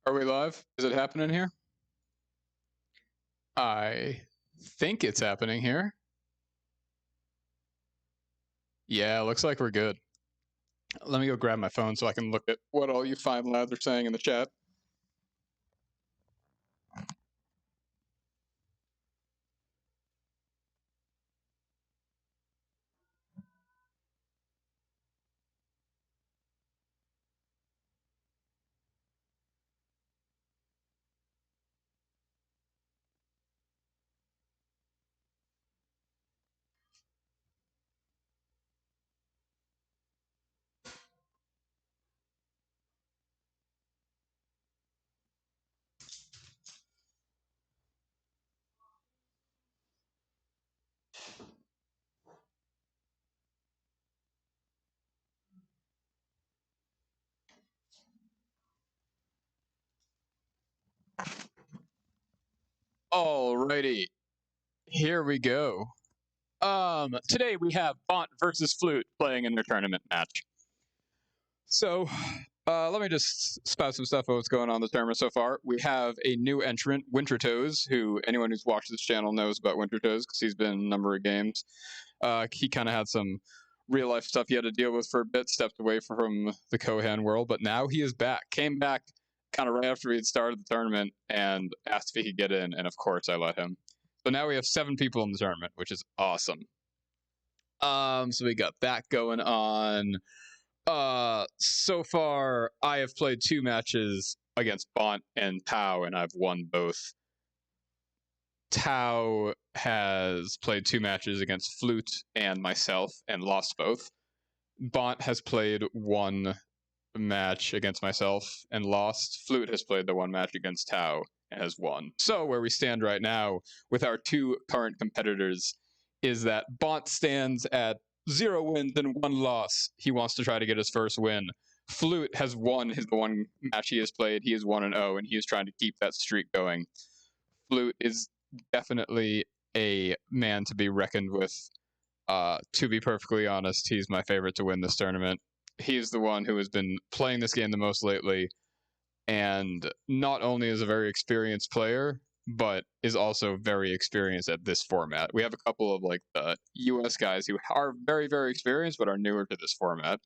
Are we live? Is it happening here? I think it's happening here. Yeah, looks like we're good. Let me go grab my phone so I can look at what all you fine lads are saying in the chat. Alrighty, here we go. Today we have BoNT versus Flute playing in their tournament match. So, let me just spout some stuff about what's going on in the tournament so far. We have a new entrant, Wintertoes, who anyone who's watched this channel knows about Wintertoes because he's been in a number of games. He kind of had some real life stuff he had to deal with for a bit, stepped away from the Kohan world, but now he is back. Came back kind of right after we had started the tournament and asked if he could get in, and of course I let him. So now we have 7 people in the tournament, which is awesome. So we got that going on. So far I have played 2 matches against BoNT and Tao, and I've won both. Tao has played 2 matches against Flute and myself and lost both. BoNT has played 1 match against myself and lost. Flute has played the 1 match against Tao and has won. So where we stand right now with our 2 current competitors is that BoNT stands at 0 wins and 1 loss. He wants to try to get his first win. Flute has won the 1 match he has played. He is 1-0, and he is trying to keep that streak going. Flute is definitely a man to be reckoned with. To be perfectly honest, he's my favorite to win this tournament. He's the one who has been playing this game the most lately, and not only is a very experienced player, but is also very experienced at this format. We have a couple of like US guys who are very, very experienced, but are newer to this format.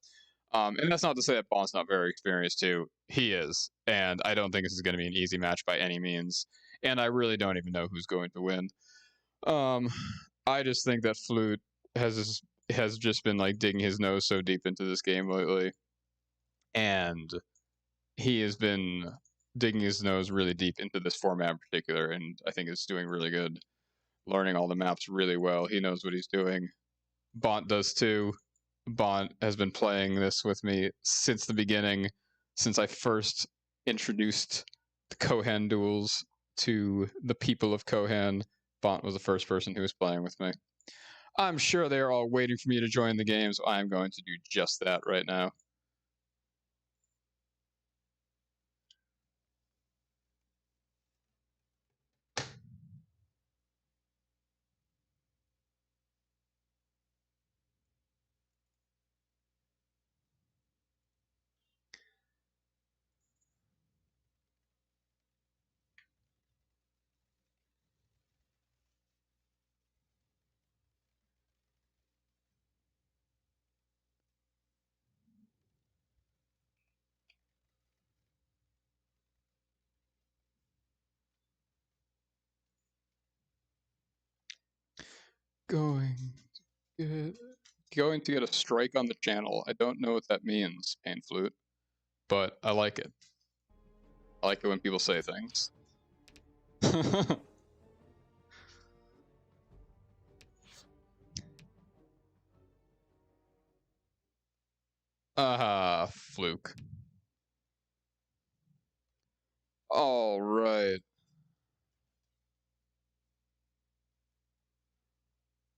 And that's not to say that BoNT's not very experienced too. He is, and I don't think this is going to be an easy match by any means. And I really don't even know who's going to win. I just think that Flute has just been like digging his nose so deep into this game lately, and he has been digging his nose really deep into this format in particular, and I think is doing really good, learning all the maps really well. He knows what he's doing. BoNT does too. BoNT has been playing this with me since the beginning, since I first introduced the Kohan duels to the people of Kohan. BoNT was the first person who was playing with me. I'm sure they are all waiting for me to join the game, so I'm going to do just that right now. Going to get a strike on the channel. I don't know what that means, Pain Flute, but I like it. I like it when people say things. Fluke. All right.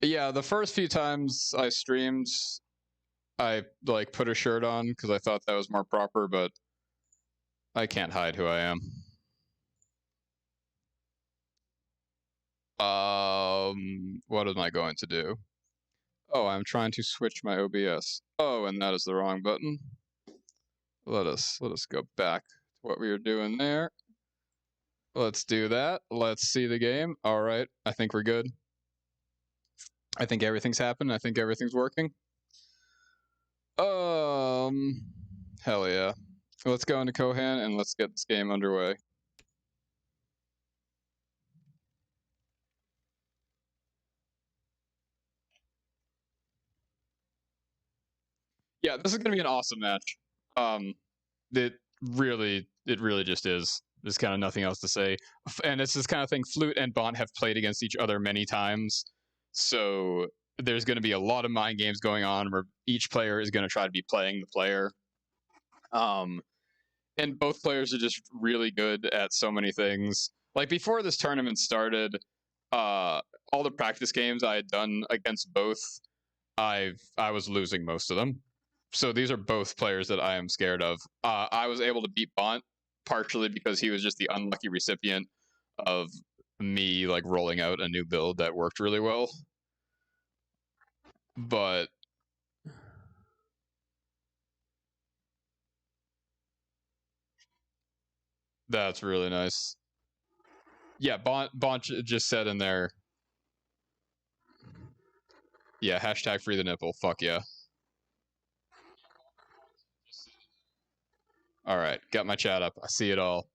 Yeah, the first few times I streamed, I like put a shirt on because I thought that was more proper, but I can't hide who I am. What am I going to do? Oh, I'm trying to switch my OBS. Oh, and that is the wrong button. Let us go back to what we were doing there. Let's do that. Let's see the game. All right. I think we're good. I think everything's happened. I think everything's working. Hell yeah. Let's go into Kohan and let's get this game underway. Yeah, this is gonna be an awesome match. It really just is. There's kind of nothing else to say. And it's this kind of thing. Flute and BoNT have played against each other many times, so there's going to be a lot of mind games going on where each player is going to try to be playing the player. And both players are just really good at so many things. Like before this tournament started, all the practice games I had done against both, I was losing most of them. So these are both players that I am scared of. I was able to beat BoNT partially because he was just the unlucky recipient of me like rolling out a new build that worked really well. But that's really nice. Yeah, BoNT just said in there. Yeah, hashtag free the nipple. Fuck yeah. All right, got my chat up. I see it all.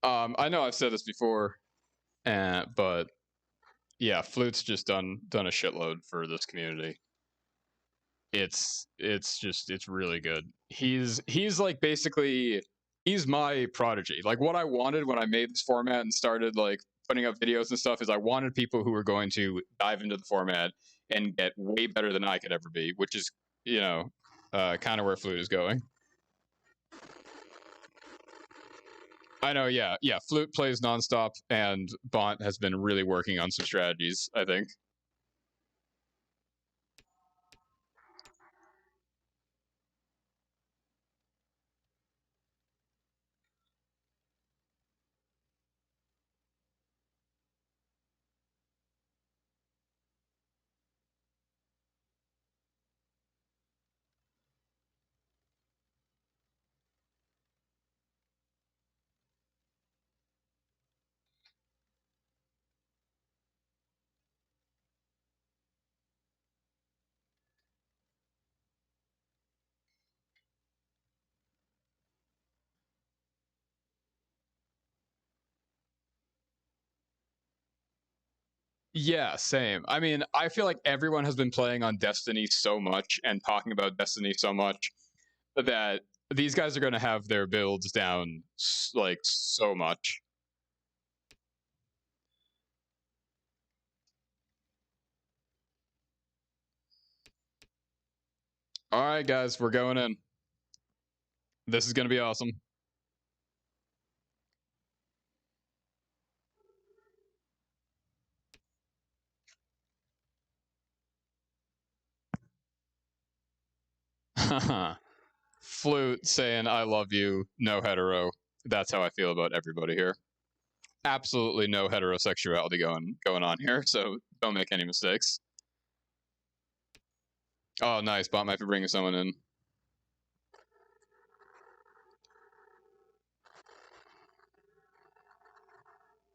I know I've said this before, but yeah, Flute's just done a shitload for this community. It's really good. He's like basically he's my prodigy. Like what I wanted when I made this format and started like putting up videos and stuff is I wanted people who were going to dive into the format and get way better than I could ever be, which is, you know, kind of where Flute is going. I know, yeah. Flute plays nonstop, and BoNT has been really working on some strategies, I think. Yeah, same. I mean, I feel like everyone has been playing on Destiny so much and talking about Destiny so much that these guys are going to have their builds down like so much. All right, guys, we're going in. This is going to be awesome. Flute saying I love you, no hetero. That's how I feel about everybody here. Absolutely no heterosexuality going on here, so don't make any mistakes. Oh, nice. BoNT might be bringing someone in.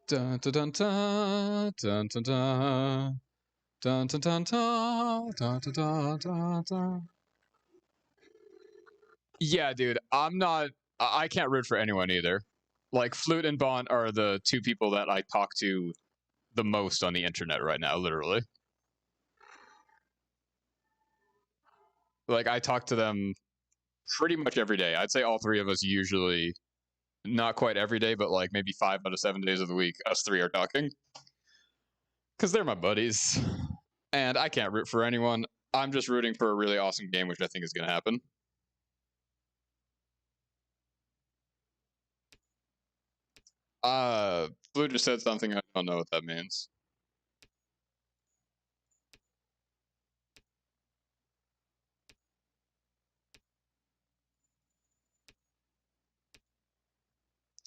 Dun dun dun dun dun dun dun dun dun dun dun dun dun dun. Yeah, dude, I can't root for anyone either. Like Flute and BoNT are the two people that I talk to the most on the internet right now, literally. Like I talk to them pretty much every day. I'd say all three of us usually, not quite every day, but like maybe 5 out of 7 days of the week, us three are talking. Because they're my buddies. And I can't root for anyone. I'm just rooting for a really awesome game, which I think is going to happen. Blue just said something. I don't know what that means.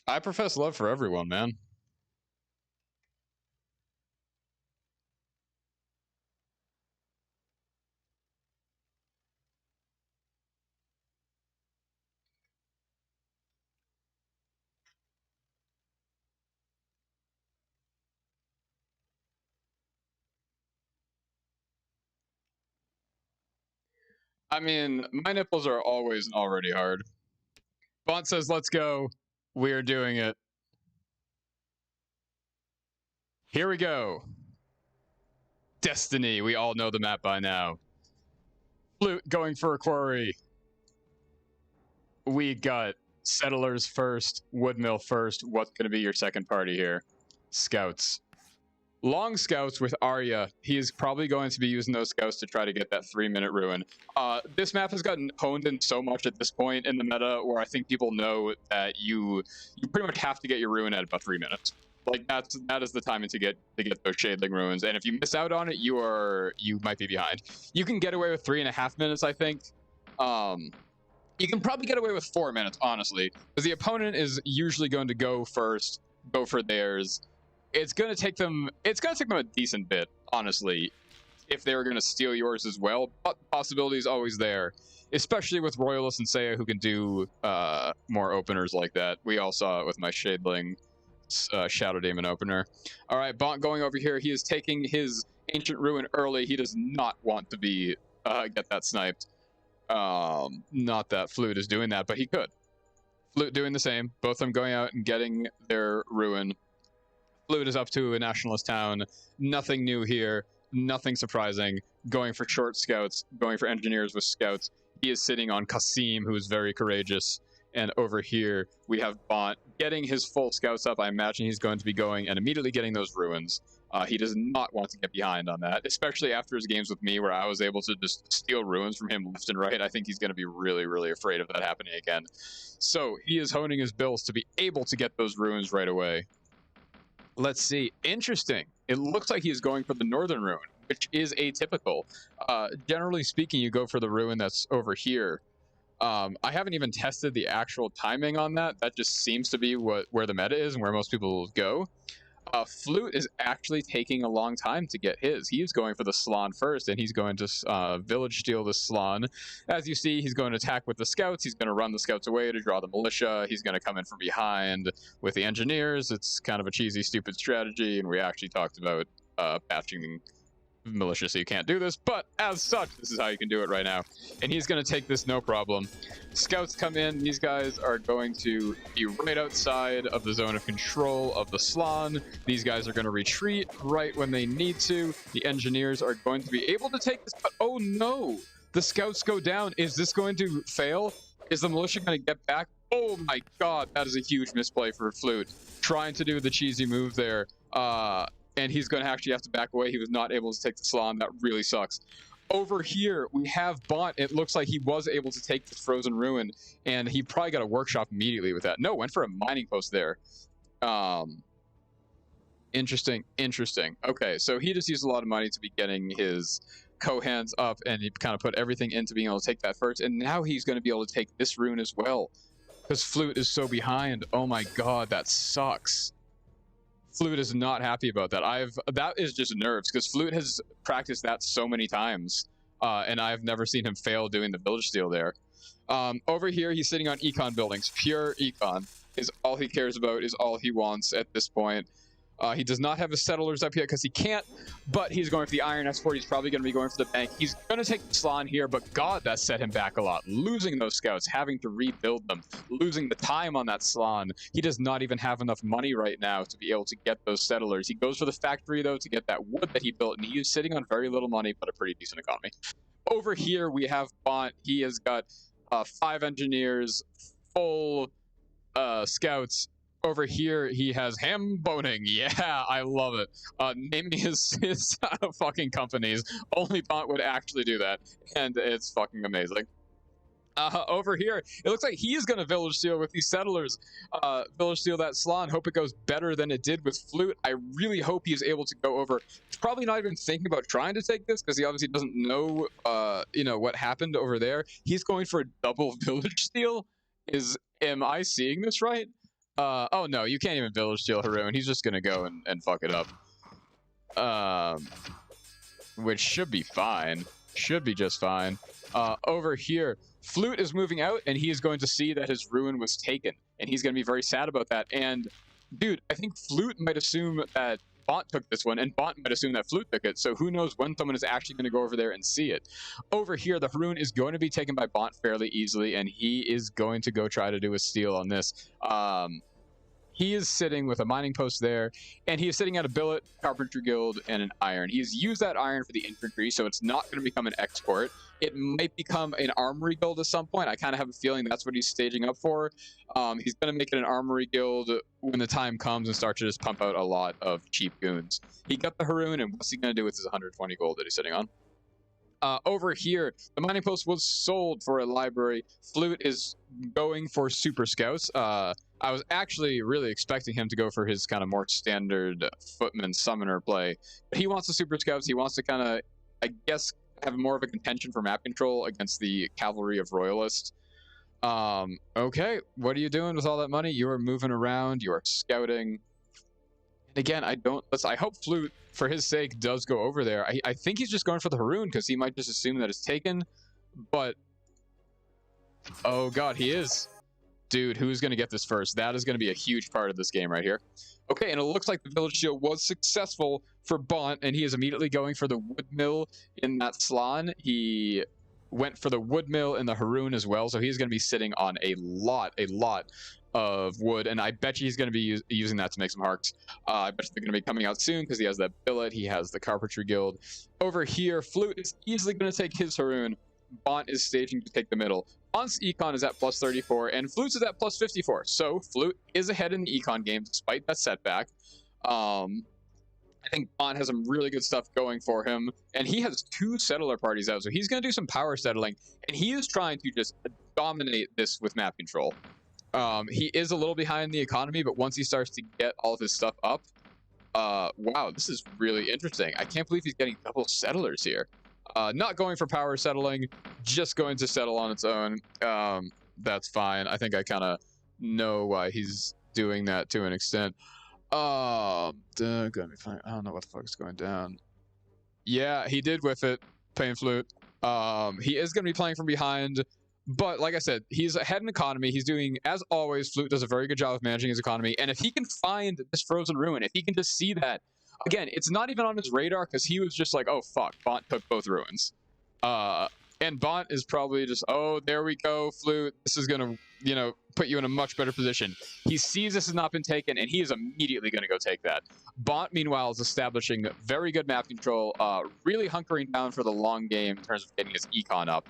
I profess love for everyone, man. I mean, my nipples are always already hard. BoNT says, let's go. We're doing it. Here we go. Destiny. We all know the map by now. Flute going for a quarry. We got settlers first, woodmill first. What's going to be your second party here? Scouts. Long scouts with Arya. He is probably going to be using those scouts to try to get that 3-minute ruin. This map has gotten honed in so much at this point in the meta where I think people know that you pretty much have to get your ruin at about 3 minutes. Like that is the timing to get those Shadeling ruins. And if you miss out on it, you might be behind. You can get away with 3.5 minutes, I think. You can probably get away with 4 minutes, honestly, because the opponent is usually going to go first, go for theirs. It's gonna take them a decent bit, honestly, if they were gonna steal yours as well. But the possibility is always there, especially with Royalist and Seiya, who can do more openers like that. We all saw it with my Shadeling Shadow Demon opener. All right, BoNT going over here. He is taking his Ancient Ruin early. He does not want to be get that sniped. Not that Flute is doing that, but he could. Flute doing the same. Both of them going out and getting their ruin. Flute is up to a Nationalist town. Nothing new here. Nothing surprising. Going for short scouts. Going for engineers with scouts. He is sitting on Kasim, who is very courageous. And over here, we have BoNT getting his full scouts up. I imagine he's going to be going and immediately getting those ruins. He does not want to get behind on that, especially after his games with me where I was able to just steal ruins from him left and right. I think he's going to be really, really afraid of that happening again. So he is honing his bills to be able to get those ruins right away. Let's see. Interesting. It looks like he's going for the northern ruin, which is atypical. Generally speaking, you go for the ruin that's over here. I haven't even tested the actual timing on that. That just seems to be where the meta is and where most people go. Flute is actually taking a long time to get his. He's going for the Slan first, and he's going to village steal the Slan. As you see, he's going to attack with the scouts. He's going to run the scouts away to draw the militia. He's going to come in from behind with the engineers. It's kind of a cheesy, stupid strategy, and we actually talked about patching militia so you can't do this, but as such, this is how you can do it right now. And he's going to take this no problem. Scouts come in. These guys are going to be right outside of the zone of control of the Slan. These guys are going to retreat right when they need to. The engineers are going to be able to take this, but oh no! The scouts go down. Is this going to fail? Is the militia going to get back? Oh my god, that is a huge misplay for Flute. Trying to do the cheesy move there. And he's going to actually have to back away. He was not able to take the Slan. That really sucks. Over here, we have BoNT. It looks like he was able to take this Frozen Ruin, and he probably got a workshop immediately with that. No, went for a mining post there. Interesting. Okay, so he just used a lot of money to be getting his Kohans up, and he kind of put everything into being able to take that first, and now he's going to be able to take this rune as well, because Flute is so behind. Oh my god, that sucks. Flute is not happy about that. That is just nerves, because Flute has practiced that so many times, and I've never seen him fail doing the village steal there. Over here, he's sitting on econ buildings. Pure econ is all he cares about, is all he wants at this point. He does not have his settlers up yet because he can't, but he's going for the iron export. He's probably going to be going for the bank. He's going to take the Slan here, but god, that set him back a lot. Losing those scouts, having to rebuild them, losing the time on that Slan. He does not even have enough money right now to be able to get those settlers. He goes for the factory, though, to get that wood that he built, and he is sitting on very little money, but a pretty decent economy. Over here, we have BoNT. He has got 5 engineers, full scouts. Over here, he has ham boning. Yeah, I love it. Naming his fucking companies. Only BoNT would actually do that, and it's fucking amazing. Over here, it looks like he's going to village steal with these settlers. Village steal that Slan. Hope it goes better than it did with Flute. I really hope he's able to go over. He's probably not even thinking about trying to take this because he obviously doesn't know, what happened over there. He's going for a double village steal. Am I seeing this right? Oh no, you can't even village steal Haroon. He's just gonna go and fuck it up. Which should be fine. Should be just fine. Over here, Flute is moving out, and he is going to see that his ruin was taken, and he's going to be very sad about that. And, dude, I think Flute might assume that BoNT took this one, and BoNT might assume that Flute took it, so who knows when someone is actually going to go over there and see it. Over here, the Haroon is going to be taken by BoNT fairly easily, and he is going to go try to do a steal on this. He is sitting with a mining post there, and he is sitting at a billet, carpentry guild, and an iron. He's used that iron for the infantry, so it's not going to become an export. It might become an armory guild at some point. I kind of have a feeling that's what he's staging up for. He's going to make it an armory guild when the time comes and start to just pump out a lot of cheap goons. He got the Haroon, and what's he going to do with his 120 gold that he's sitting on? Over here, the mining post was sold for a library. Flute is going for super scouts. I was actually really expecting him to go for his kind of more standard footman summoner play, but he wants the super scouts. He wants to kind of, I guess, have more of a contention for map control against the cavalry of Royalist. Okay, what are you doing with all that money? You are moving around. You are scouting. And again, I hope Flute, for his sake, does go over there. I think he's just going for the Haroon because he might just assume that it's taken. But, oh god, he is. Dude, who's going to get this first? That is going to be a huge part of this game right here. Okay, and it looks like the village shield was successful for BoNT, and he is immediately going for the wood mill in that salon. He went for the wood mill in the Haroon as well, so he's going to be sitting on a lot of wood, and I bet you he's going to be using that to make some harks. I bet they're going to be coming out soon because he has that billet, he has the carpentry guild. Over here, Flute is easily going to take his Haroon. BoNT is staging to take the middle. BoNT's econ is at plus 34, and Flute's is at plus 54. So Flute is ahead in the econ game despite that setback. I think BoNT has some really good stuff going for him, and he has 2 settler parties out, so he's going to do some power settling, and he is trying to just dominate this with map control. He is a little behind the economy, but once he starts to get all of his stuff up, wow, this is really interesting. I can't believe he's getting double settlers here. Not going for power settling, just going to settle on its own. That's fine. I think I kind of know why he's doing that to an extent. Gonna be fine. I don't know what the fuck is going down. Yeah, he did with it. Pain Flute. He is gonna be playing from behind, but like I said, he's ahead in economy. He's doing, as always, Flute does a very good job of managing his economy. And if he can find this frozen ruin, if he can just see that. Again, it's not even on his radar because he was just like, oh, fuck, BoNT took both ruins. And BoNT is probably just, oh, there we go, Flute. This is going to, put you in a much better position. He sees this has not been taken, and he is immediately going to go take that. BoNT, meanwhile, is establishing very good map control, really hunkering down for the long game in terms of getting his econ up.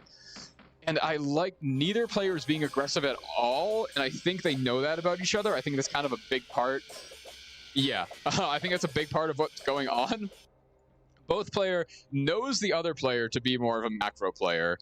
And I like neither player is being aggressive at all, and I think they know that about each other. I think that's kind of a big part. Yeah, I think that's a big part of what's going on. Both player knows the other player to be more of a macro player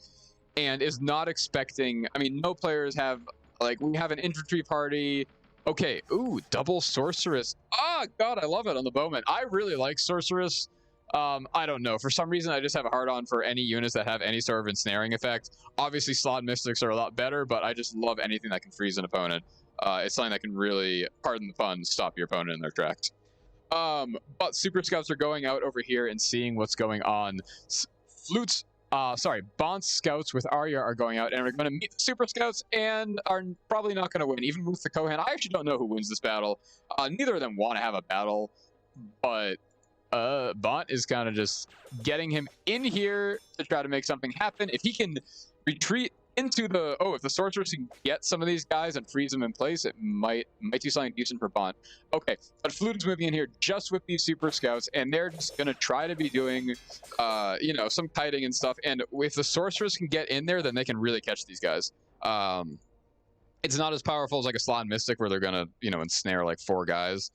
and is not expecting... I mean, no players have... Like, we have an infantry party. Okay, ooh, double sorceress. Ah, God, I love it on the bowman. I really like sorceress. I don't know. For some reason, I just have a hard-on for any units that have any sort of ensnaring effect. Obviously, slot mystics are a lot better, but I just love anything that can freeze an opponent. It's something that can really, pardon the pun, stop your opponent in their tracks. But super scouts are going out over here and seeing what's going on. BoNT scouts with Arya are going out and are going to meet the super scouts and are probably not going to win, even with the Kohan. I actually don't know who wins this battle. Neither of them want to have a battle, but BoNT is kind of just getting him in here to try to make something happen. If he can retreat into the... Oh, if the sorceress can get some of these guys and freeze them in place, it might do something decent for BoNT. Okay, but Flute is moving in here just with these super scouts, and they're just going to try to be doing, some kiting and stuff. And if the sorceress can get in there, then they can really catch these guys. It's not as powerful as like a slot mystic where they're going to, ensnare like 4 guys.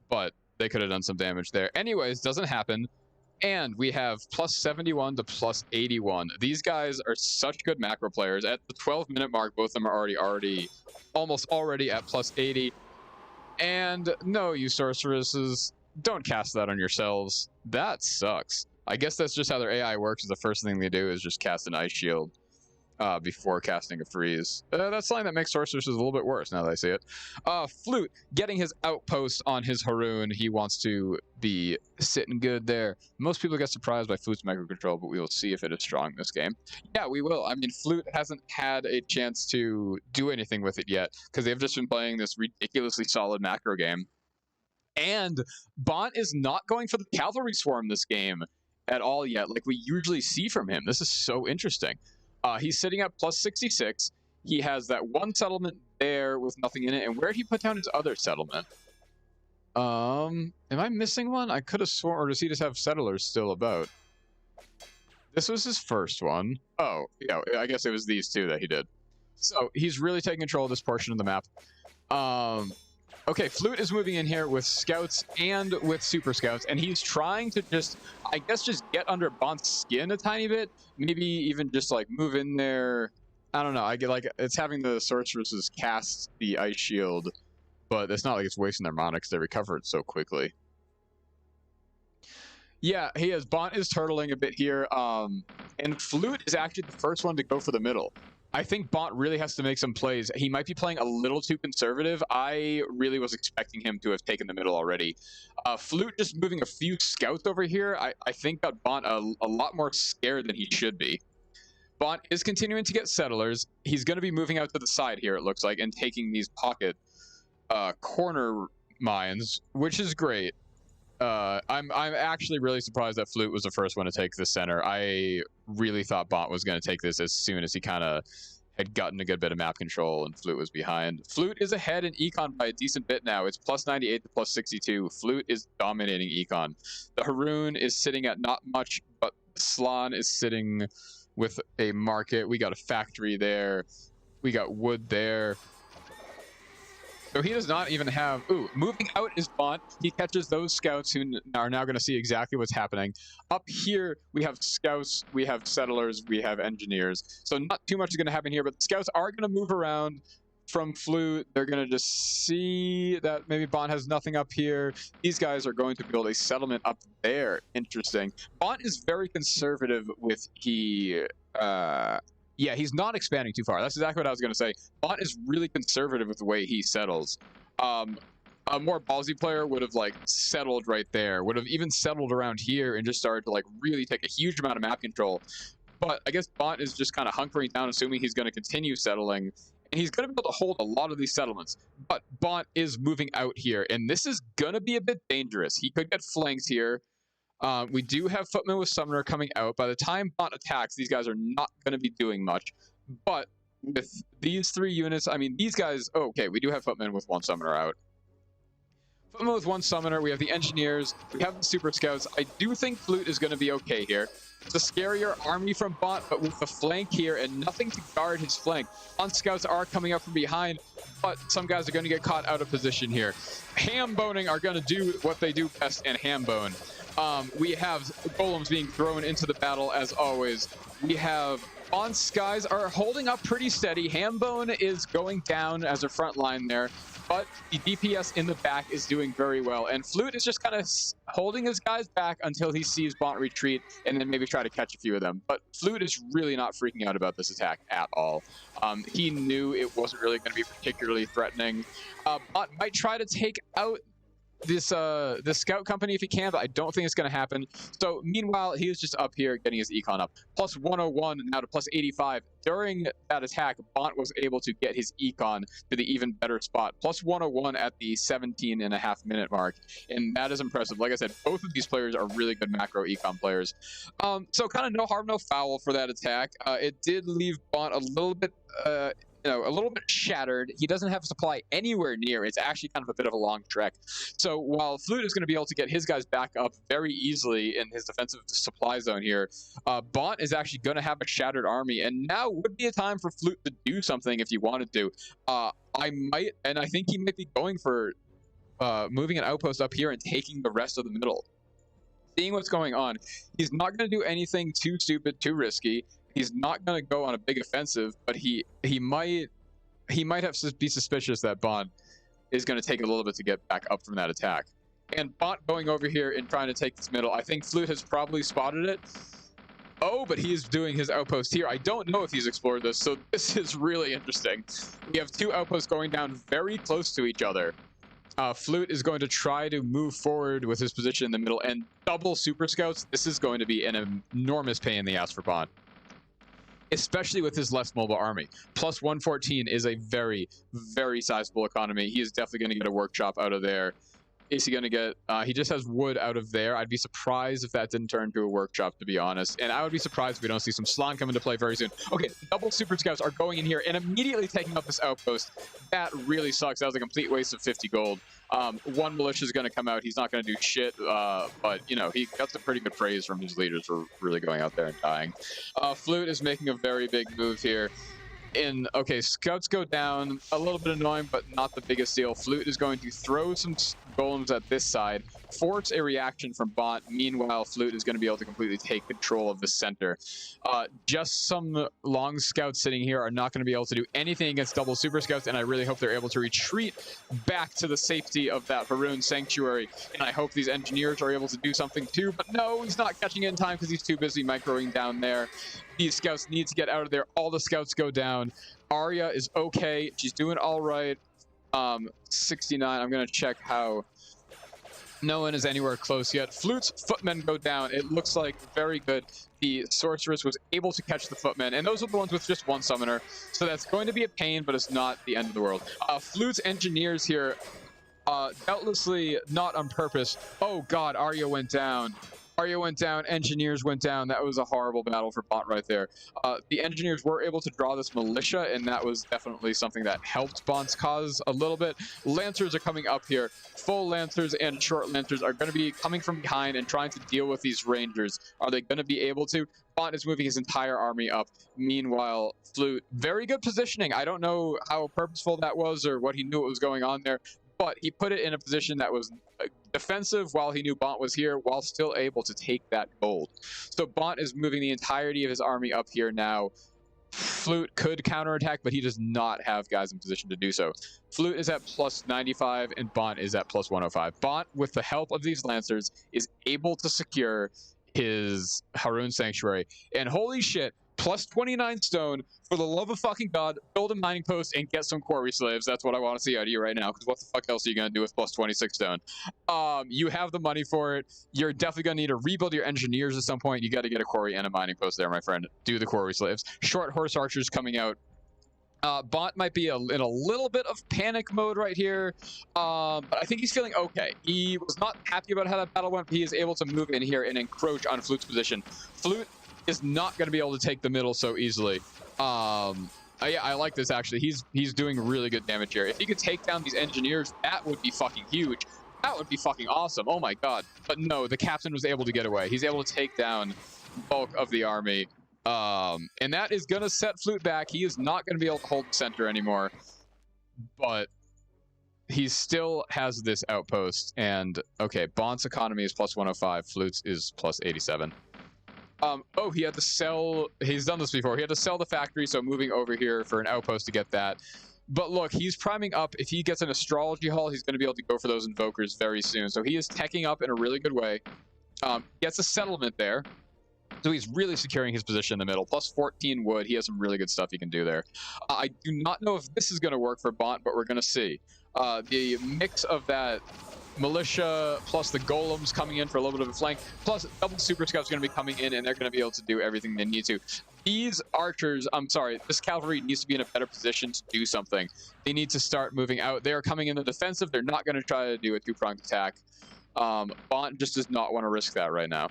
But they could have done some damage there. Anyways, doesn't happen. And we have plus 71 to plus 81. These guys are such good macro players. At the 12-minute mark, both of them are almost already at plus 80. And no, you sorceresses, don't cast that on yourselves. That sucks. I guess that's just how their AI works. Is the first thing they do is just cast an ice shield. before casting a freeze. That's something that makes sorcerers a little bit worse now that I see it. Flute getting his outpost on his Haroon. He wants to be sitting good there. Most people get surprised by Flute's micro control, but we will see if it is strong this game. Yeah, we will. I mean, Flute hasn't had a chance to do anything with it yet because they've just been playing this ridiculously solid macro game. And BoNT is not going for the cavalry swarm this game at all yet, like we usually see from him. This is so interesting. He's sitting at plus 66. He has that one settlement there with nothing in it. And where did he put down his other settlement? Am I missing one? I could have sworn, or does he just have settlers still about? This was his first one. Oh, yeah, I guess it was these two that he did. So he's really taking control of this portion of the map. Okay, Flute is moving in here with scouts and with super scouts, and he's trying to just, I guess, just get under BoNT's skin a tiny bit. Maybe even just like move in there. I don't know. I get like it's having the sorceresses cast the ice shield, but it's not like it's wasting their mana because they recover it so quickly. Yeah, he has BoNT is turtling a bit here, and Flute is actually the first one to go for the middle. I think BoNT really has to make some plays. He might be playing a little too conservative. I really was expecting him to have taken the middle already. Flute just moving a few scouts over here, I think got BoNT a lot more scared than he should be. BoNT is continuing to get settlers. He's going to be moving out to the side here, it looks like, and taking these pocket corner mines, which is great. I'm actually really surprised that Flute was the first one to take the center. I really thought BoNT was going to take this as soon as he kind of had gotten a good bit of map control and Flute was behind. Flute is ahead in Econ by a decent bit now. It's plus 98 to plus 62. Flute is dominating Econ. The Haroon is sitting at not much, but Slan is sitting with a market. We got a factory there. We got wood there. So he does not even have... Ooh, moving out is BoNT. He catches those scouts who are now going to see exactly what's happening. Up here, we have scouts, we have settlers, we have engineers. So not too much is going to happen here, but the scouts are going to move around from Flute. They're going to just see that maybe BoNT has nothing up here. These guys are going to build a settlement up there. Interesting. BoNT is very conservative with yeah, he's not expanding too far. That's exactly what I was going to say. BoNT is really conservative with the way he settles. A more ballsy player would have like settled right there, would have even settled around here and just started to like really take a huge amount of map control. But I guess BoNT is just kind of hunkering down, assuming he's going to continue settling. And he's going to be able to hold a lot of these settlements. But BoNT is moving out here, and this is going to be a bit dangerous. He could get flanked here. We do have Footman with Summoner coming out. By the time BoNT attacks, these guys are not going to be doing much. But with these three units, I mean, these guys... Oh, okay, we do have Footman with one Summoner out. Footman with one Summoner. We have the Engineers. We have the Super Scouts. I do think Flute is going to be okay here. It's a scarier army from BoNT, but with the flank here and nothing to guard his flank. BoNT Scouts are coming up from behind, but some guys are going to get caught out of position here. Ham-boning are going to do what they do best and ham-bone. We have golems being thrown into the battle as always. We have BoNT's guys are holding up pretty steady. Hambone is going down as a front line there, but the DPS in the back is doing very well. And Flute is just kind of holding his guys back until he sees BoNT retreat and then maybe try to catch a few of them. But Flute is really not freaking out about this attack at all. He knew it wasn't really going to be particularly threatening. BoNT might try to take out this scout company if he can, but I don't think it's going to happen. So meanwhile, he is just up here getting his econ up. Plus 101 now to plus 85. During that attack, BoNT was able to get his econ to the even better spot. Plus 101 at the 17.5-minute mark. And that is impressive. Like I said, both of these players are really good macro econ players. So kind of no harm, no foul for that attack. It did leave BoNT a little bit... a little bit shattered. He doesn't have supply anywhere near. It's actually kind of a bit of a long trek. So while Flute is going to be able to get his guys back up very easily in his defensive supply zone here, BoNT is actually going to have a shattered army, and now would be a time for Flute to do something if he wanted to. I think he might be going for moving an outpost up here and taking the rest of the middle. Seeing what's going on, he's not going to do anything too stupid, too risky. He's not going to go on a big offensive, but he might have to be suspicious that BoNT is going to take a little bit to get back up from that attack. And BoNT going over here and trying to take this middle, I think Flute has probably spotted it. Oh, but he is doing his outpost here. I don't know if he's explored this, so this is really interesting. We have two outposts going down very close to each other. Flute is going to try to move forward with his position in the middle and double Super Scouts. This is going to be an enormous pain in the ass for BoNT, especially with his less mobile army. Plus 114 is a very, very sizable economy. He is definitely going to get a workshop out of there. Is he going to get... he just has wood out of there. I'd be surprised if that didn't turn into a workshop, to be honest. And I would be surprised if we don't see some Slon come into play very soon. Okay, double Super Scouts are going in here and immediately taking up this outpost. That really sucks. That was a complete waste of 50 gold. One militia is going to come out. He's not going to do shit, but, you know, he got some pretty good praise from his leaders for really going out there and dying. Flute is making a very big move here. Okay, scouts go down, a little bit annoying, but not the biggest deal. Flute is going to throw some golems at this side, force a reaction from BoNT. Meanwhile, Flute is going to be able to completely take control of the center. Just some long scouts sitting here are not going to be able to do anything against double Super Scouts, and I really hope they're able to retreat back to the safety of that Haroon Sanctuary, and I hope these engineers are able to do something too, but no, he's not catching it in time because he's too busy microing down there. These scouts need to get out of there. All the scouts go down. Arya is okay. She's doing all right. 69. I'm going to check how... No one is anywhere close yet. Flute's footmen go down. It looks like very good. The sorceress was able to catch the footmen, and those are the ones with just one summoner. So that's going to be a pain, but it's not the end of the world. Flute's engineers here, doubtlessly not on purpose. Oh god, Arya went down. Arya went down, engineers went down. That was a horrible battle for BoNT right there. The engineers were able to draw this militia, and that was definitely something that helped BoNT's cause a little bit. Lancers are coming up here. Full Lancers and short Lancers are going to be coming from behind and trying to deal with these Rangers. Are they going to be able to? BoNT is moving his entire army up. Meanwhile, Flute, very good positioning. I don't know how purposeful that was or what he knew what was going on there, but he put it in a position that was defensive while he knew BoNT was here, while still able to take that gold. So BoNT is moving the entirety of his army up here now. Flute could counterattack, but he does not have guys in position to do so. Flute is at plus 95, and BoNT is at plus 105. BoNT, with the help of these Lancers, is able to secure his Haroon Sanctuary. And holy shit, plus 29 stone. For the love of fucking God, build a mining post and get some quarry slaves. That's what I want to see out of you right now, because what the fuck else are you going to do with plus 26 stone? You have the money for it. You're definitely going to need to rebuild your engineers at some point. You got to get a quarry and a mining post there, my friend. Do the quarry slaves. Short horse archers coming out. BoNT might be in a little bit of panic mode right here, but I think he's feeling okay. He was not happy about how that battle went, but he is able to move in here and encroach on Flute's position. Flute is not going to be able to take the middle so easily. Yeah, I like this actually. He's doing really good damage here. If he could take down these engineers, that would be fucking huge. That would be fucking awesome. Oh my god. But no, the captain was able to get away. He's able to take down bulk of the army. And that is going to set Flute back. He is not going to be able to hold the center anymore. But he still has this outpost. And okay, BoNT's economy is plus 105. Flute's is plus 87. Oh, he had to sell... He's done this before. He had to sell the factory, so moving over here for an outpost to get that. But look, he's priming up. If he gets an astrology hall, he's going to be able to go for those invokers very soon. So he is teching up in a really good way. Gets a settlement there. So he's really securing his position in the middle. Plus 14 wood. He has some really good stuff he can do there. I do not know if this is going to work for BoNT, but we're going to see. The mix of that militia plus the golems coming in for a little bit of a flank, plus double super scouts going to be coming in, and they're going to be able to do everything they need to. These archers, I'm sorry, this cavalry needs to be in a better position to do something. They need to start moving out. They are coming in the defensive. They're not going to try to do a two-pronged attack. BoNT just does not want to risk that right now.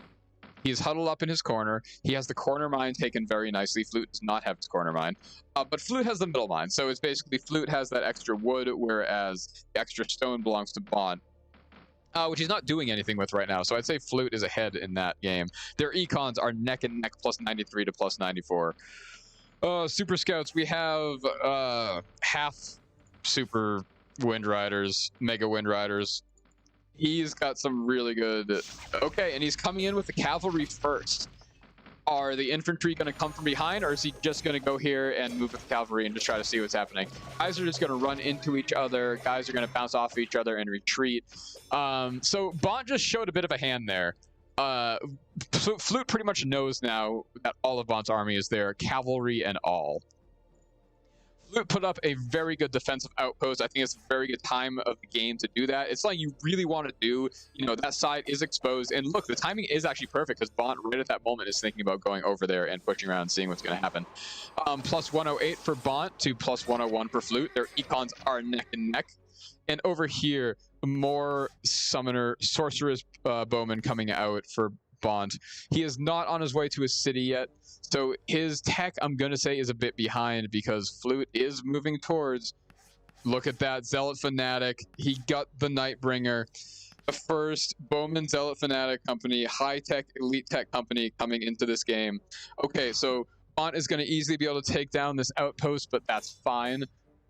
He's huddled up in his corner. He has the corner mine taken very nicely. Flute does not have his corner mine. But Flute has the middle mine. So it's basically Flute has that extra wood, whereas the extra stone belongs to BoNT. Which he's not doing anything with right now. So I'd say Flute is ahead in that game. Their econs are neck and neck, plus 93 to plus 94. Super Scouts, we have half Super Wind Riders, Mega Wind Riders. He's got some really good... Okay, and he's coming in with the cavalry first. Are the infantry going to come from behind, or is he just going to go here and move with the cavalry and just try to see what's happening? Guys are just going to run into each other. Guys are going to bounce off each other and retreat. So BoNT just showed a bit of a hand there. Flute pretty much knows now that all of BoNT's army is there, cavalry and all. Flute put up a very good defensive outpost. I think it's a very good time of the game to do that. It's something you really want to do. You know, that side is exposed. And look, the timing is actually perfect because BoNT right at that moment is thinking about going over there and pushing around and seeing what's going to happen. Plus 108 for BoNT to plus 101 for Flute. Their econs are neck and neck. And over here, more summoner, sorceress bowman coming out for BoNT. He is not on his way to a city yet. So his tech, I'm going to say, is a bit behind because Flute is moving towards. Look at that, Zealot Fanatic. He got the Nightbringer. The first Bowman Zealot Fanatic company, high-tech, elite tech company coming into this game. Okay, so BoNT is going to easily be able to take down this outpost, but that's fine.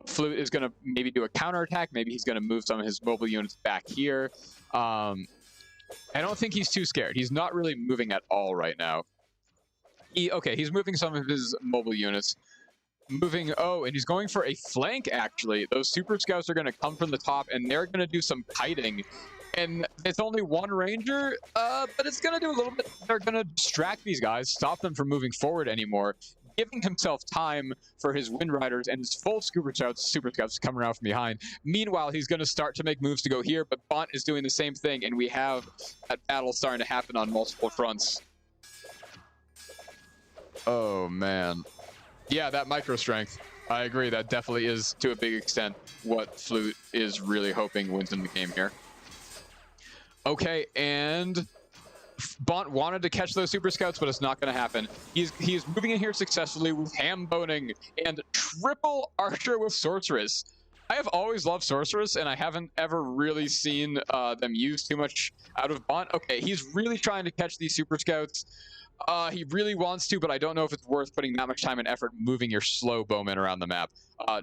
Flute is going to maybe do a counterattack. Maybe he's going to move some of his mobile units back here. I don't think he's too scared. He's not really moving at all right now. He's moving some of his mobile units. And he's going for a flank, actually. Those super scouts are going to come from the top, and they're going to do some kiting. And it's only one ranger, but it's going to do a little bit. They're going to distract these guys, stop them from moving forward anymore, giving himself time for his Wind Riders and his full super scouts coming around from behind. Meanwhile, he's going to start to make moves to go here, but BoNT is doing the same thing, and we have that battle starting to happen on multiple fronts. Oh, man. Yeah, that micro strength. I agree. That definitely is, to a big extent, what Flute is really hoping wins in the game here. Okay, and BoNT wanted to catch those super scouts, but it's not going to happen. He's moving in here successfully with ham boning and triple archer with sorceress. I have always loved sorceress, and I haven't ever really seen them use too much out of BoNT. Okay, he's really trying to catch these super scouts. He really wants to, but I don't know if it's worth putting that much time and effort moving your slow bowman around the map.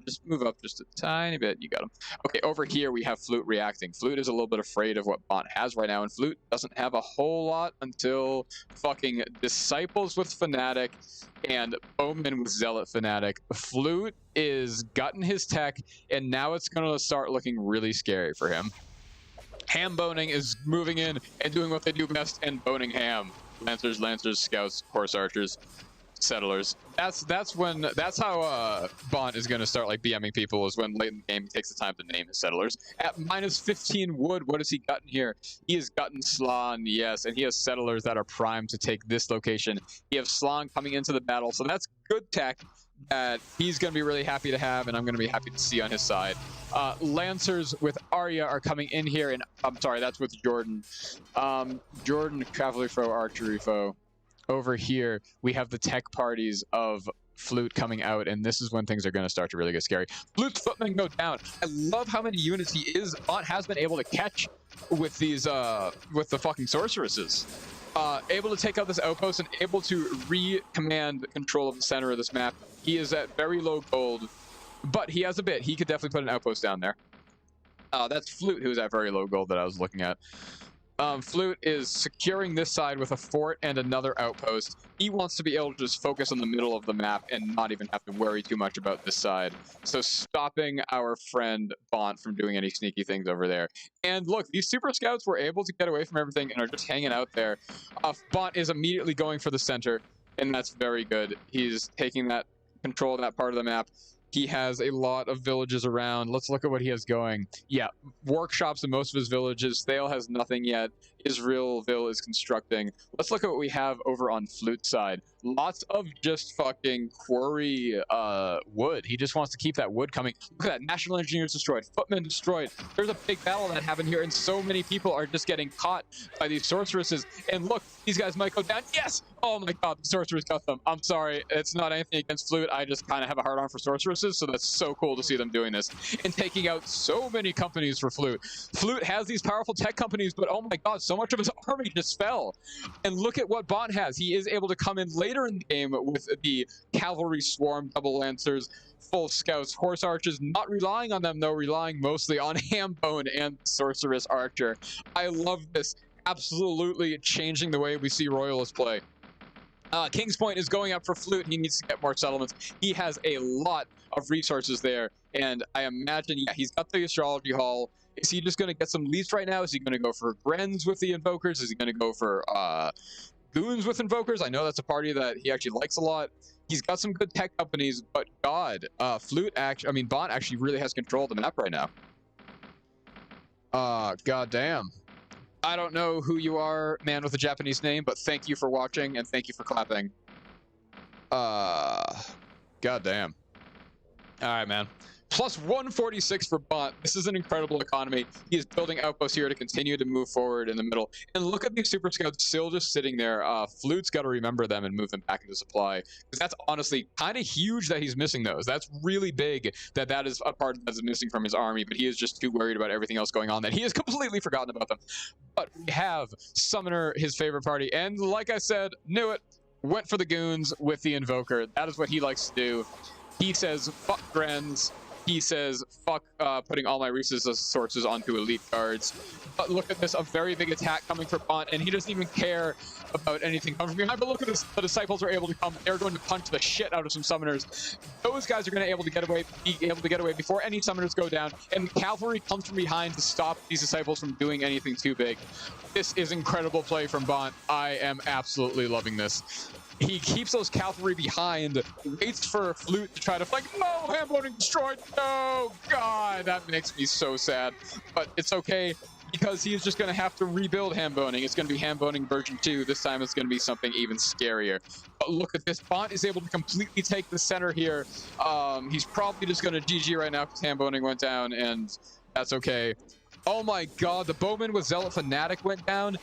Just move up just a tiny bit. You got him. Okay, over here we have Flute reacting. Flute is a little bit afraid of what BoNT has right now, and Flute doesn't have a whole lot until fucking Disciples with Fanatic and Bowman with Zealot Fanatic. Flute is gutting his tech, and now it's going to start looking really scary for him. Ham boning is moving in and doing what they do best and boning ham. Lancers, Scouts, Horse Archers, Settlers. That's how BoNT is going to start like BMing people, is when late in the game he takes the time to name his Settlers. At minus 15 wood, what has he gotten here? He has gotten Slan, yes, and he has Settlers that are primed to take this location. He has Slan coming into the battle, so that's good tech that he's going to be really happy to have, and I'm going to be happy to see on his side. Lancers with Arya are coming in here, and I'm sorry, that's with Jordan. Jordan, Cavalry foe, Archery foe. Over here, we have the tech parties of Flute coming out, and this is when things are going to start to really get scary. Flute's footmen go down. I love how many units he is. BoNT has been able to catch with these, with the fucking sorceresses. Able to take out this outpost and able to re-command control of the center of this map. He is at very low gold, but he has a bit. He could definitely put an outpost down there. That's Flute, who's at very low gold that I was looking at. Flute is securing this side with a fort and another outpost. He wants to be able to just focus on the middle of the map and not even have to worry too much about this side. So stopping our friend BoNT from doing any sneaky things over there. And look, these super scouts were able to get away from everything and are just hanging out there. BoNT is immediately going for the center, and that's very good. He's taking that control of that part of the map. He has a lot of villages around. Let's look at what he has going. Yeah, workshops in most of his villages. Thale has nothing yet. Israelville is constructing. Let's look at what we have over on Flute's side. Lots of just fucking quarry wood. He just wants to keep that wood coming. Look at that. National Engineers destroyed. Footmen destroyed. There's a big battle that happened here, and so many people are just getting caught by these sorceresses. And look, these guys might go down. Yes! Oh my god, the sorcerers got them. I'm sorry. It's not anything against Flute. I just kind of have a hard on for sorceresses, so that's so cool to see them doing this. And taking out so many companies for Flute. Flute has these powerful tech companies, but oh my god, so much of his army just fell. And look at what BoNT has. He is able to come in later in the game with the cavalry swarm, double lancers, full scouts, horse archers, not relying on them though, relying mostly on Hambone and sorceress archer. I love this. Absolutely changing the way we see Royalist play. King's Point is going up for Flute. He needs to get more settlements. He has a lot of resources there, and I imagine, yeah, he's got the astrology hall. Is he just going to get some leads right now? Is he going to go for Grens with the Invokers? Is he going to go for Goons with Invokers? I know that's a party that he actually likes a lot. He's got some good tech companies, but God, BoNT actually really has control of the map right now. God damn. I don't know who you are, man with a Japanese name, but thank you for watching and thank you for clapping. God damn. All right, man. Plus 146 for BoNT. This is an incredible economy. He is building outposts here to continue to move forward in the middle. And look at these super scouts still just sitting there. Flute's got to remember them and move them back into supply. Because that's honestly kind of huge that he's missing those. That's really big that that is a part that's missing from his army. But he is just too worried about everything else going on that he has completely forgotten about them. But we have Summoner, his favorite party. And like I said, knew it. Went for the Goons with the Invoker. That is what he likes to do. He says, fuck Grens. He says, fuck putting all my resources sources onto elite guards. But look at this, a very big attack coming for BoNT, and he doesn't even care about anything coming from behind. But look at this, the Disciples are able to come. They're going to punch the shit out of some Summoners. Those guys are going to be able to get away before any Summoners go down. And the Cavalry comes from behind to stop these Disciples from doing anything too big. This is incredible play from BoNT. I am absolutely loving this. He keeps those cavalry behind, waits for Flute to try to fight. No, hand-boning destroyed. No, God, that makes me so sad. But it's okay, because he's just going to have to rebuild hand-boning. It's going to be hand-boning version 2. This time it's going to be something even scarier. But look at this. BoNT is able to completely take the center here. He's probably just going to GG right now because hand-boning went down, and that's okay. Oh my God, the Bowman with Zealot Fanatic went down,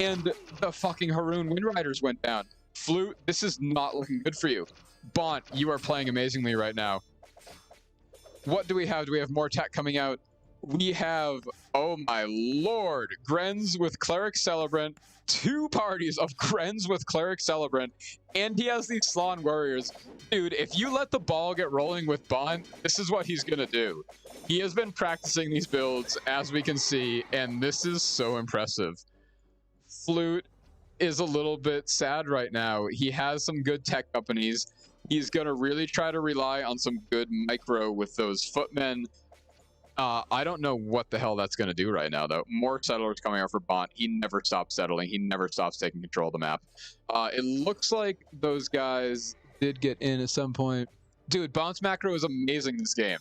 and the fucking Haroon Windriders went down. Flute, this is not looking good for you. BoNT, you are playing amazingly right now. What do we have? Do we have more tech coming out? We have, oh my lord, Grens with Cleric Celebrant. 2 parties of Grens with Cleric Celebrant. And he has these Slann Warriors. Dude, if you let the ball get rolling with BoNT, this is what he's gonna do. He has been practicing these builds, as we can see, and this is so impressive. Flute is a little bit sad right now. He has some good tech companies. He's going to really try to rely on some good micro with those footmen. I don't know what the hell that's going to do right now, though. More settlers coming out for BoNT. He never stops settling. He never stops taking control of the map. It looks like those guys did get in at some point. Dude, BoNT's macro is amazing this game.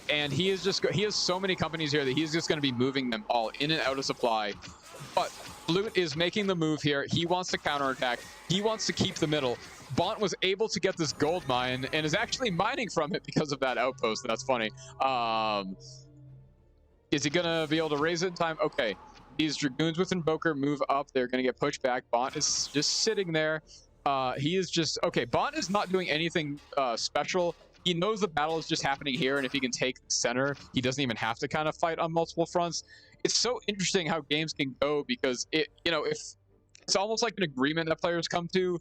And he has so many companies here that he's just going to be moving them all in and out of supply. But Flute is making the move here. He wants to counterattack. He wants to keep the middle. BoNT was able to get this gold mine and is actually mining from it because of that outpost. That's funny. Is he going to be able to raise it in time? Okay. These Dragoons with Invoker move up. They're going to get pushed back. BoNT is just sitting there. He is just... Okay, BoNT is not doing anything special. He knows the battle is just happening here, and if he can take the center, he doesn't even have to kind of fight on multiple fronts. It's so interesting how games can go because if it's almost like an agreement that players come to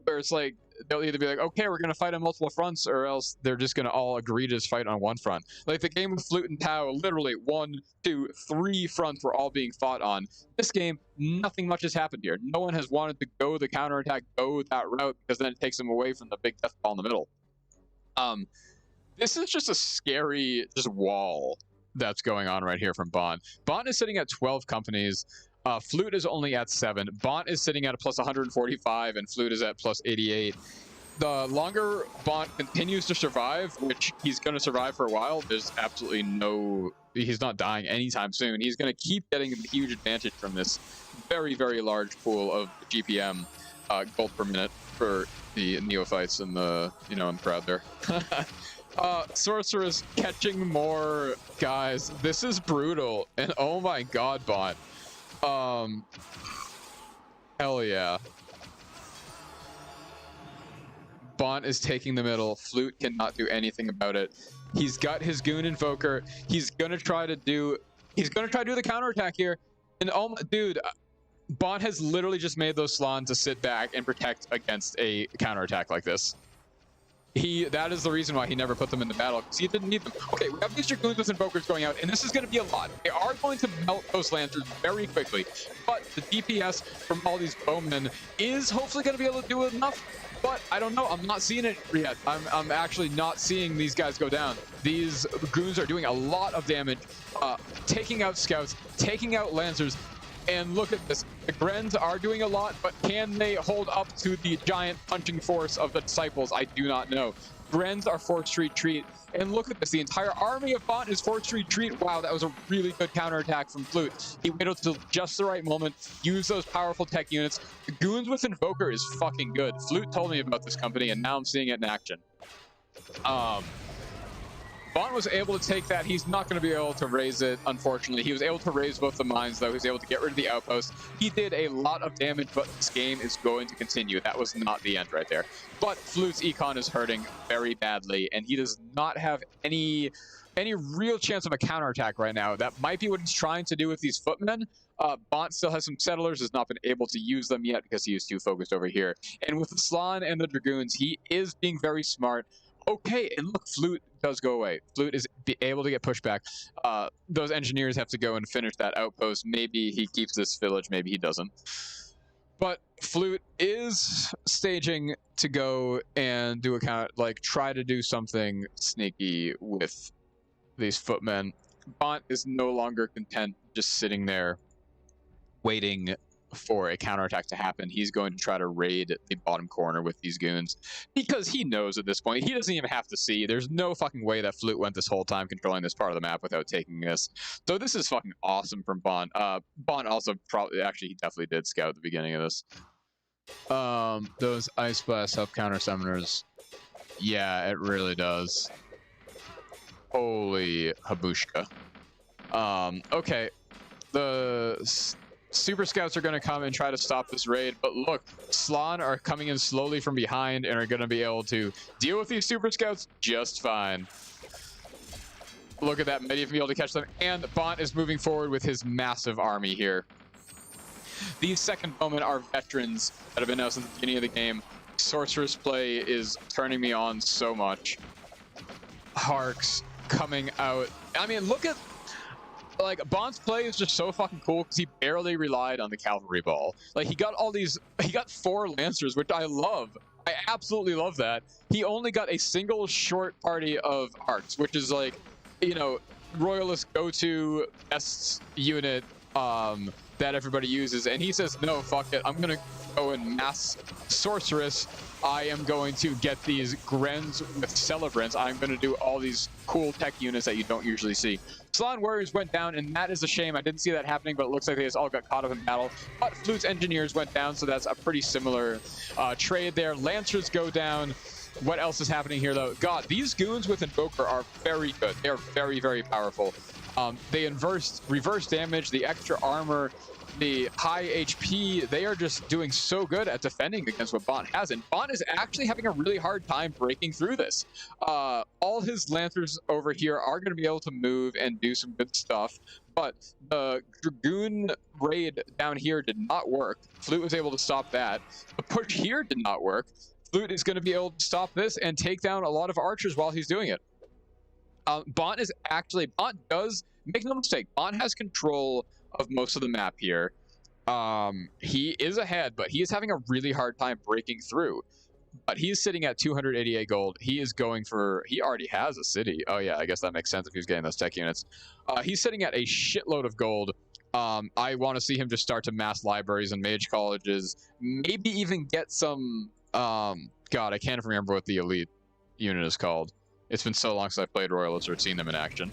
where it's like they'll either be like, okay, we're going to fight on multiple fronts, or else they're just going to all agree to just fight on one front. Like the game with Flute and Tau, literally 1, 2, 3 fronts were all being fought on. This game, nothing much has happened here. No one has wanted to go the counterattack, go that route, because then it takes them away from the big death ball in the middle. This is just a scary wall that's going on right here from BoNT. BoNT is sitting at 12 companies. Flute is only at 7. BoNT is sitting at a plus 145, and Flute is at plus 88. The longer BoNT continues to survive, which he's going to survive for a while, there's absolutely no... He's not dying anytime soon. He's going to keep getting a huge advantage from this very, very large pool of GPM gold per minute for the neophytes in the, in the crowd there. Sorceress catching more guys. This is brutal. And oh my god, BoNT. Hell yeah. BoNT is taking the middle. Flute cannot do anything about it. He's got his Goon Invoker. He's gonna try to do the counterattack here. And oh my, dude, BoNT has literally just made those Slann to sit back and protect against a counterattack like this. That is the reason why he never put them in the battle, because he didn't need them. Okay, we have these Dragoons with Invokers going out, and this is going to be a lot. They are going to melt those Lancers very quickly, but the DPS from all these Bowmen is hopefully going to be able to do enough, but I don't know. I'm not seeing it yet. I'm actually not seeing these guys go down. These Goons are doing a lot of damage, taking out Scouts, taking out Lancers. And look at this. The Grens are doing a lot, but can they hold up to the giant punching force of the Disciples? I do not know. Grens are forced to retreat. And look at this. The entire army of BoNT is forced to retreat. Wow, that was a really good counterattack from Flute. He waited till just the right moment, used those powerful tech units. The Goons with Invoker is fucking good. Flute told me about this company, and now I'm seeing it in action. BoNT was able to take that. He's not going to be able to raise it, unfortunately. He was able to raise both the mines, though. He was able to get rid of the outpost. He did a lot of damage, but this game is going to continue. That was not the end right there. But Flute's econ is hurting very badly, and he does not have any real chance of a counterattack right now. That might be what he's trying to do with these footmen. BoNT still has some settlers, has not been able to use them yet because he is too focused over here. And with the Slann and the Dragoons, he is being very smart. Okay, and look, Flute does go away. Flute is able to get pushed back. Those engineers have to go and finish that outpost. Maybe he keeps this village, maybe he doesn't. But Flute is staging to go and do try to do something sneaky with these footmen. BoNT is no longer content just sitting there waiting for a counterattack to happen. He's going to try to raid the bottom corner with these goons because he knows at this point, he doesn't even have to see. There's no fucking way that Flute went this whole time controlling this part of the map without taking this. So this is fucking awesome from BoNT. BoNT also actually, he definitely did scout at the beginning of this. Those Ice Blast help counter summoners. Yeah, it really does. Holy habushka. Okay. The Super Scouts are going to come and try to stop this raid, but look, Slann are coming in slowly from behind and are going to be able to deal with these Super Scouts just fine. Look at that, many of them be able to catch them, and BoNT is moving forward with his massive army here. These second bowmen are veterans that have been out since the beginning of the game. Sorceress play is turning me on so much. Harks coming out. I mean, look at like BoNT's play is just so fucking cool because he barely relied on the cavalry ball. Like he got 4 Lancers, which I love. I absolutely love that. He only got a single short party of arcs, which is like, you know, Royalist go-to best unit that everybody uses, and he says, no, fuck it, I'm gonna go and mass Sorceress. I am going to get these Grens with Celebrants. I'm going to do all these cool tech units that you don't usually see. Slann Warriors went down, and that is a shame. I didn't see that happening, but it looks like they just all got caught up in battle. But Flute's Engineers went down, so that's a pretty similar trade there. Lancers go down. What else is happening here, though? God, these goons with Invoker are very good. They are very, very powerful. They reverse damage, the extra armor, the high HP. They are just doing so good at defending against what BoNT has, and BoNT is actually having a really hard time breaking through this. All his Lancers over here are going to be able to move and do some good stuff, but the Dragoon raid down here did not work. Flute was able to stop that. The push here did not work. Flute is going to be able to stop this and take down a lot of archers while he's doing it. BoNT does, make no mistake, BoNT has control of most of the map here. He is ahead, but he is having a really hard time breaking through. But he's sitting at 288 gold. He is going for, he already has a city. Oh yeah, I guess that makes sense if he's getting those tech units. He's sitting at a shitload of gold. I want to see him just start to mass libraries and mage colleges. Maybe even get some, God, I can't remember what the elite unit is called. It's been so long since I played Royalist or seen them in action.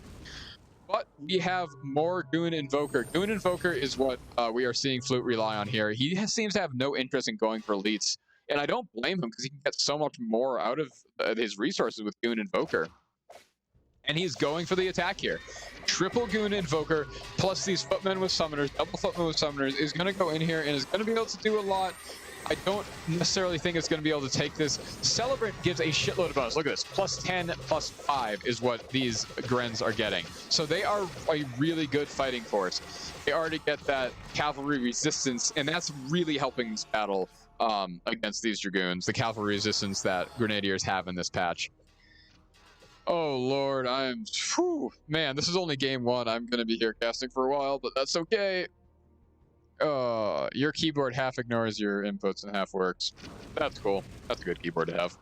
But we have more Goon Invoker. Goon Invoker is what we are seeing Flute rely on here. He seems to have no interest in going for elites. And I don't blame him because he can get so much more out of his resources with Goon Invoker. And he's going for the attack here. Triple Goon Invoker plus these footmen with summoners, double footmen with summoners is going to go in here and is going to be able to do a lot. I don't necessarily think it's going to be able to take this. Celebrant gives a shitload of bonus. Look at this. Plus 10, plus 5 is what these Grens are getting. So they are a really good fighting force. They already get that cavalry resistance, and that's really helping this battle. against these Dragoons, the cavalry resistance that Grenadiers have in this patch. Oh lord, man, this is only game 1. I'm gonna be here casting for a while, but that's okay. Your keyboard half ignores your inputs and half works. That's cool. That's a good keyboard to have.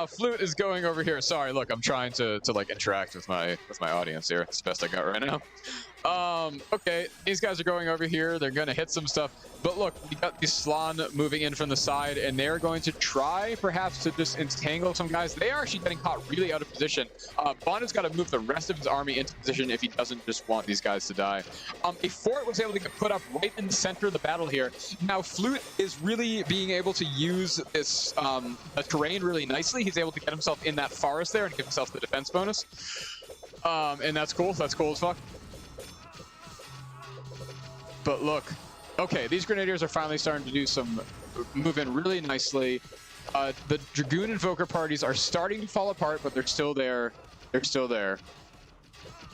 Flute is going over here. Sorry, look, I'm trying to like interact with my audience here. It's the best I got right now. Okay, these guys are going over here. They're gonna hit some stuff, but look, we got the Slan moving in from the side, and they're going to try perhaps to just entangle some guys. They are actually getting caught really out of position. BoNT has got to move the rest of his army into position if he doesn't just want these guys to die. A fort was able to get put up right in the center of the battle here. Now Flute is really being able to use this terrain really nicely. He's able to get himself in that forest there and give himself the defense bonus, and that's cool. That's cool as fuck. But look, okay, these Grenadiers are finally starting to do some move in really nicely. The Dragoon Invoker parties are starting to fall apart, but they're still there. They're still there.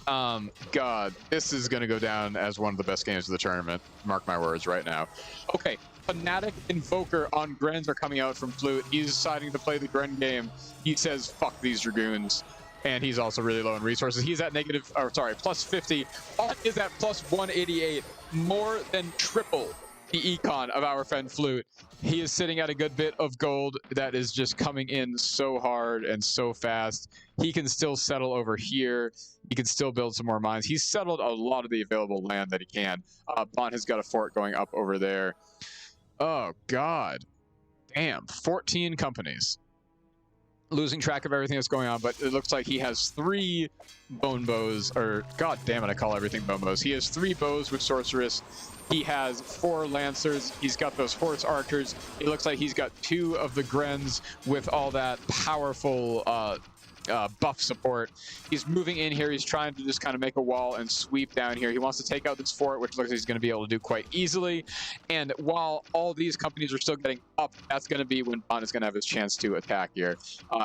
God, this is going to go down as one of the best games of the tournament. Mark my words right now. Okay, Fanatic Invoker on Grens are coming out from Flute. He's deciding to play the Gren game. He says, fuck these Dragoons. And he's also really low in resources. He's at plus 50. BoNT is at plus 188. More than triple the econ of our friend Flute. He is sitting at a good bit of gold that is just coming in so hard and so fast. He can still settle over here. He can still build some more mines. He's settled a lot of the available land that he can. BoNT has got a fort going up over there. Oh, God. Damn. 14 companies. Losing track of everything that's going on, but it looks like he has 3 bone bows, or god damn it, I call everything bone bows. He has 3 bows with sorceress. He has 4 lancers. He's got those horse archers. It looks like he's got 2 of the Grens with all that powerful buff support. He's moving in here. He's trying to just kind of make a wall and sweep down here. He wants to take out this fort, which looks like he's going to be able to do quite easily. And while all these companies are still getting up, that's going to be when BoNT is going to have his chance to attack here.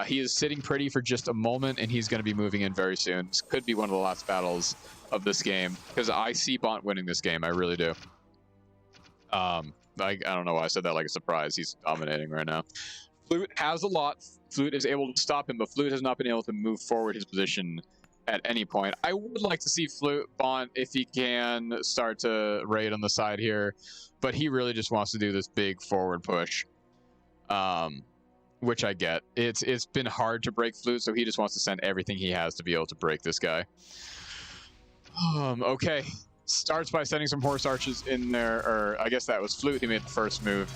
He is sitting pretty for just a moment, and he's going to be moving in very soon. This could be one of the last battles of this game, because I see BoNT winning this game. I really do. I don't know why I said that like a surprise. He's dominating right now. Flute has a lot. Flute is able to stop him, but Flute has not been able to move forward his position at any point. I would like to see Flute BoNT if he can start to raid on the side here, but he really just wants to do this big forward push, which I get. It's been hard to break Flute, so he just wants to send everything he has to be able to break this guy. Okay. Starts by sending some horse archers in there, or I guess that was Flute. He made the first move.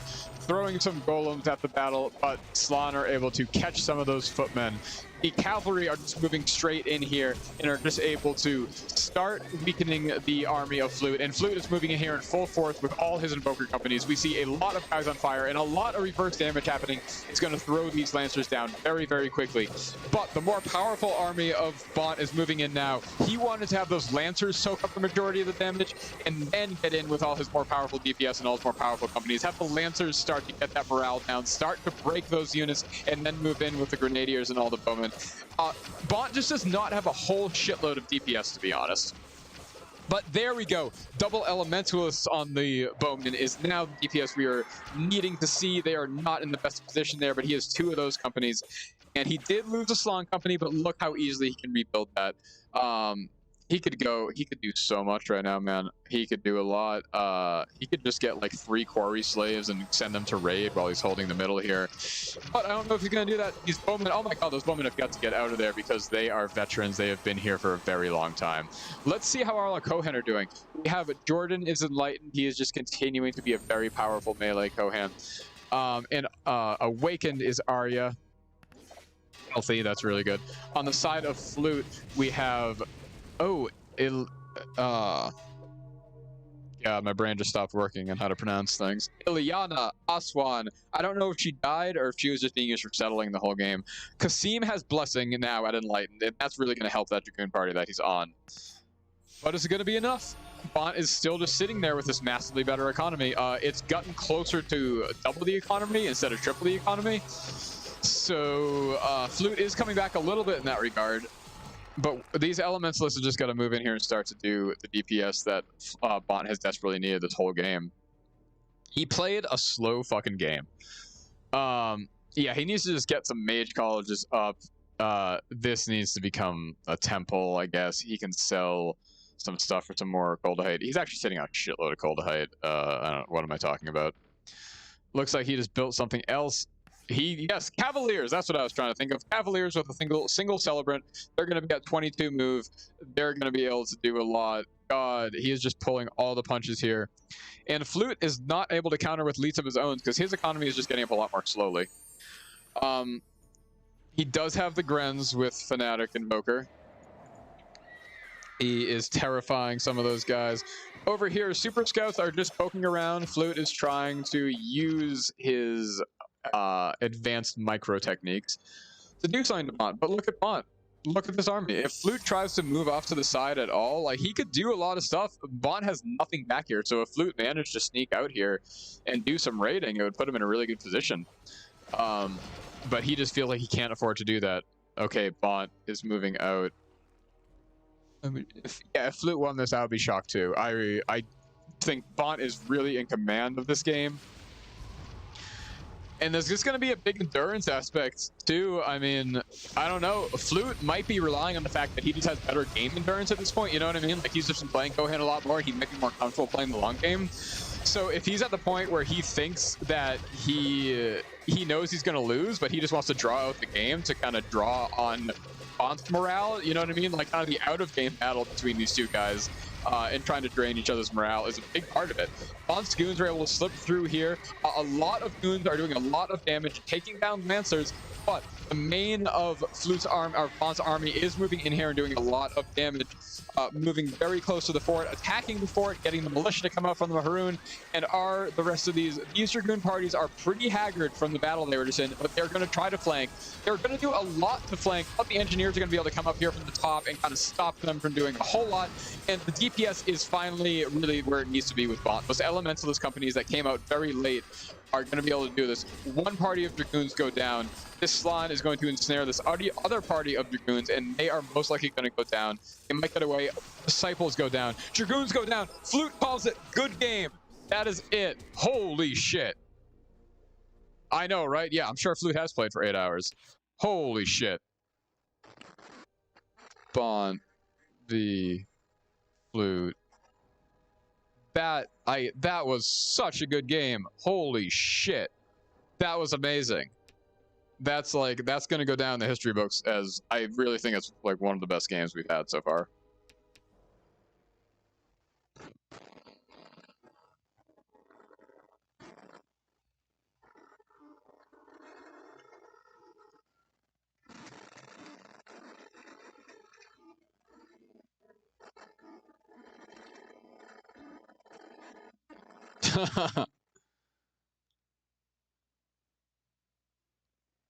Throwing some golems at the battle, but Slan are able to catch some of those footmen. The cavalry are just moving straight in here and are just able to start weakening the army of Flute. And Flute is moving in here in full force with all his invoker companies. We see a lot of guys on fire and a lot of reverse damage happening. It's going to throw these lancers down very, very quickly. But the more powerful army of BoNT is moving in now. He wanted to have those lancers soak up the majority of the damage and then get in with all his more powerful DPS and all his more powerful companies. Have the lancers start to get that morale down, start to break those units, and then move in with the grenadiers and all the bowmen. BoNT just does not have a whole shitload of DPS, to be honest. But there we go. Double Elementalists on the bowman is now the DPS we are needing to see. They are not in the best position there, but he has 2 of those companies. And he did lose a Slan company, but look how easily he can rebuild that. He could do so much right now, man. He could do a lot. He could just get like 3 quarry slaves and send them to raid while he's holding the middle here. But I don't know if he's gonna do that. These bowmen, oh my god, those bowmen have got to get out of there because they are veterans. They have been here for a very long time. Let's see how our Kohan are doing. We have Jordan is enlightened. He is just continuing to be a very powerful melee Kohan. And awakened is Arya. Healthy, that's really good. On the side of Flute, we have God, my brain just stopped working on how to pronounce things. Ilyana Aswan. I don't know if she died or if she was just being used for settling the whole game. Kasim has Blessing now at Enlightened, and that's really going to help that Dragoon party that he's on. But is it going to be enough? BoNT is still just sitting there with this massively better economy. It's gotten closer to double the economy instead of triple the economy. So Flute is coming back a little bit in that regard. But these Elementalists have just got to move in here and start to do the DPS that BoNT has desperately needed this whole game. He played a slow fucking game. Yeah, he needs to just get some mage colleges up. This needs to become a temple, I guess. He can sell some stuff for some more Coldahite. He's actually sitting on a shitload of Coldahite. I don't know, what am I talking about? Looks like he just built something else. Yes, Cavaliers. That's what I was trying to think of. Cavaliers with a single celebrant. They're going to be at 22 move. They're going to be able to do a lot. God, he is just pulling all the punches here. And Flute is not able to counter with leads of his own because his economy is just getting up a lot more slowly. He does have the Grens with Fnatic Invoker. He is terrifying some of those guys. Over here, Super Scouts are just poking around. Flute is trying to use his advanced micro techniques to do something to BoNT. But look at BoNT. Look at this army. If Flute tries to move off to the side at all, like, he could do a lot of stuff. BoNT has nothing back here, so if Flute managed to sneak out here and do some raiding, it would put him in a really good position. But he just feels like he can't afford to do that. Okay, BoNT is moving out. I mean, if Flute won this, I would be shocked too. I think BoNT is really in command of this game. And there's just going to be a big endurance aspect too. I mean, I don't know. Flute might be relying on the fact that he just has better game endurance at this point. You know what I mean? Like, he's just been playing Kohan a lot more. He might be more comfortable playing the long game. So if he's at the point where he thinks that he knows he's going to lose, but he just wants to draw out the game to kind of draw on BoNT's morale, you know what I mean? Like, kind of the out-of-game battle between these two guys and trying to drain each other's morale is a big part of it. BoNT's goons are able to slip through here. A lot of goons are doing a lot of damage, taking down Lancers, but the main of Flute's BoNT's army is moving in here and doing a lot of damage, moving very close to the fort, attacking the fort, getting the militia to come out from the Maroon, and the rest of these Dragoon parties are pretty haggard from the battle they were just in, but they're going to try to flank. They're going to do a lot to flank, but the engineers are going to be able to come up here from the top and kind of stop them from doing a whole lot, and the DPS is finally really where it needs to be with BoNT. Those elementalist companies that came out very late are going to be able to do this. One party of Dragoons go down. This Slan is going to ensnare this other party of Dragoons, and they are most likely going to go down. They might get away. Disciples go down. Dragoons go down. Flute calls it. Good game. That is it. Holy shit. I know, right? Yeah, I'm sure Flute has played for 8 hours. Holy shit. BoNT v Flute. That was such a good game. Holy shit. That was amazing. That's going to go down in the history books as, I really think it's like one of the best games we've had so far.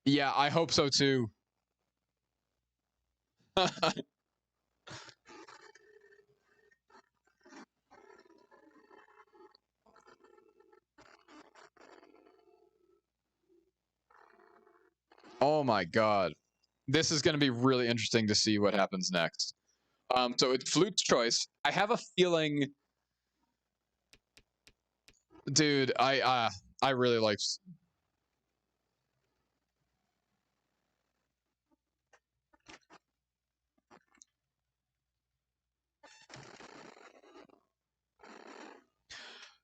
Yeah, I hope so too. Oh my god. This is going to be really interesting to see what happens next. So it's Flute's choice. I have a feeling, dude, I really like.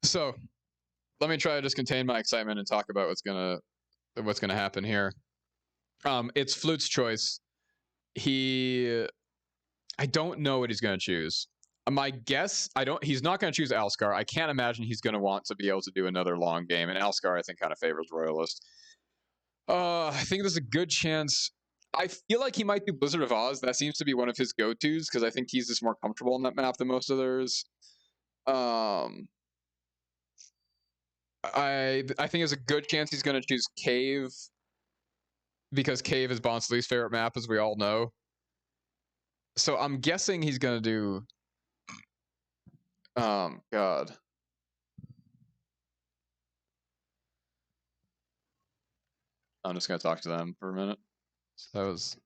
So let me try to just contain my excitement and talk about what's gonna happen here. It's Flute's choice. I don't know what he's gonna choose. My guess, he's not gonna choose Alskar. I can't imagine he's gonna want to be able to do another long game, and Alskar I think kind of favors Royalist. I think there's a good chance. I feel like he might do Blizzard of Oz. That seems to be one of his go-tos because I think he's just more comfortable on that map than most others. I think there's a good chance he's going to choose Cave because Cave is BoNT's least favorite map, as we all know. So I'm guessing he's going to do. God. I'm just going to talk to them for a minute. So that was.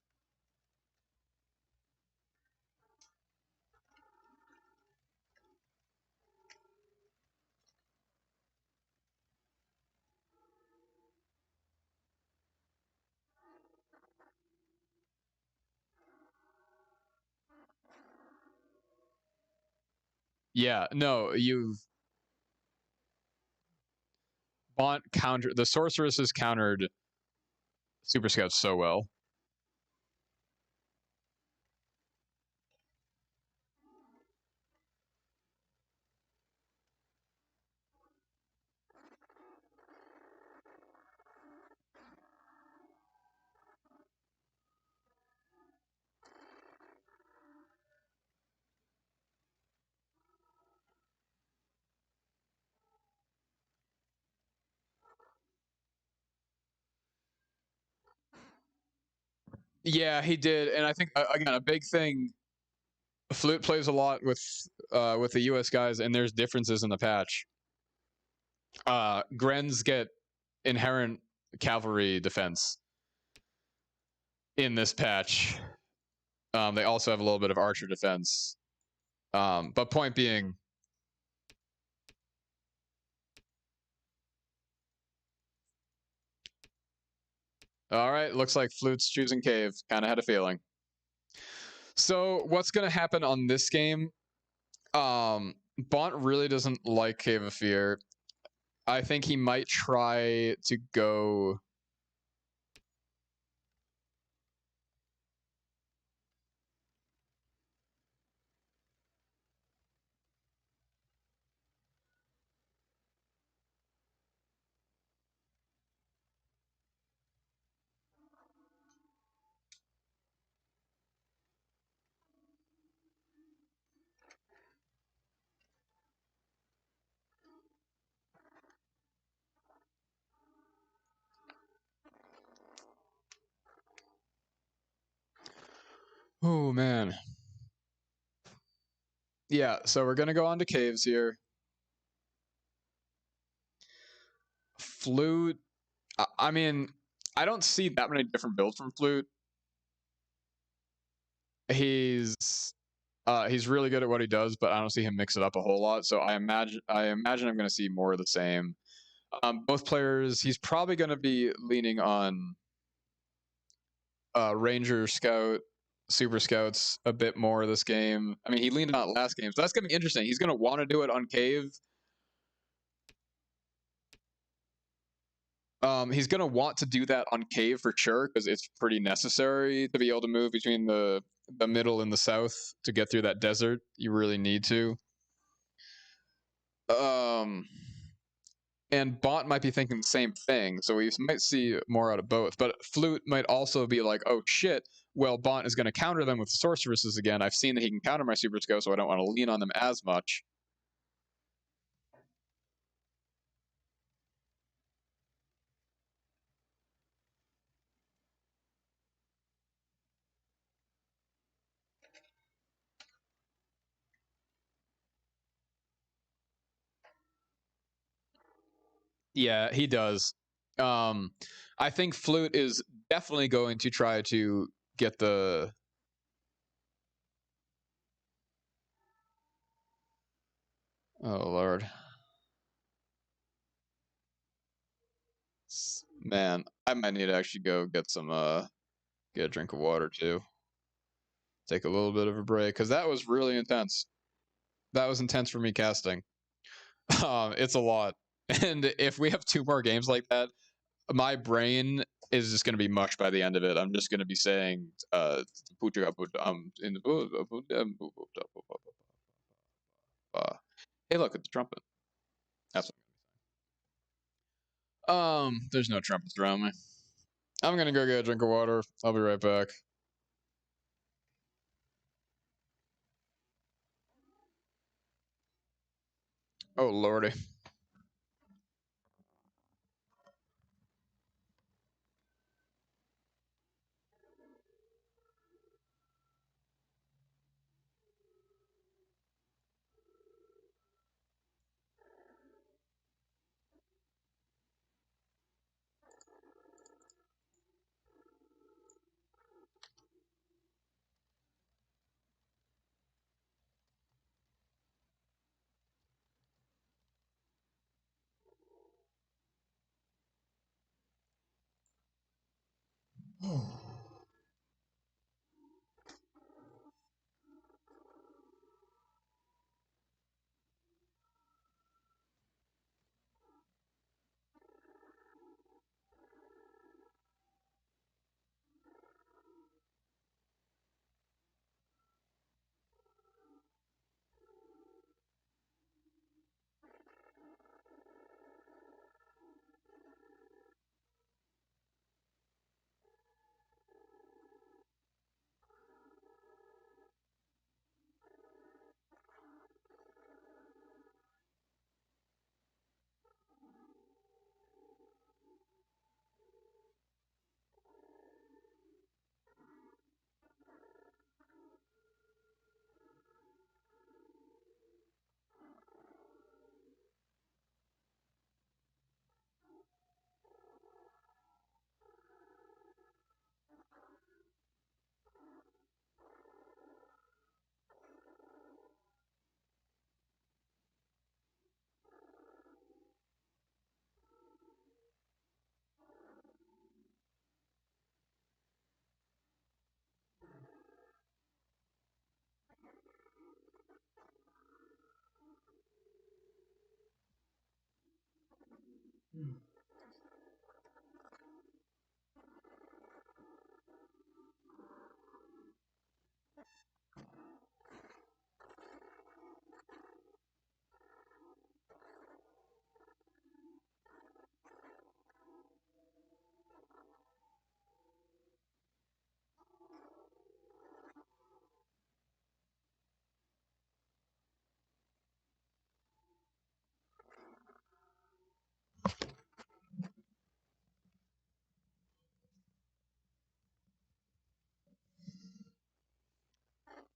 Yeah, no, you've BoNT counter the sorceresses countered Super Scouts so well. Yeah, he did, and I think again a big thing. Flute plays a lot with the U.S. guys, and there's differences in the patch. Grens get inherent cavalry defense in this patch. They also have a little bit of archer defense. But point being, all right, looks like Flute's choosing cave. Kind of had a feeling. So what's going to happen on this game? BoNT really doesn't like Cave of Fear. I think he might try to go. Oh man. Yeah, so we're gonna go on to caves here. Flute. I mean, I don't see that many different builds from Flute. He's really good at what he does, but I don't see him mix it up a whole lot. So I imagine I'm gonna see more of the same. Both players, he's probably gonna be leaning on Ranger Scout, Super Scouts a bit more this game. I mean, he leaned on it last game, so that's gonna be interesting. He's gonna want to do it on Cave. He's gonna want to do that on Cave for sure because it's pretty necessary to be able to move between the middle and the south to get through that desert. You really need to. Um, and BoNT might be thinking the same thing, so we might see more out of both. But Flute might also be like, "Oh shit! Well, BoNT is going to counter them with sorceresses again. I've seen that he can counter my Super Scout, so I don't want to lean on them as much." Yeah, he does. Um, I think Flute is definitely going to try to get the. Oh Lord, man, I might need to actually go get some get a drink of water too. Take a little bit of a break because that was really intense. That was intense for me casting. It's a lot, and if we have two more games like that, my brain is just going to be mush by the end of it. I'm just going to be saying, in the hey, look, it's a trumpet. That's what. There's no trumpets around me. I'm gonna go get a drink of water. I'll be right back. Oh lordy.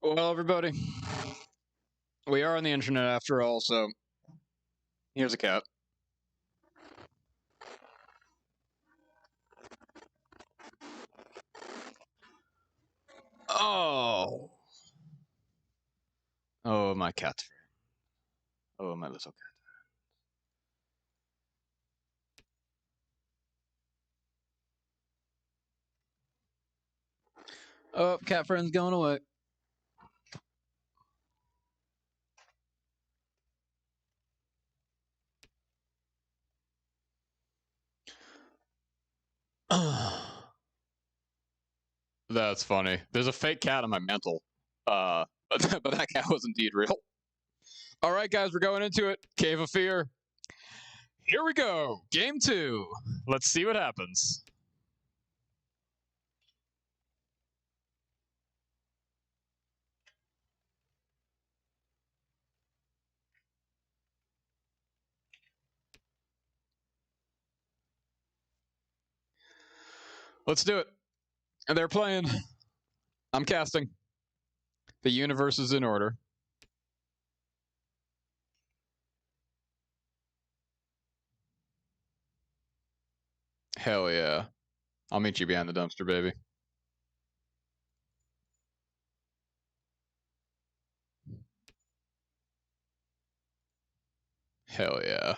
Well, everybody, we are on the internet after all, so here's a cat. Oh. Oh, my cat. Oh, my little cat. Oh, cat friend's going away. That's funny. There's a fake cat on my mantle. But that cat was indeed real. All right, guys, we're going into it. Cave of Fear. Here we go. Game 2. Let's see what happens. Let's do it. And they're playing. I'm casting. The universe is in order. Hell yeah. I'll meet you behind the dumpster, baby. Hell yeah.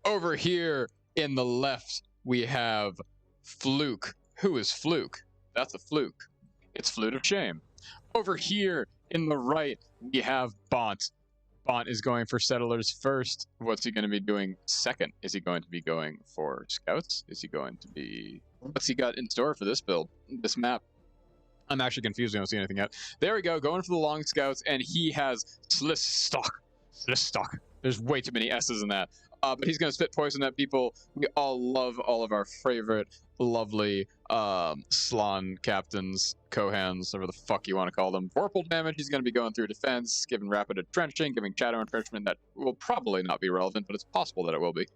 Over here in the left, we have Fluke. Who is Fluke? That's a fluke. It's Flute of Shame. Over here in the right, we have BoNT. BoNT is going for Settlers first. What's he going to be doing second? Is he going to be going for Scouts? Is he going to be... What's he got in store for this build, this map? I'm actually confused. I don't see anything yet. There we go, going for the long Scouts, and he has Slistock. Slistock. There's way too many S's in that. But he's going to spit poison at people. We all love all of our favorite, lovely Slan captains, Kohans, whatever the fuck you want to call them. Vorpal damage, he's going to be going through defense, giving rapid entrenching, giving shadow entrenchment. That will probably not be relevant, but it's possible that it will be.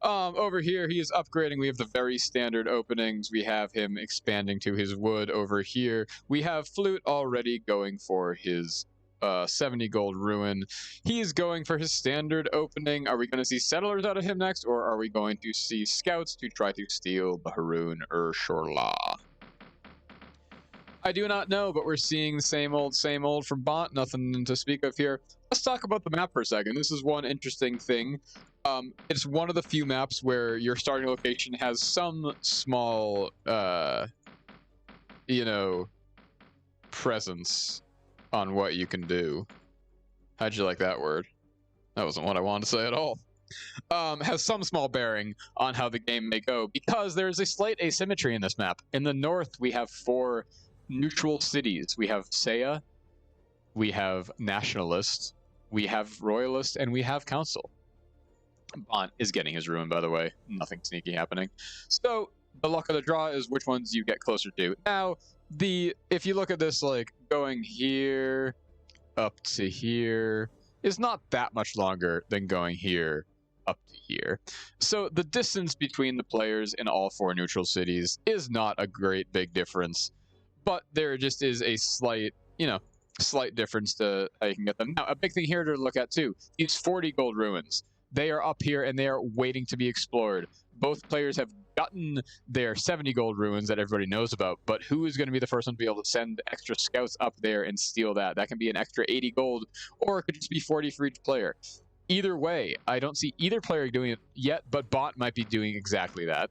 Over here, he is upgrading. We have the very standard openings. We have him expanding to his wood over here. We have Flute already going for his 70 gold ruin. He's going for his standard opening. Are we going to see Settlers out of him next, or are we going to see Scouts to try to steal the Haroon Urshorla? I do not know, but we're seeing the same old from BoNT. Nothing to speak of here. Let's talk about the map for a second. This is one interesting thing. It's one of the few maps where your starting location has some small, presence on what you can do. How'd you like that word? That wasn't what I wanted to say at all. Has some small bearing on how the game may go, because there is a slight asymmetry in this map. In the north, we have 4 neutral cities. We have Saya, we have Nationalist, we have Royalist, and we have Council. BoNT is getting his ruin, by the way. Nothing sneaky happening. So the luck of the draw is which ones you get closer to. Now, if you look at this, like going here up to here is not that much longer than going here up to here. So the distance between the players in all 4 neutral cities is not a great big difference, but there just is a slight difference to how you can get them. Now, a big thing here to look at too, these 40 gold ruins. They are up here and they are waiting to be explored. Both players have gotten their 70 gold ruins that everybody knows about, but who is going to be the first one to be able to send extra scouts up there and steal that? That can be an extra 80 gold, or it could just be 40 for each player. Either way, I don't see either player doing it yet, but BoNT might be doing exactly that.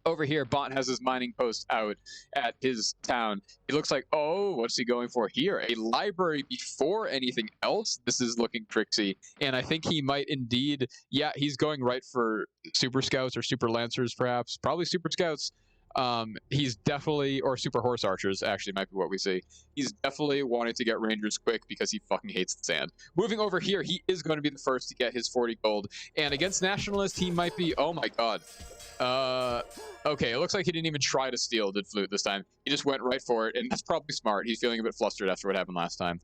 Over here, BoNT has his mining post out at his town. He looks like, oh, what's he going for here? A library before anything else? This is looking tricksy. And I think he might indeed, yeah, he's going right for super scouts or super lancers, perhaps. Probably super scouts. He's definitely, or super horse archers, actually, might be what we see. He's definitely wanting to get rangers quick because he fucking hates the sand. Moving over here, he is going to be the first to get his 40 gold. And against Nationalist, he might be, oh my god. Okay, it looks like he didn't even try to steal, did Flute this time. He just went right for it, and that's probably smart. He's feeling a bit flustered after what happened last time.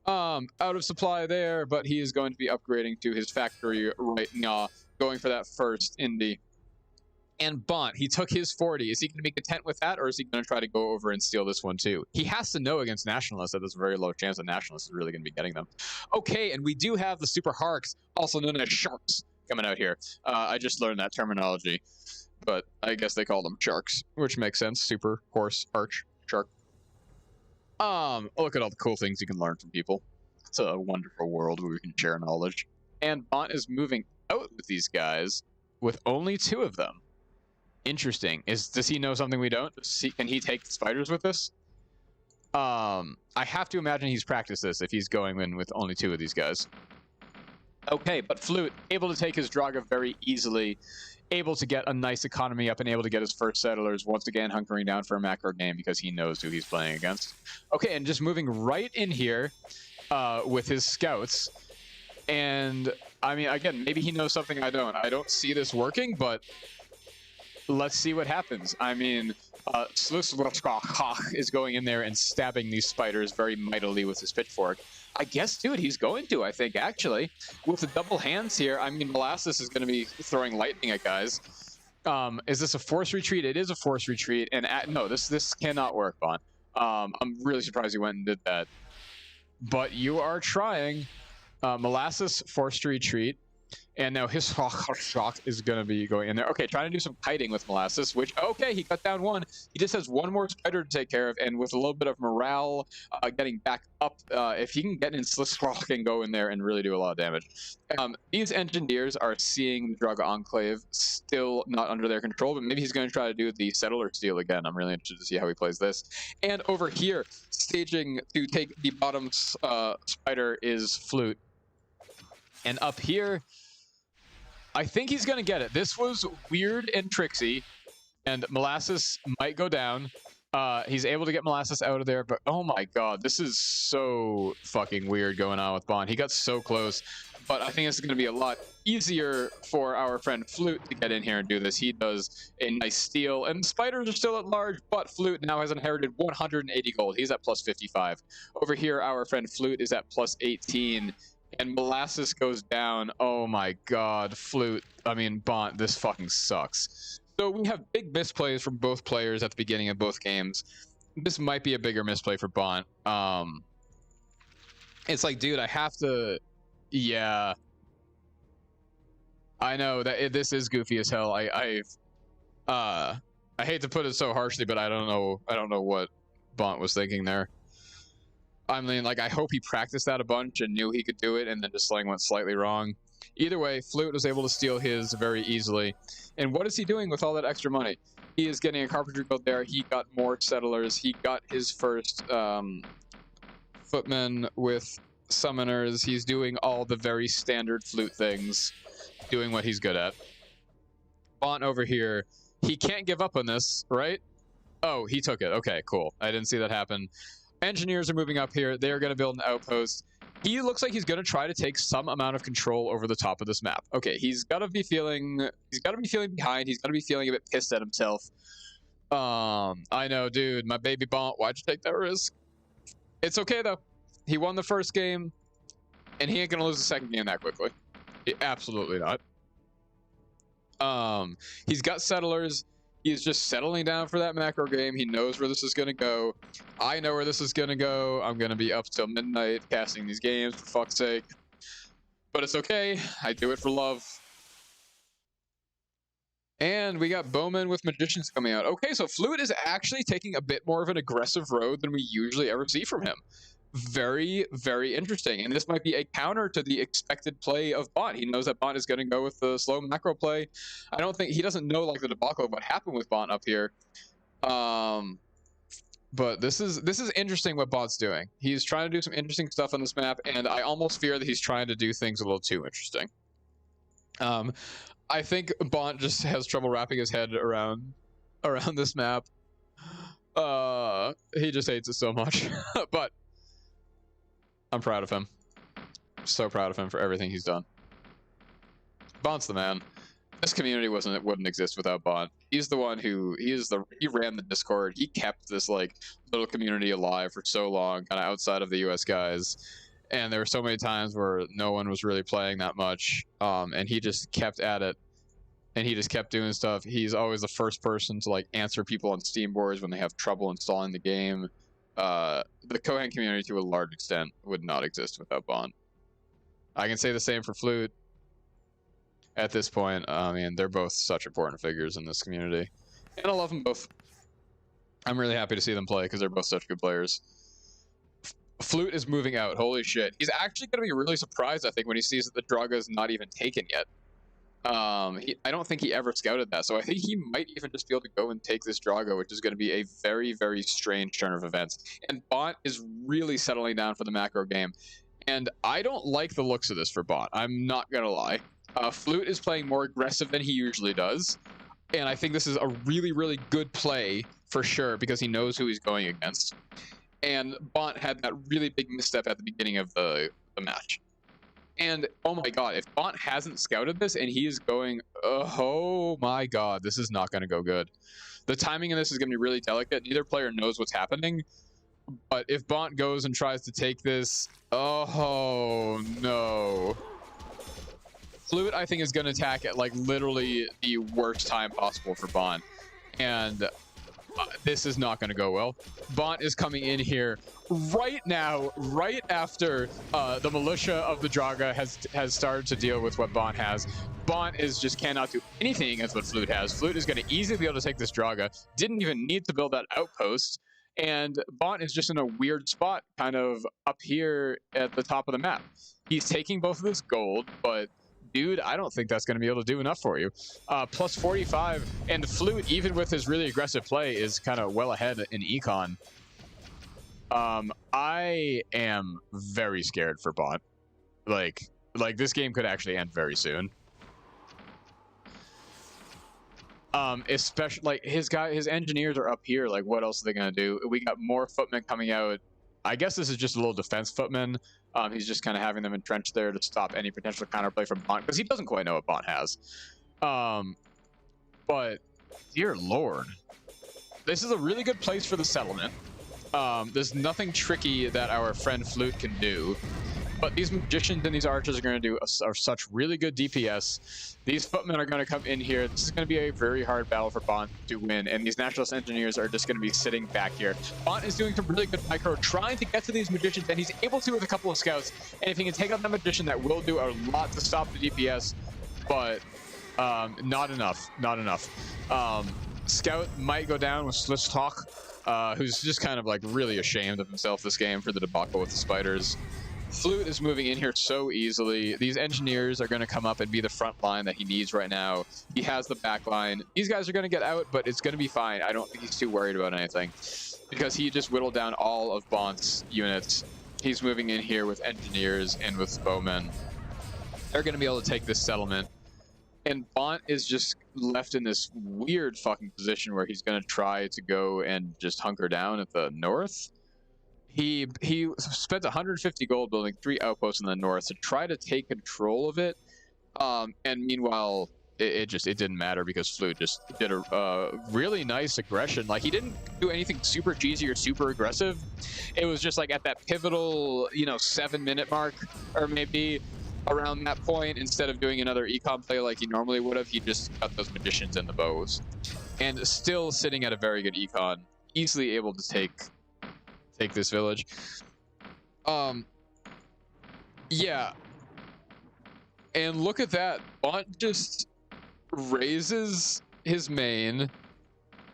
Out of supply there, but he is going to be upgrading to his factory right now, going for that first indie. And BoNT, he took his 40. Is he going to be content with that, or is he going to try to go over and steal this one too? He has to know against Nationalists that there's a very low chance that Nationalists is really going to be getting them. Okay, and we do have the Super Harks, also known as Sharks, coming out here. I just learned that terminology, but I guess they call them Sharks, which makes sense. Super, Horse, Arch, Shark. Look at all the cool things you can learn from people. It's a wonderful world where we can share knowledge. And BoNT is moving out with these guys with only 2 of them. Interesting. Does he know something we don't? Can he take spiders with this? I have to imagine he's practiced this if he's going in with only 2 of these guys. Okay, but Flute, able to take his Draga very easily, able to get a nice economy up and able to get his first settlers, once again hunkering down for a macro game because he knows who he's playing against. Okay, and just moving right in here with his scouts. And, I mean, again, maybe he knows something I don't. I don't see this working, but let's see what happens. I mean, is going in there and stabbing these spiders very mightily with his pitchfork. I guess, dude, he's going to, I think, actually. With the double hands here, I mean, Molasses is going to be throwing lightning at guys. Is this a force retreat? It is a force retreat. And no, this cannot work, BoNT. I'm really surprised you went and did that. But you are trying. Molasses forced to retreat. And now his shock is going to be going in there. Okay, trying to do some kiting with Molasses, which, okay, he cut down 1. He just has 1 more spider to take care of, and with a little bit of morale getting back up, if he can get in Sliskrock and go in there and really do a lot of damage. These engineers are seeing the Draga Enclave still not under their control, but maybe he's going to try to do the settler steal again. I'm really interested to see how he plays this. And over here, staging to take the bottom spider is Flute. And up here, I think he's going to get it. This was weird and tricksy, and Molasses might go down. He's able to get Molasses out of there, but oh my god, this is so fucking weird going on with BoNT. He got so close, but I think it's going to be a lot easier for our friend Flute to get in here and do this. He does a nice steal, and the spiders are still at large, but Flute now has inherited 180 gold. He's at plus 55. Over here, our friend Flute is at plus 18. And Molasses goes down. Oh my god, Flute. I mean, BoNT, this fucking sucks. So we have big misplays from both players at the beginning of both games. This might be a bigger misplay for BoNT. It's like, dude, I have to... Yeah. I know that this is goofy as hell. I hate to put it so harshly, but I don't know what BoNT was thinking there. I mean, like, I hope he practiced that a bunch and knew he could do it, and then just went slightly wrong. Either way, Flute was able to steal his very easily. And what is he doing with all that extra money? He is getting a carpentry guild there. He got more settlers. He got his first footmen with summoners. He's doing all the very standard Flute things, doing what he's good at. BoNT over here, he can't give up on this, right? Oh, he took it. Okay, cool. I didn't see that happen. Engineers are moving up here. They're going to build an outpost. He looks like he's going to try to take some amount of control over the top of this map. Okay, he's got to be feeling behind. He's got to be feeling a bit pissed at himself. I know, dude, my baby BoNT, why'd you take that risk? It's okay, though. He won the first game, and he ain't going to lose the second game that quickly. Absolutely not. He's got settlers. He's just settling down for that macro game. He knows where this is going to go. I know where this is going to go. I'm going to be up till midnight casting these games, for fuck's sake. But it's okay. I do it for love. And we got bowmen with magicians coming out. Okay, so Flute is actually taking a bit more of an aggressive road than we usually ever see from him. very, very interesting. And this might be a counter to the expected play of BoNT. He knows that BoNT is going to go with the slow macro play. I don't think he doesn't know like the debacle of what happened with BoNT up here. But this is interesting what BoNT's doing. He's trying to do some interesting stuff on this map, and I almost fear that he's trying to do things a little too interesting. I think BoNT just has trouble wrapping his head around this map. He just hates it so much. But I'm proud of him. So proud of him for everything he's done. BoNT's the man. This community wouldn't exist without BoNT. He's the one who he ran the Discord. He kept this like little community alive for so long, kind of outside of the US guys. And there were so many times where no one was really playing that much, and he just kept at it, and he just kept doing stuff. He's always the first person to like answer people on Steam boards when they have trouble installing the game. The Kohan community, to a large extent, would not exist without BoNT. I can say the same for Flute. At this point, I mean, they're both such important figures in this community. And I love them both. I'm really happy to see them play because they're both such good players. Flute is moving out. Holy shit. He's actually going to be really surprised, I think, when he sees that the Draga is not even taken yet. I don't think he ever scouted that, so I think he might even just be able to go and take this Draga, which is going to be a very, very strange turn of events. And BoNT is really settling down for the macro game. And I don't like the looks of this for BoNT. I'm not going to lie. Flute is playing more aggressive than he usually does, and I think this is a really, really good play for sure because he knows who he's going against. And BoNT had that really big misstep at the beginning of the match. And oh my god, if BoNT hasn't scouted this and he is going, oh my god, this is not going to go good. The timing of this is going to be really delicate. Neither player knows what's happening. But if BoNT goes and tries to take this, oh no. Flute, I think, is going to attack at like literally the worst time possible for BoNT, and this is not going to go well. BoNT is coming in here right now, right after the militia of the Draga has started to deal with what BoNT has. BoNT is just cannot do anything against what Flute has. Flute is going to easily be able to take this Draga. Didn't even need to build that outpost. And BoNT is just in a weird spot, kind of up here at the top of the map. He's taking both of this gold, but dude, I don't think that's going to be able to do enough for you. Plus 45, and Flute, even with his really aggressive play, is kind of well ahead in econ. I am very scared for BoNT. Like this game could actually end very soon. Especially like his engineers are up here. Like, what else are they gonna do? We got more footmen coming out. I guess this is just a little defense footman. He's just kind of having them entrenched there to stop any potential counterplay from BoNT because he doesn't quite know what BoNT has. But dear lord, this is a really good place for the settlement. There's nothing tricky that our friend Flute can do. But these magicians and these archers are going to do are such really good DPS. These footmen are going to come in here. This is going to be a very hard battle for BoNT to win, and these Nationalist engineers are just going to be sitting back here. BoNT is doing some really good micro, trying to get to these magicians, and he's able to with a couple of scouts. And if he can take out that magician, that will do a lot to stop the DPS, but not enough. Not enough. Scout might go down with Sliss Talk, who's just kind of like really ashamed of himself this game for the debacle with the spiders. Flute is moving in here so easily. These engineers are going to come up and be the front line that he needs right now. He has the back line. These guys are going to get out, but it's going to be fine. I don't think he's too worried about anything because he just whittled down all of BoNT's units. He's moving in here with engineers and with bowmen. They're going to be able to take this settlement. And BoNT is just left in this weird fucking position where he's going to try to go and just hunker down at the north. He spent 150 gold building 3 outposts in the north to try to take control of it. And meanwhile, it didn't matter because Flute just did a really nice aggression. Like, he didn't do anything super cheesy or super aggressive. It was just like at that pivotal, 7-minute mark, or maybe around that point, instead of doing another econ play like he normally would have, he just got those magicians and the bows. And still sitting at a very good econ, easily able to take this village. Yeah. And look at that. BoNT just raises his main.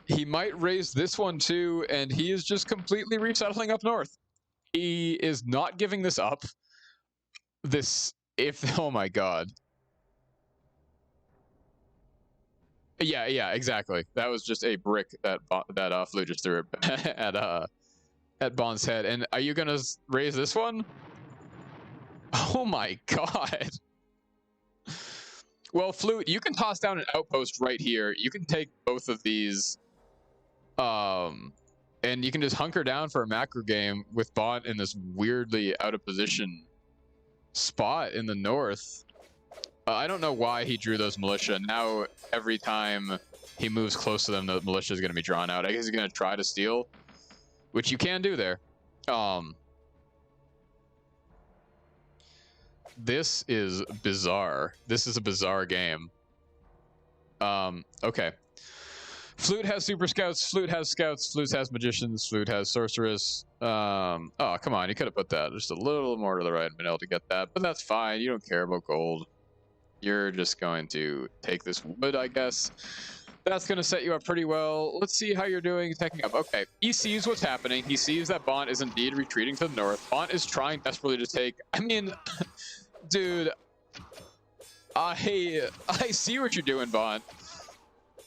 He might raise this one too, and he is just completely resettling up north. He is not giving this up. Oh my god. Yeah, exactly. That was just a brick that Flute just threw at BoNT's head. And are you gonna raise this one? Oh my god. Well, Flute, you can toss down an outpost right here. You can take both of these. And you can just hunker down for a macro game with BoNT in this weirdly out of position spot in the north. I don't know why he drew those militia. Now, every time he moves close to them, the militia is going to be drawn out. I guess he's going to try to steal, which you can do there. This is bizarre. This is a bizarre game. Okay. Flute has super scouts. Flute has scouts. Flute has magicians. Flute has sorceress. Oh, come on. You could have put that just a little more to the right and been able to get that. But that's fine. You don't care about gold. You're just going to take this wood, I guess. That's going to set you up pretty well. Let's see how you're doing taking up. Okay. He sees what's happening. He sees that BoNT is indeed retreating to the north. BoNT is trying desperately to take... I mean, dude, I see what you're doing, BoNT.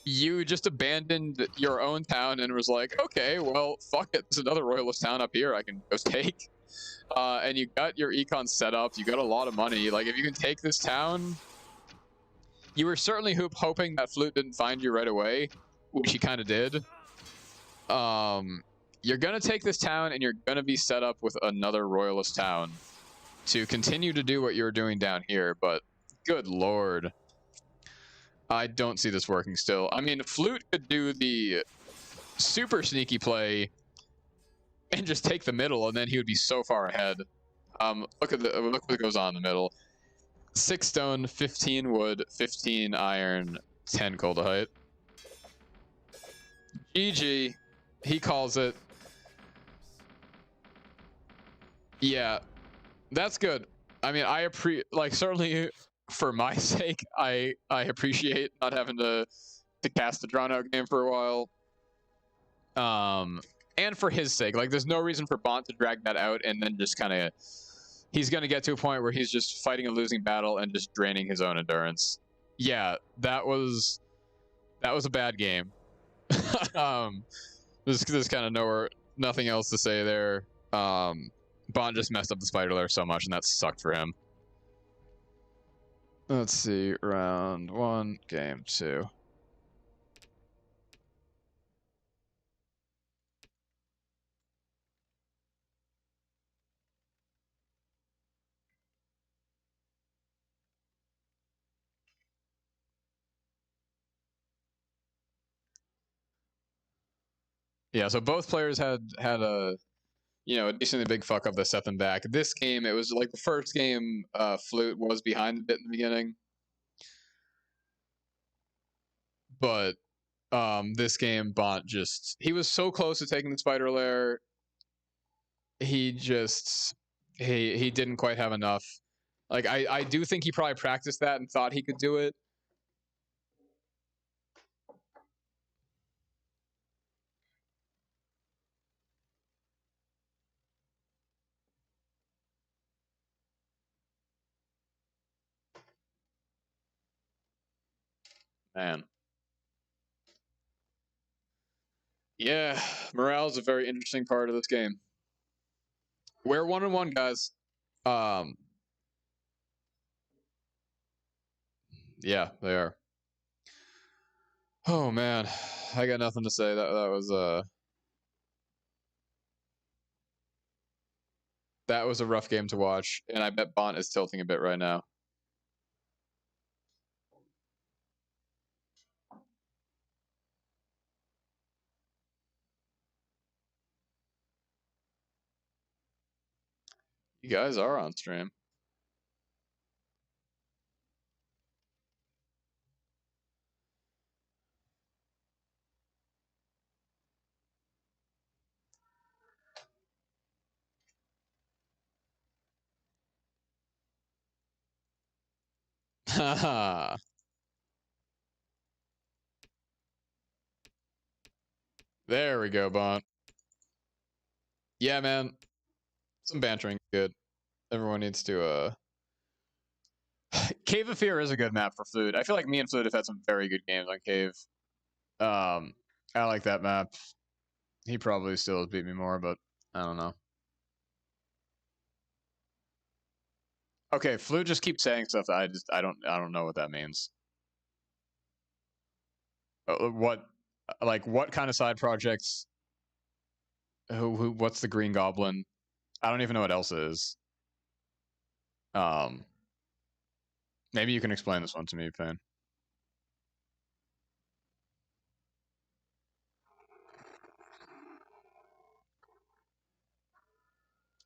You just abandoned your own town and was like, okay, well, fuck it. There's another Royalist town up here I can go take. And you got your econ set up. You got a lot of money. Like, if you can take this town... You were certainly hoping that Flute didn't find you right away, which he kind of did. You're going to take this town, and you're going to be set up with another Royalist town to continue to do what you're doing down here, but good lord. I don't see this working still. I mean, Flute could do the super sneaky play and just take the middle, and then he would be so far ahead. Look what goes on in the middle. 6 stone, 15 wood, 15 iron, 10 coldahite. GG. He calls it. Yeah, that's good. I mean, certainly for my sake, I appreciate not having to cast a drawn out game for a while. And for his sake, like, there's no reason for BoNT to drag that out and then just kind of... He's going to get to a point where he's just fighting a losing battle and just draining his own endurance. Yeah, that was a bad game. There's kind of nothing else to say there. BoNT just messed up the spider lair so much, and that sucked for him. Let's see, round 1, game 2. Yeah, so both players had a decently big fuck up that set them back. This game, it was like the first game, Flute was behind a bit in the beginning. But this game, BoNT he was so close to taking the spider lair. He didn't quite have enough. Like, I do think he probably practiced that and thought he could do it. Man. Yeah, morale is a very interesting part of this game. We're 1-1, guys. Yeah, they are. Oh man, I got nothing to say. That was a rough game to watch, and I bet BoNT is tilting a bit right now. You guys are on stream. Haha. There we go, BoNT. Yeah, man. Some bantering, good. Everyone needs to. Cave of Fear is a good map for Flute. I feel like me and Flute have had some very good games on Cave. I like that map. He probably still has beat me more, but I don't know. Okay, Flute just keeps saying stuff that I don't know what that means. What kind of side projects? What's the Green Goblin? I don't even know what else is. Maybe you can explain this one to me, Payne.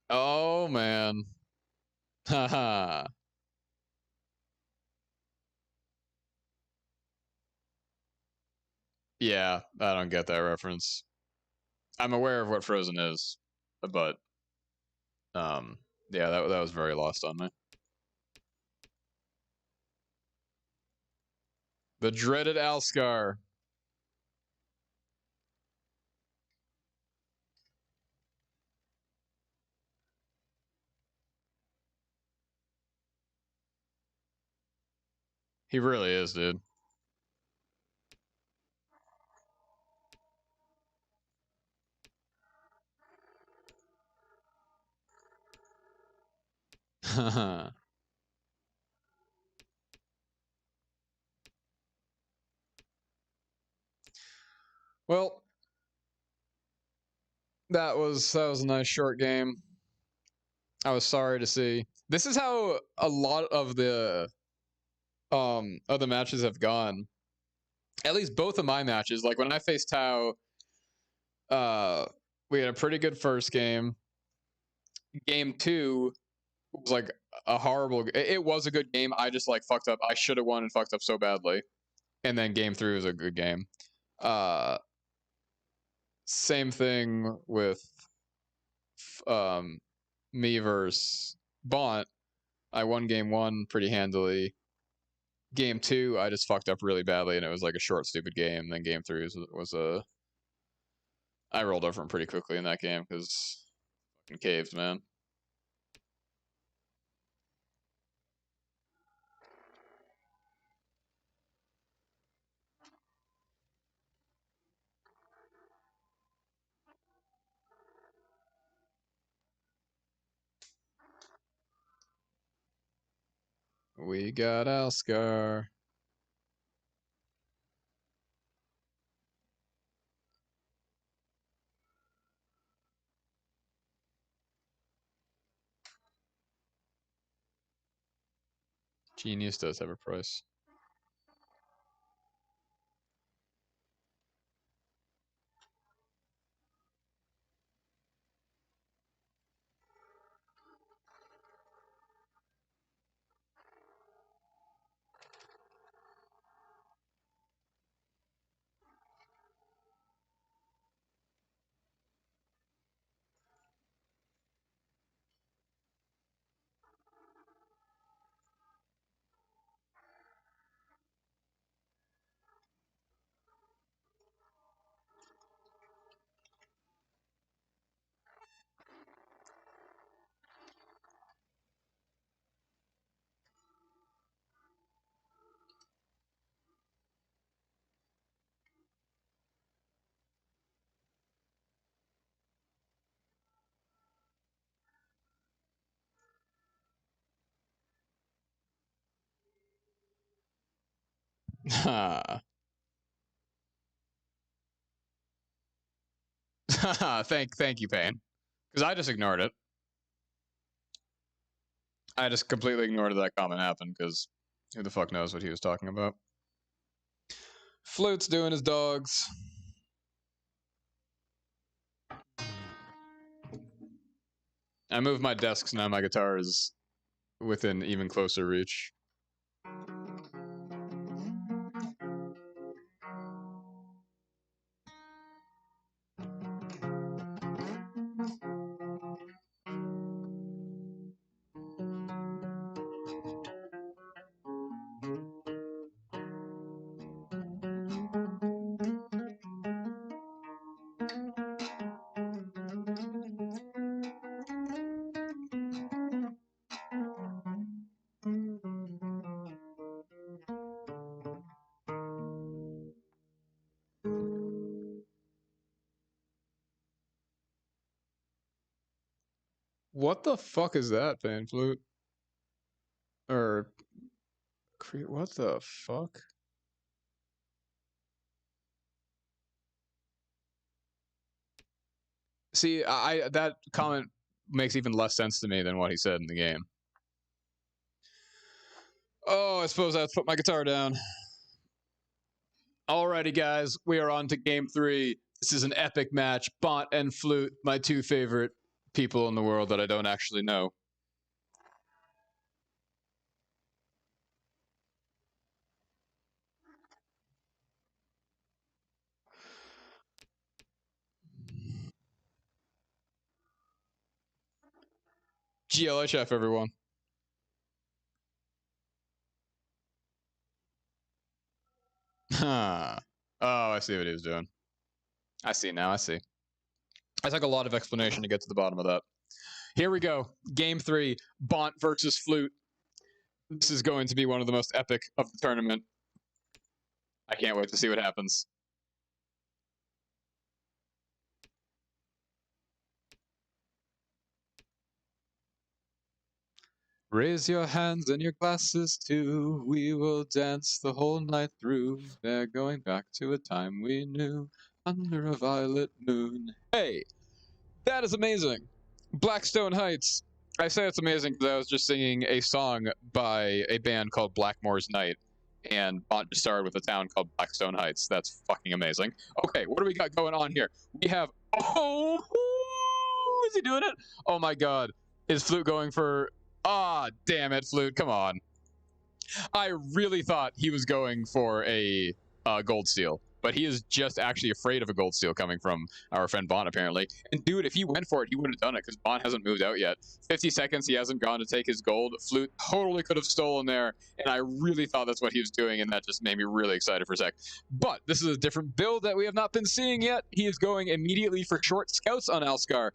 Oh man. Haha. Yeah, I don't get that reference. I'm aware of what Frozen is, but yeah, that was very lost on me. The dreaded Alskar. He really is, dude. Well, that was a nice short game. I was sorry to see. This is how a lot of the other matches have gone. At least both of my matches. Like when I faced Tao, we had a pretty good first game. Game 2 was like a horrible. It was a good game. I just like fucked up. I should have won and fucked up so badly. And then game 3 was a good game. Same thing with me versus BoNT. I won game 1 pretty handily. Game 2, I just fucked up really badly, and it was like a short, stupid game. And then game 3 was a. I rolled over him pretty quickly in that game because fucking caves, man. We got Alskar. Genius does have a price. Ha. Thank you, Payne. Because I just ignored it. I just completely ignored that comment happened because who the fuck knows what he was talking about. Flute's doing his dogs. I moved my desk, so now my guitar is within even closer reach. What the fuck is that, Fan Flute? Or what the fuck? See, that comment makes even less sense to me than what he said in the game. Oh, I suppose I have to put my guitar down. Alrighty, guys, we are on to game 3. This is an epic match. BoNT and Flute, my two favorite people in the world that I don't actually know. GLHF, everyone. Huh. Oh, I see what he was doing. I see now, I see. I took a lot of explanation to get to the bottom of that. Here we go. Game 3, BoNT versus Flute. This is going to be one of the most epic of the tournament. I can't wait to see what happens. Raise your hands and your glasses too. We will dance the whole night through. They're going back to a time we knew under a violet moon. Hey, that is amazing. Blackstone Heights. I say it's amazing because I was just singing a song by a band called Blackmore's Night, and BoNT just started with a town called Blackstone Heights. That's fucking amazing. Okay, what do we got going on here? We have... Oh, is he doing it? Oh my god. Is Flute going for... Ah, damn it, Flute, come on. I really thought he was going for a gold steal, but he is just actually afraid of a gold steal coming from our friend BoNT, apparently. And dude, if he went for it, he would have done it, because BoNT hasn't moved out yet. 50 seconds, he hasn't gone to take his gold. Flute totally could have stolen there, and I really thought that's what he was doing, and that just made me really excited for a sec. But this is a different build that we have not been seeing yet. He is going immediately for short scouts on Alskar,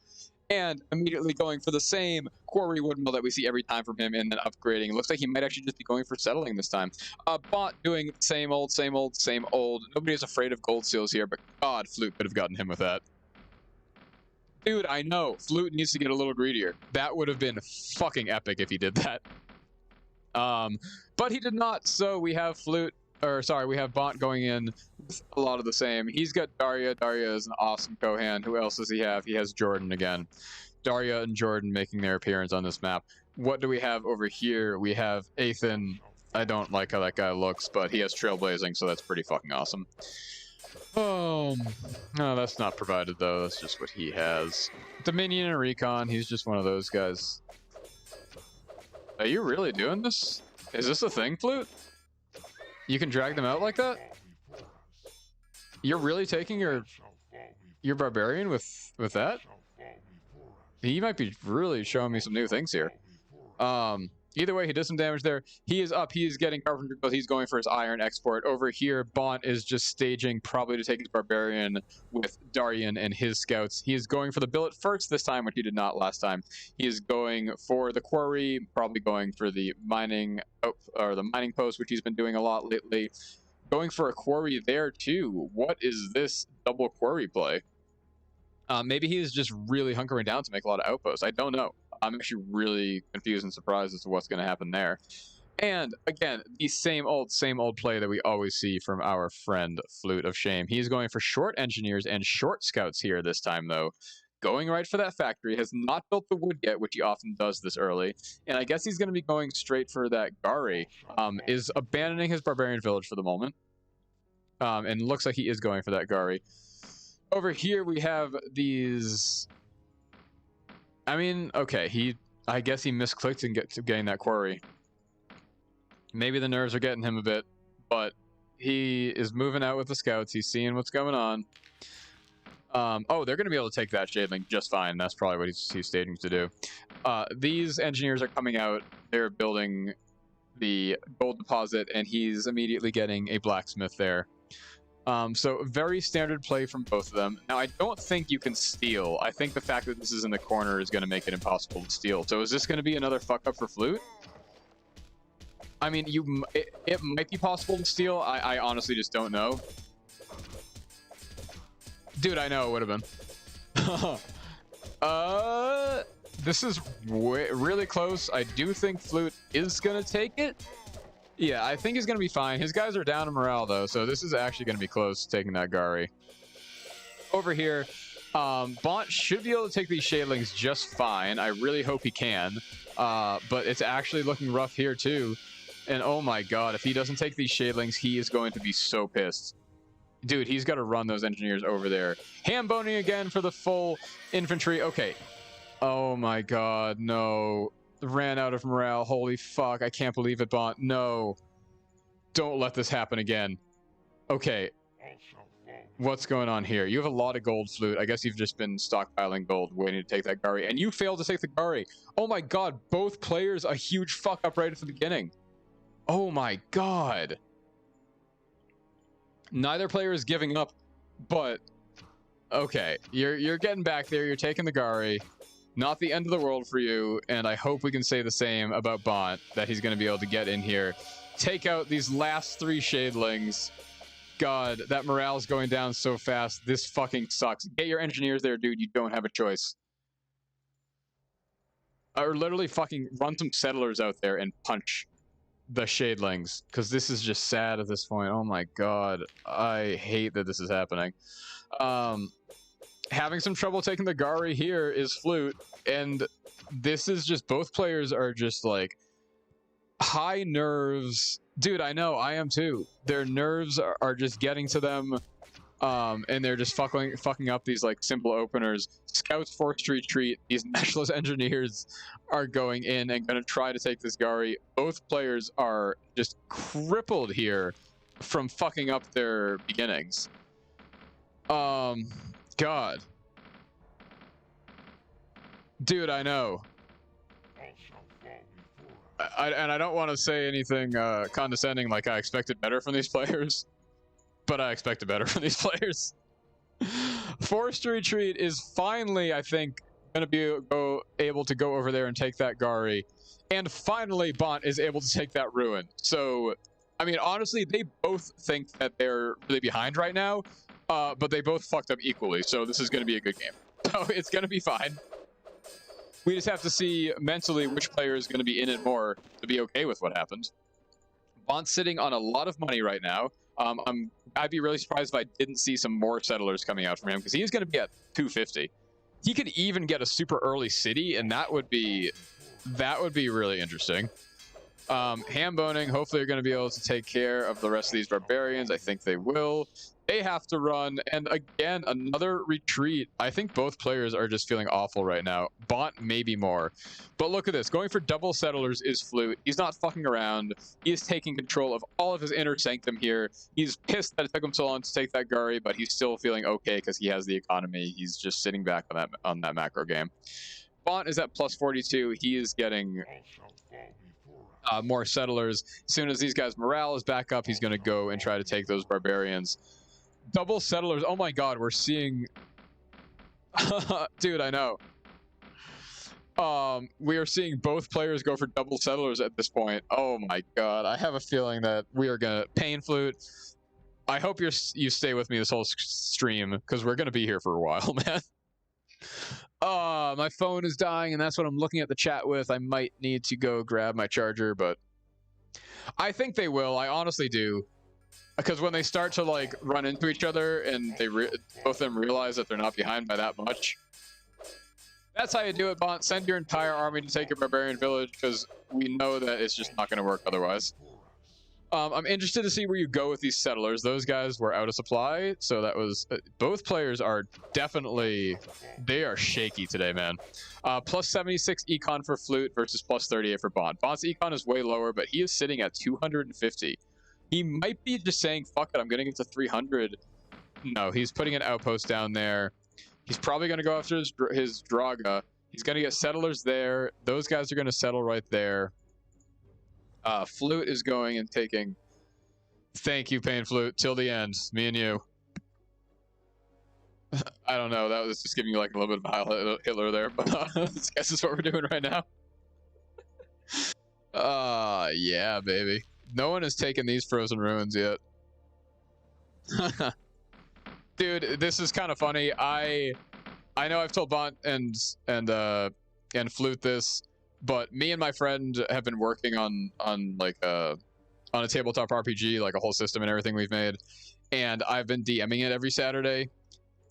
and immediately going for the same quarry woodmill that we see every time from him, and then upgrading. It looks like he might actually just be going for settling this time. BoNT doing same old, same old, same old. Nobody is afraid of gold seals here, but god, Flute could have gotten him with that. Dude, I know. Flute needs to get a little greedier. That would have been fucking epic if he did that. But he did not, so we have Flute, or sorry, we have BoNT going in with a lot of the same. He's got Daria. Daria is an awesome Kohan. Who else does he have? He has Jordan again. Daria and Jordan making their appearance on this map. What do we have over here? We have Athan. I don't like how that guy looks, but he has Trailblazing, so that's pretty fucking awesome. No, that's not provided, though. That's just what he has. Dominion and Recon. He's just one of those guys. Are you really doing this? Is this a thing, Flute? You can drag them out like that? You're really taking your barbarian with that? He might be really showing me some new things here. Either way, he does some damage there. He is up. He is getting Carpenter because he's going for his iron export. Over here, BoNT is just staging probably to take his barbarian with Darian and his scouts. He is going for the billet first this time, which he did not last time. He is going for the quarry, probably going for the mining or the mining post, which he's been doing a lot lately. Going for a quarry there too. What is this double quarry play? Maybe he is just really hunkering down to make a lot of outposts. I don't know. I'm actually really confused and surprised as to what's going to happen there. And again, the same old play that we always see from our friend Flute of Shame. He's going for short engineers and short scouts here this time, though. Going right for that factory. Has not built the wood yet, which he often does this early. And I guess he's going to be going straight for that Gari. Is abandoning his barbarian village for the moment. And looks like he is going for that Gari. Over here we have these... I mean, okay, I guess he misclicked and getting that quarry. Maybe the nerves are getting him a bit, but he is moving out with the scouts. He's seeing what's going on. Oh, they're going to be able to take that Shadeling just fine. That's probably what he's staging to do. These engineers are coming out. They're building the gold deposit, and he's immediately getting a blacksmith there. So very standard play from both of them. Now, I don't think you can steal. I think the fact that this is in the corner is going to make it impossible to steal. So is this going to be another fuck up for Flute? I mean, it might be possible to steal. I honestly just don't know. Dude, I know it would have been. This is really close. I do think Flute is going to take it. Yeah, I think he's going to be fine. His guys are down in morale, though, so this is actually going to be close taking that Gari. Over here, BoNT should be able to take these Shadelings just fine. I really hope he can. But it's actually looking rough here, too. And oh my god, if he doesn't take these Shadelings, he is going to be so pissed. Dude, he's got to run those engineers over there. Ham-boning again for the full infantry. Okay. Oh my god, no. Ran out of morale. Holy fuck, I can't believe it, BoNT. No. Don't let this happen again. Okay. What's going on here? You have a lot of gold, Flute. I guess you've just been stockpiling gold, waiting to take that Gari. And you failed to take the Gari. Oh my god, both players a huge fuck up right at the beginning. Oh my god. Neither player is giving up, but... Okay, you're getting back there. You're taking the Gari. Not the end of the world for you, and I hope we can say the same about BoNT, that he's going to be able to get in here, take out these last 3 Shadelings. God, that morale is going down so fast. This fucking sucks. Get your engineers there, dude. You don't have a choice. Or literally fucking run some settlers out there and punch the Shadelings, because this is just sad at this point. Oh my god. I hate that this is happening. Having some trouble taking the Gari here is Flute, and this is just, both players are just like high nerves. Dude, I know, I am too. Their nerves are just getting to them, and they're just fucking up these like simple openers. Scouts forced to retreat. These Nationalist engineers are going in and going to try to take this Gari. Both players are just crippled here from fucking up their beginnings. God. Dude, I know. And I don't want to say anything condescending, like I expected better from these players, but I expected better from these players. Forced Retreat is finally, I think, going to be able to go over there and take that Gari. And finally, BoNT is able to take that Ruin. So, I mean, honestly, they both think that they're really behind right now. But they both fucked up equally, so this is going to be a good game. So it's going to be fine. We just have to see mentally which player is going to be in it more to be okay with what happened. BoNT's sitting on a lot of money right now. I'd be really surprised if I didn't see some more settlers coming out from him, because he's going to be at 250. He could even get a super early city, and that would be really interesting. Ham-boning, hopefully you're going to be able to take care of the rest of these barbarians. I think they will. They have to run, and again, another retreat. I think both players are just feeling awful right now. BoNT maybe more. But look at this. Going for double settlers is Flute. He's not fucking around. He is taking control of all of his inner sanctum here. He's pissed that it took him so long to take that Gari, but he's still feeling okay because he has the economy. He's just sitting back on that macro game. BoNT is at plus 42. He is getting more settlers. As soon as these guys' morale is back up, he's going to go and try to take those barbarians. Double settlers. Oh my god, we're seeing... Dude, I know. We are seeing both players go for double settlers at this point. Oh my god, I have a feeling that we are going to... Pain Flute, I hope you stay with me this whole stream, because we're going to be here for a while, man. My phone is dying, and that's what I'm looking at the chat with. I might need to go grab my charger, but I think they will. I honestly do. Because when they start to like run into each other and they both of them realize that they're not behind by that much, that's how you do it, BoNT. Send your entire army to take a barbarian village, because we know that it's just not going to work otherwise. I'm interested to see where you go with these settlers. Those guys were out of supply, so that was... both players are definitely... They are shaky today, man. Plus 76 econ for Flute versus plus 38 for BoNT. BoNT's econ is way lower, but he is sitting at 250. He might be just saying, fuck it, I'm going to get to 300. No, he's putting an outpost down there. He's probably going to go after his Draga. He's going to get settlers there. Those guys are going to settle right there. Flute is going and taking... Thank you, Pain Flute. Till the end. Me and you. I don't know. That was just giving you like a little bit of Heil Hitler there. But I guess that's what we're doing right now. Yeah, baby. No one has taken these frozen ruins yet. Dude, this is kind of funny. I know I've told BoNT and and Flute this, but me and my friend have been working on like on a tabletop RPG, like a whole system and everything we've made, and I've been DMing it every Saturday,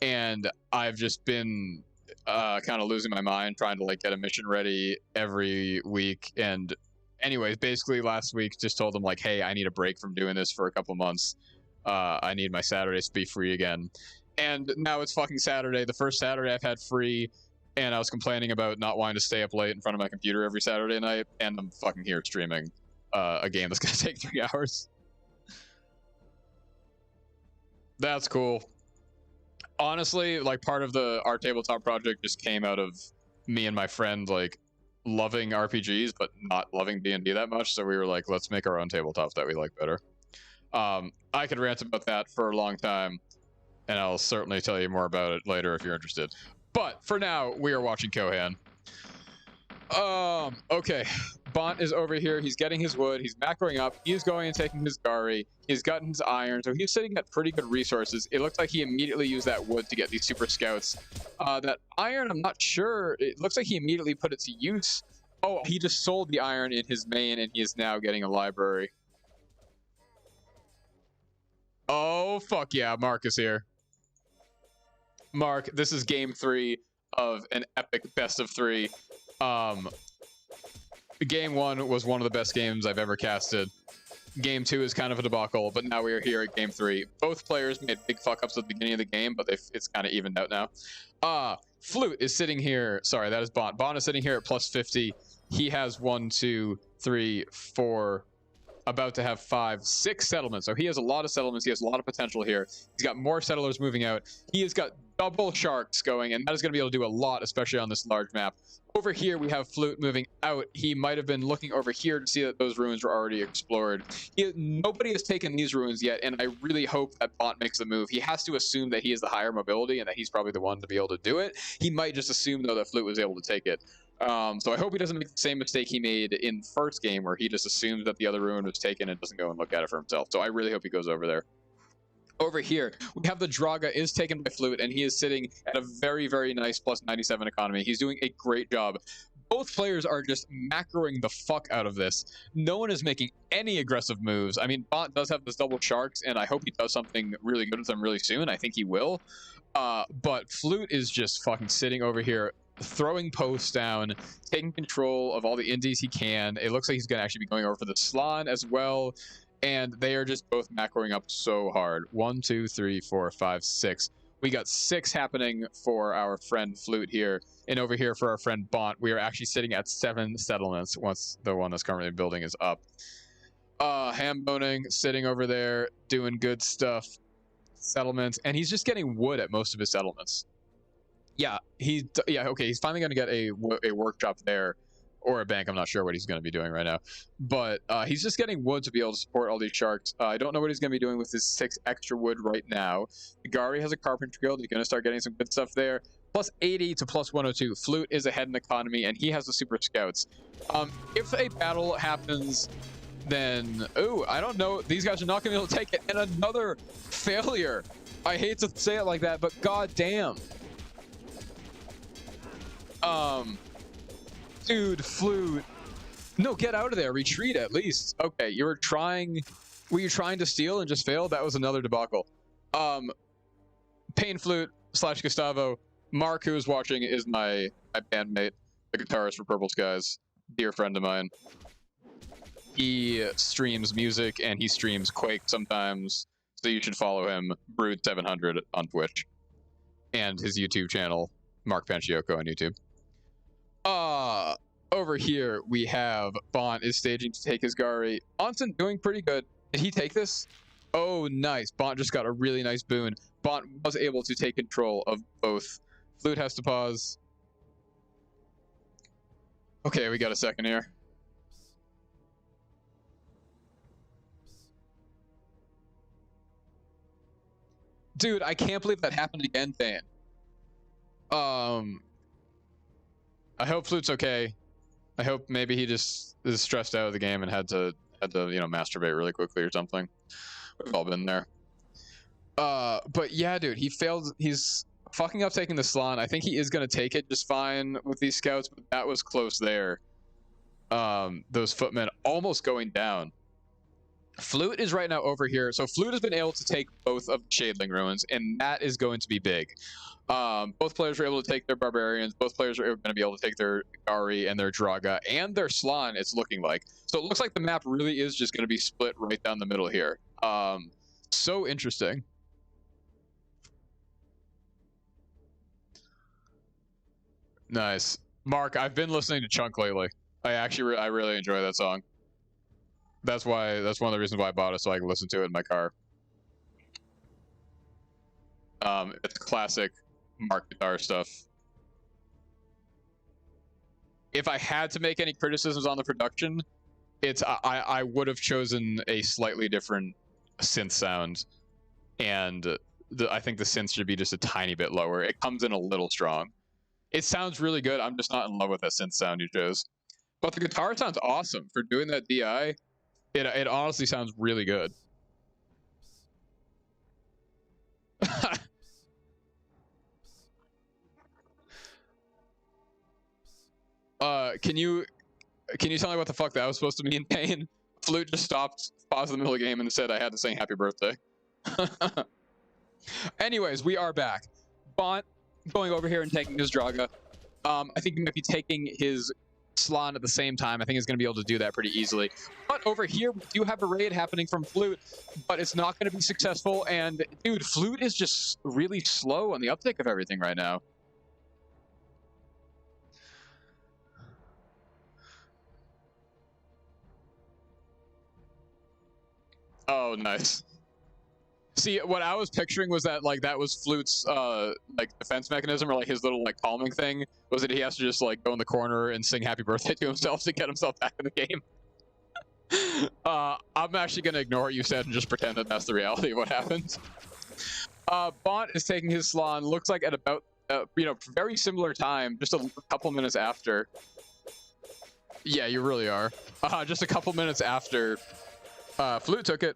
and I've just been kind of losing my mind trying to like get a mission ready every week. And anyways, basically last week just told them like, hey, I need a break from doing this for a couple months. I need my Saturdays to be free again. And now it's fucking Saturday, the first Saturday I've had free, and I was complaining about not wanting to stay up late in front of my computer every Saturday night, and I'm fucking here streaming a game that's gonna take 3 hours. That's cool. Honestly, like part of our tabletop project just came out of me and my friend like loving RPGs but not loving D&D that much, so we were like, let's make our own tabletops that we like better. I could rant about that for a long time, and I'll certainly tell you more about it later if you're interested. But for now, we are watching Kohan. Okay. BoNT is over here. He's getting his wood. He's macroing up. He's going and taking his Gari. He's gotten his iron. So he's sitting at pretty good resources. It looks like he immediately used that wood to get these super scouts. That iron, I'm not sure. It looks like he immediately put it to use. Oh, he just sold the iron in his main, and he is now getting a library. Oh, fuck yeah. Mark is here. Mark, this is game 3 of an epic best of 3. Game 1 was one of the best games I've ever casted. Game 2 is kind of a debacle, but now we are here at game 3. Both players made big fuck-ups at the beginning of the game, but it's kind of evened out now. Flute is sitting here. Sorry, that is BoNT. BoNT is sitting here at plus 50. He has 1, 2, 3, 4... about to have 5, 6 settlements. So he has a lot of settlements. He has a lot of potential here. He's got more settlers moving out. He has got double sharks going, and that is going to be able to do a lot, especially on this large map. Over here, we have Flute moving out. He might have been looking over here to see that those ruins were already explored. Nobody has taken these ruins yet, and I really hope that BoNT makes the move. He has to assume that he has the higher mobility and that he's probably the one to be able to do it. He might just assume, though, that Flute was able to take it. So I hope he doesn't make the same mistake he made in first game, where he just assumes that the other ruin was taken and doesn't go and look at it for himself. So I really hope he goes over there. Over here, we have the Draga is taken by Flute, and he is sitting at a very, very nice plus 97 economy. He's doing a great job. Both players are just macroing the fuck out of this. No one is making any aggressive moves. I mean, BoNT does have this double sharks, and I hope he does something really good with them really soon. I think he will. But Flute is just fucking sitting over here, throwing posts down, taking control of all the indies he can. It looks like he's going to actually be going over for the Slan as well. And they are just both macroing up so hard. 1, 2, 3, 4, 5, 6. We got 6 happening for our friend Flute here. And over here for our friend BoNT, we are actually sitting at 7 settlements once the one that's currently building is up. Ham boning, sitting over there, doing good stuff. Settlements. And he's just getting wood at most of his settlements. Yeah, okay, he's finally going to get a workshop there, or a bank. I'm not sure what he's going to be doing right now, but he's just getting wood to be able to support all these sharks. I don't know what he's going to be doing with his 6 extra wood right now. Gari has a carpentry guild. He's going to start getting some good stuff there. Plus 80 to plus 102. Flute is ahead in economy, and he has the super scouts. If a battle happens, then I don't know. These guys are not going to be able to take it, and another failure. I hate to say it like that, but goddamn. Dude, Flute. No, get out of there. Retreat at least. Okay, you were trying... Were you trying to steal and just failed? That was another debacle. Pain Flute / Gustavo. Mark, who is watching, is my bandmate, the guitarist for Purple Skies. Dear friend of mine. He streams music and he streams Quake sometimes. So you should follow him, Brood700 on Twitch. And his YouTube channel, Mark Panciocco on YouTube. Over here we have BoNT is staging to take his Gari. Onsen doing pretty good. Did he take this? Oh, nice. BoNT just got a really nice boon. BoNT was able to take control of both. Flute has to pause. Okay, we got a second here. Dude, I can't believe that happened again, Dan. I hope Flute's okay. I hope maybe he just is stressed out of the game and had to masturbate really quickly or something. We've all been there. But yeah, dude, he failed. He's fucking up taking the Slan. I think he is going to take it just fine with these scouts, but that was close there. Those footmen almost going down. Flute is right now over here. So Flute has been able to take both of the Shadeling Ruins, and that is going to be big. Both players were able to take their Barbarians. Both players are going to be able to take their Gari and their Draga and their Slan, it's looking like. So it looks like the map really is just going to be split right down the middle here. So interesting. Nice. Mark, I've been listening to Chunk lately. I really enjoy that song. That's one of the reasons why I bought it, so I can listen to it in my car. It's classic Mark guitar stuff. If I had to make any criticisms on the production, I would have chosen a slightly different synth sound, and I think the synth should be just a tiny bit lower. It comes in a little strong. It sounds really good. I'm just not in love with that synth sound you chose. But the guitar sounds awesome for doing that DI. It honestly sounds really good. Can you tell me what the fuck that was supposed to mean, Payne? Flute just stopped, paused in the middle of the game, and said I had to sing happy birthday. Anyways, we are back. BoNT going over here and taking his Draga. I think he might be taking his Slan at the same time. I think he's going to be able to do that pretty easily. But over here, we do have a raid happening from Flute, but it's not going to be successful. And dude, Flute is just really slow on the uptake of everything right now. Oh, nice. See, what I was picturing was that that was Flute's like defense mechanism, or like his little like calming thing, was that he has to just like go in the corner and sing happy birthday to himself to get himself back in the game. I'm actually gonna ignore what you said and just pretend that that's the reality of what happened. BoNT is taking his Slan, looks like at about very similar time, just a couple minutes after. Yeah, you really are. Just a couple minutes after Flute took it.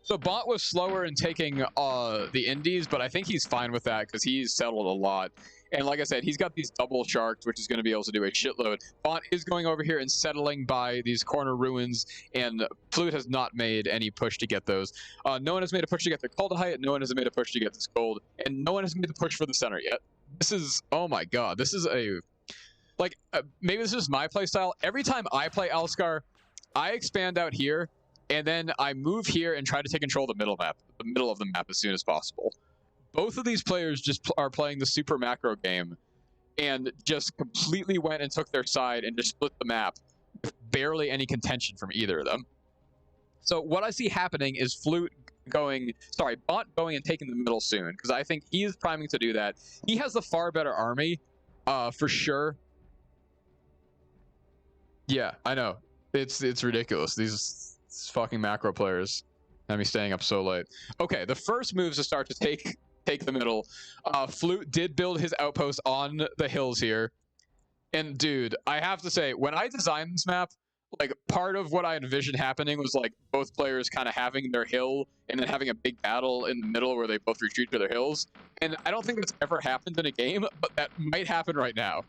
So BoNT was slower in taking the indies, but I think he's fine with that because he's settled a lot. And like I said, he's got these double sharks, which is going to be able to do a shitload. BoNT is going over here and settling by these corner ruins, and Flute has not made any push to get those. No one has made a push to get their Kuldahite, no one has made a push to get this gold, and no one has made the push for the center yet. This is, oh my god, this is a... Like, maybe this is my playstyle. Every time I play Alskar, I expand out here, and then I move here and try to take control of the middle of the map as soon as possible. Both of these players just are playing the super macro game and just completely went and took their side and just split the map with barely any contention from either of them. So what I see happening is BoNT going and taking the middle soon, because I think he is priming to do that. He has the far better army, for sure. Yeah, I know. It's ridiculous. These fucking macro players have me staying up so late. Okay, the first moves to start to take the middle. Flute did build his outpost on the hills here. And dude, I have to say, when I designed this map, like part of what I envisioned happening was like both players kind of having their hill and then having a big battle in the middle where they both retreat to their hills. And I don't think that's ever happened in a game, but that might happen right now.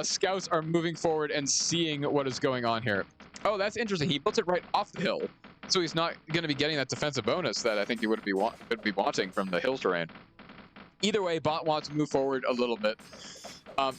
Scouts are moving forward and seeing what is going on here. Oh, that's interesting. He built it right off the hill, so he's not going to be getting that defensive bonus that I think he would be wanting from the hill terrain. Either way, BoNT wants to move forward a little bit.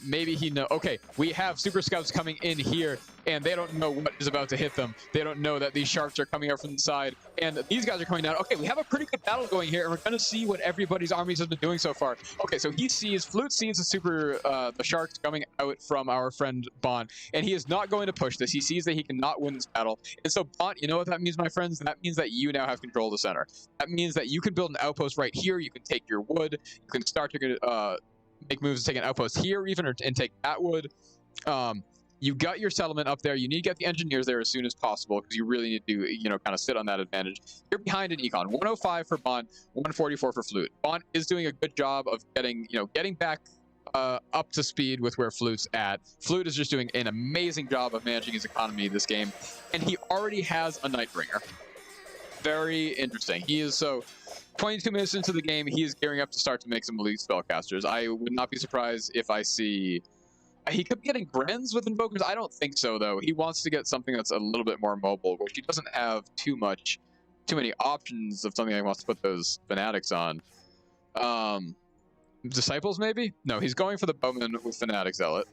Maybe he know. Okay, we have super scouts coming in here, and they don't know what is about to hit them. They don't know that these sharks are coming out from the side, and these guys are coming down. Okay, we have a pretty good battle going here, and we're going to see what everybody's armies has been doing so far. Okay, so Flute sees the sharks coming out from our friend BoNT, and he is not going to push this. He sees that he cannot win this battle, and so BoNT, you know what that means, my friends? That means that you now have control of the center. That means that you can build an outpost right here. You can take your wood. You can start to make moves to take an outpost here even, and take that wood. You got your settlement up there. You need to get the engineers there as soon as possible because you really need to, kind of sit on that advantage. You're behind an econ. 105 for BoNT, 144 for Flute. BoNT is doing a good job of getting back up to speed with where Flute's at. Flute is just doing an amazing job of managing his economy this game, and he already has a Nightbringer. very interesting. He is so 22 minutes into the game, he is gearing up to start to make some elite spellcasters. I would not be surprised if I see... He could be getting Grens with Invokers. I don't think so, though. He wants to get something that's a little bit more mobile, which he doesn't have too many options of something he wants to put those Fanatics on. Disciples, maybe? No, he's going for the Bowman with Fanatic Zealot.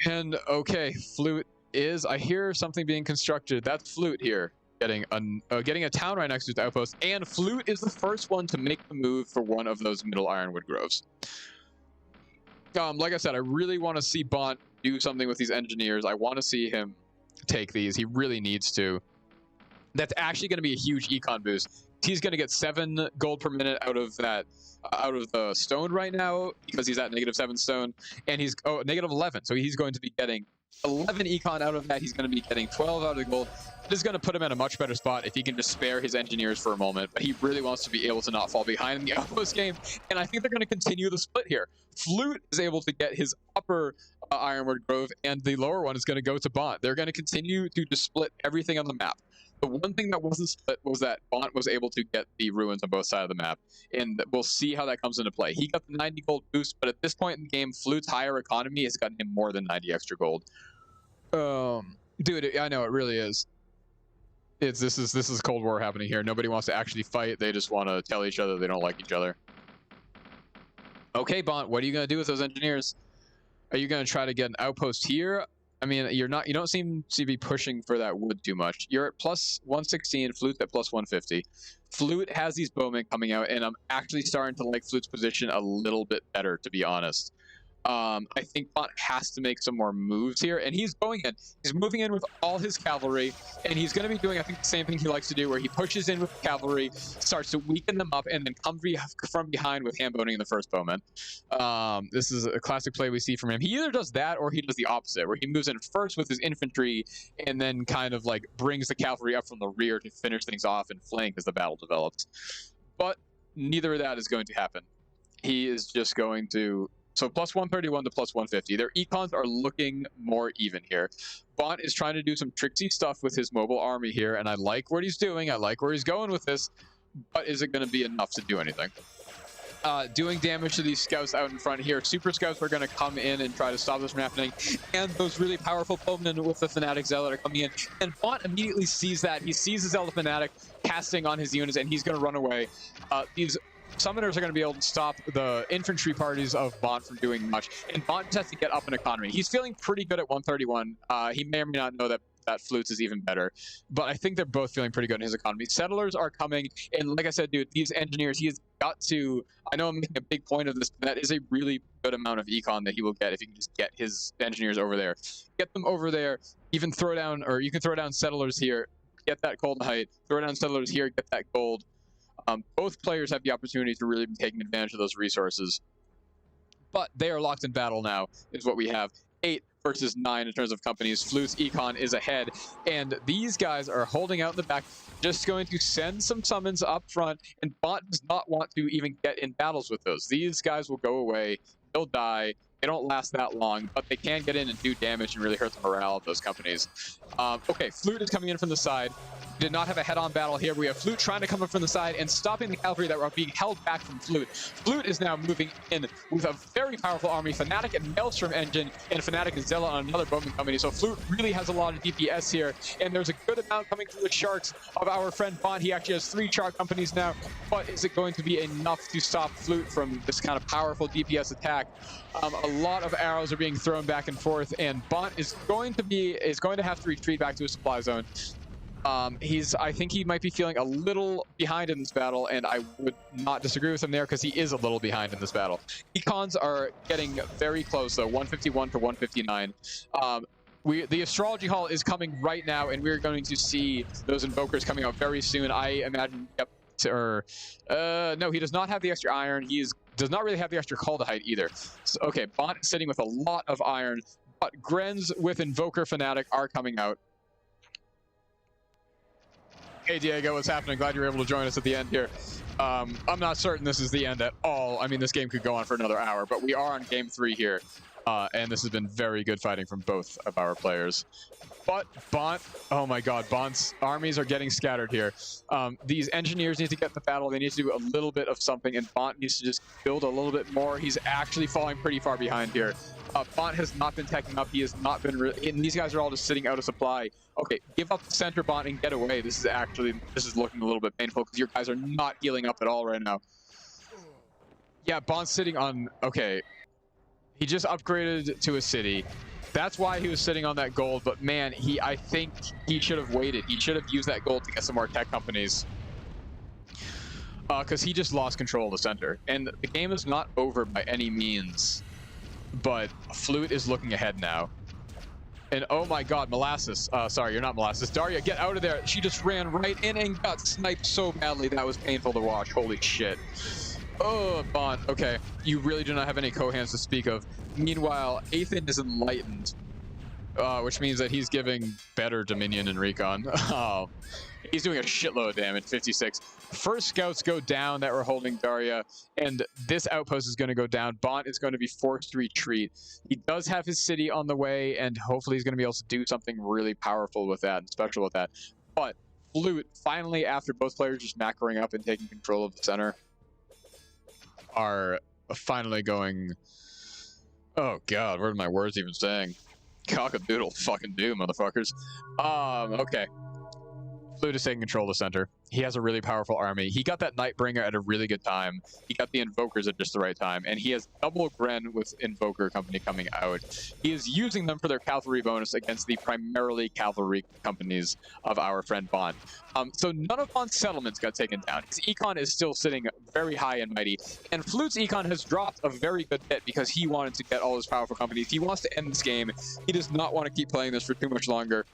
And, okay, Flute is... I hear something being constructed. That's Flute here. Getting a town right next to his outpost. And Flute is the first one to make the move for one of those middle Ironwood Groves. Like I said, I really want to see BoNT do something with these engineers. I want to see him take these. He really needs to. That's actually going to be a huge econ boost. He's going to get 7 gold per minute out of that, out of the stone right now, because he's at -7 stone, and he's -11. So he's going to be getting 11 econ out of that. He's going to be getting 12 out of the gold. This is going to put him in a much better spot if he can just spare his engineers for a moment, but he really wants to be able to not fall behind in the outpost game, and I think they're going to continue the split here. Flute is able to get his upper Ironwood Grove, and the lower one is going to go to BoNT. They're going to continue to just split everything on the map. The one thing that wasn't split was that BoNT was able to get the ruins on both sides of the map, and we'll see how that comes into play. He got the 90 gold boost, but at this point in the game, Flute's higher economy has gotten him more than 90 extra gold. Dude, I know, it really is. This is Cold War happening here. Nobody wants to actually fight. They just want to tell each other they don't like each other. Okay, BoNT, what are you going to do with those engineers? Are you going to try to get an outpost here? I mean, you don't seem to be pushing for that wood too much. You're at plus 116, Flute's at plus 150. Flute has these bowmen coming out, and I'm actually starting to like Flute's position a little bit better, to be honest. I think BoNT has to make some more moves here, and he's going in. He's moving in with all his cavalry, and he's going to be doing, I think, the same thing he likes to do, where he pushes in with the cavalry, starts to weaken them up, and then come from behind with hand-boning in the first bowman. This is a classic play we see from him. He either does that, or he does the opposite, where he moves in first with his infantry, and then kind of like brings the cavalry up from the rear to finish things off and flank as the battle develops. But neither of that is going to happen. He is just going to... So plus 131 to plus 150. Their econs are looking more even here. BoNT is trying to do some tricksy stuff with his mobile army here, and I like what he's doing. I like where he's going with this, but is it going to be enough to do anything? Doing damage to these scouts out in front here. Super scouts are going to come in and try to stop this from happening, and those really powerful bowmen with the Fanatic Zealot are coming in, and BoNT immediately sees that. He sees the Zealot Fanatic casting on his units, and he's going to run away. These summoners are going to be able to stop the infantry parties of BoNT from doing much, and BoNT just has to get up in economy. He's feeling pretty good at 131. He may or may not know that Flute's is even better, but I think they're both feeling pretty good in his economy. Settlers are coming, and like I said, dude, these engineers, he has got to... I know I'm making a big point of this, but that is a really good amount of econ that he will get if he can just get his engineers over there. Get them over there, even throw down, or you can throw down settlers here, get that gold height, throw down settlers here, get that gold. Both players have the opportunity to really be taking advantage of those resources. But they are locked in battle now, is what we have. 8 versus 9 in terms of companies. Flute's econ is ahead, and these guys are holding out in the back, just going to send some summons up front, and BoNT does not want to even get in battles with those. These guys will go away, they'll die, they don't last that long, but they can get in and do damage and really hurt the morale of those companies. Okay, Flute is coming in from the side. Did not have a head-on battle here. We have Flute trying to come up from the side and stopping the cavalry that were being held back from Flute. Flute is now moving in with a very powerful army, Fanatic and Maelstrom engine, and Fanatic and Zealot on another bowman company. So Flute really has a lot of DPS here, and there's a good amount coming through the sharks of our friend BoNT. He actually has 3 chart companies now, but is it going to be enough to stop Flute from this kind of powerful DPS attack? A lot of arrows are being thrown back and forth, and BoNT is going to have to retreat back to his supply zone. I think he might be feeling a little behind in this battle, and I would not disagree with him there because he is a little behind in this battle. Econs are getting very close, though, 151 to 159. The Astrology Hall is coming right now, and we're going to see those Invokers coming out very soon. I imagine, yep, no, he does not have the extra iron. He does not really have the extra call to height either. So, okay, BoNT is sitting with a lot of iron, but Grens with Invoker Fanatic are coming out. Hey Diego, what's happening? Glad you were able to join us at the end here. I'm not certain this is the end at all. I mean, this game could go on for another hour, but we are on game 3 here. And this has been very good fighting from both of our players. But BoNT, oh my god, BoNT's armies are getting scattered here. These engineers need to get the battle. They need to do a little bit of something, and BoNT needs to just build a little bit more. He's actually falling pretty far behind here. BoNT has not been teching up. He has not been and these guys are all just sitting out of supply. Okay, give up the center, BoNT, and get away. This is looking a little bit painful because your guys are not healing up at all right now. Yeah, BoNT's sitting on, okay. He just upgraded to a city. That's why he was sitting on that gold, but man, I think he should have waited. He should have used that gold to get some more tech companies. Because he just lost control of the center. And the game is not over by any means, but Flute is looking ahead now. And oh my god, Molasses. Sorry, you're not Molasses. Daria, get out of there. She just ran right in and got sniped so badly. That was painful to watch. Holy shit. Oh, BoNT. Okay, you really do not have any Kohans to speak of. Meanwhile, Athan is enlightened, which means that he's giving better Dominion and Recon. Oh, he's doing a shitload of damage, 56. First scouts go down that were holding Daria, and this outpost is going to go down. BoNT is going to be forced to retreat. He does have his city on the way, and hopefully he's going to be able to do something really powerful with that and special with that. But Flute, finally, after both players just macroing up and taking control of the center, are finally going... Oh god, what are my words even saying? Cock-a-doodle fucking do, motherfuckers. Okay. Flute is taking control of the center. He has a really powerful army. He got that Nightbringer at a really good time. He got the Invokers at just the right time. And he has double Gren with Invoker Company coming out. He is using them for their cavalry bonus against the primarily cavalry companies of our friend BoNT. So none of BoNT's settlements got taken down. His econ is still sitting very high and mighty. And Flute's econ has dropped a very good bit because he wanted to get all his powerful companies. He wants to end this game. He does not want to keep playing this for too much longer.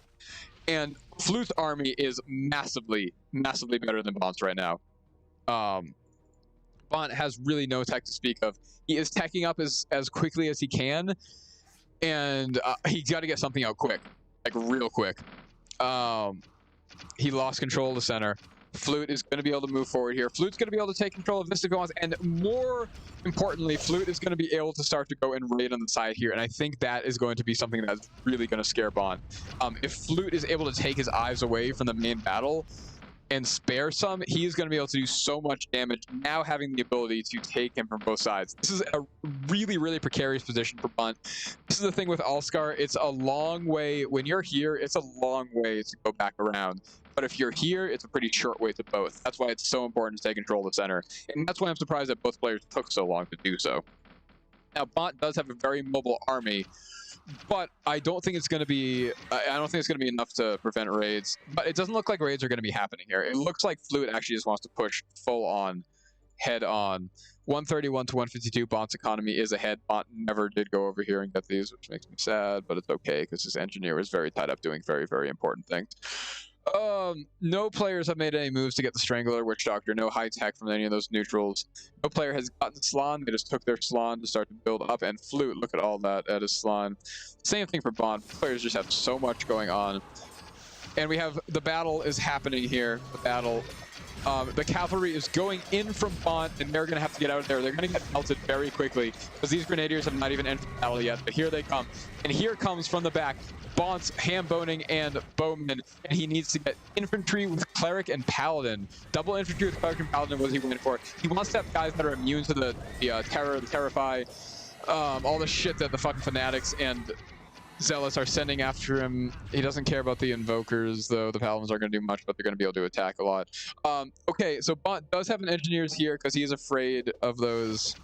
And Flute's army is massively, massively better than BoNT's right now. BoNT has really no tech to speak of. He is teching up as quickly as he can, and he's got to get something out quick, like real quick. He lost control of the center. Flute is going to be able to move forward here. Flute's going to be able to take control of Vistigons, and more importantly, Flute is going to be able to start to go and raid on the side here, and I think that is going to be something that's really going to scare BoNT. If Flute is able to take his eyes away from the main battle and spare some, he's going to be able to do so much damage, now having the ability to take him from both sides. This is a really, really precarious position for BoNT. This is the thing with Alskar. It's a long way. When you're here, it's a long way to go back around. But if you're here, it's a pretty short way to both. That's why it's so important to take control of the center. And that's why I'm surprised that both players took so long to do so. Now, BoNT does have a very mobile army, but I don't think it's going to be enough to prevent raids. But it doesn't look like raids are going to be happening here. It looks like Flute actually just wants to push full on, head on. 131 to 152, BoNT's economy is ahead. BoNT never did go over here and get these, which makes me sad, but it's okay because his engineer is very tied up doing very, very important things. No players have made any moves to get the Strangler, Witch Doctor, no high tech from any of those neutrals. No player has gotten Slan, they just took their Slan to start to build up, and Flute, look at all that at his Slan. Same thing for BoNT, players just have so much going on. And we have, the battle is happening here, the cavalry is going in from BoNT, and they're going to have to get out of there. They're going to get melted very quickly, because these Grenadiers have not even entered the battle yet, but here they come. And here comes from the back, BoNT's ham-boning and bowman, and he needs to get infantry with cleric and paladin. Double infantry with cleric and paladin was he went for. He wants to have guys that are immune to the terror, the terrify, all the shit that the fucking fanatics and zealots are sending after him. He doesn't care about the invokers, though. The paladins aren't going to do much, but they're going to be able to attack a lot. Okay, so BoNT does have an engineers here because he is afraid of those.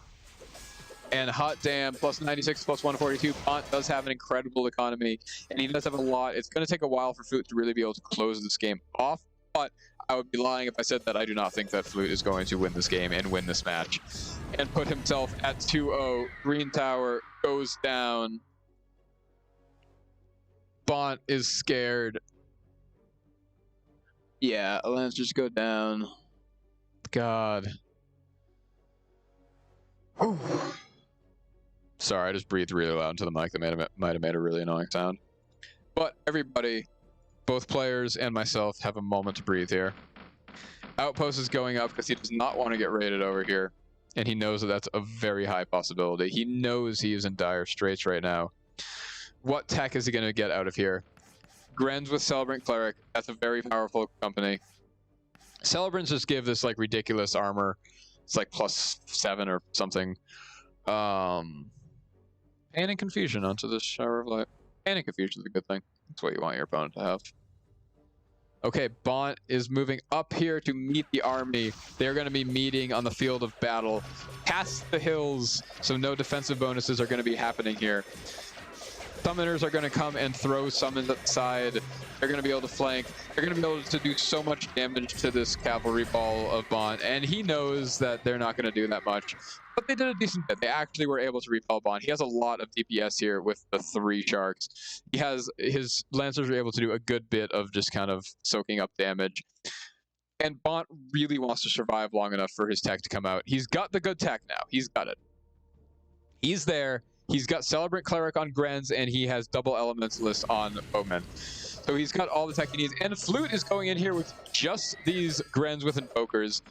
And hot damn, plus 96, plus 142. BoNT does have an incredible economy, and he does have a lot. It's going to take a while for Flute to really be able to close this game off, but I would be lying if I said that I do not think that Flute is going to win this game and win this match. And put himself at 2-0. Green Tower goes down. BoNT is scared. Yeah, Lancers go down. God. Whew. Sorry, I just breathed really loud into the mic. That might have made a really annoying sound. But everybody, both players and myself, have a moment to breathe here. Outpost is going up because he does not want to get raided over here. and he knows that that's a very high possibility. He knows he is in dire straits right now. What tech is he going to get out of here? Grens with Celebrant Cleric. That's a very powerful company. Celebrants just give this like ridiculous armor. It's like +7 or something. Pain and Confusion onto the Shower of Light. Pain and Confusion is a good thing. That's what you want your opponent to have. Okay, BoNT is moving up here to meet the army. They're going to be meeting on the field of battle past the hills, so no defensive bonuses are going to be happening here. Summoners are going to come and throw summons at the side. They're going to be able to flank. They're going to be able to do so much damage to this cavalry ball of BoNT, and he knows that they're not going to do that much. But they did a decent bit. They actually were able to repel BoNT. He has a lot of DPS here with the 3 sharks. He has his Lancers are able to do a good bit of just kind of soaking up damage. And BoNT really wants to survive long enough for his tech to come out. He's got the good tech now. He's got it. He's there. He's got Celebrant Cleric on Grens, and he has double Elementalist on Bowman. So he's got all the tech he needs. And Flute is going in here with just these Grens with Invokers.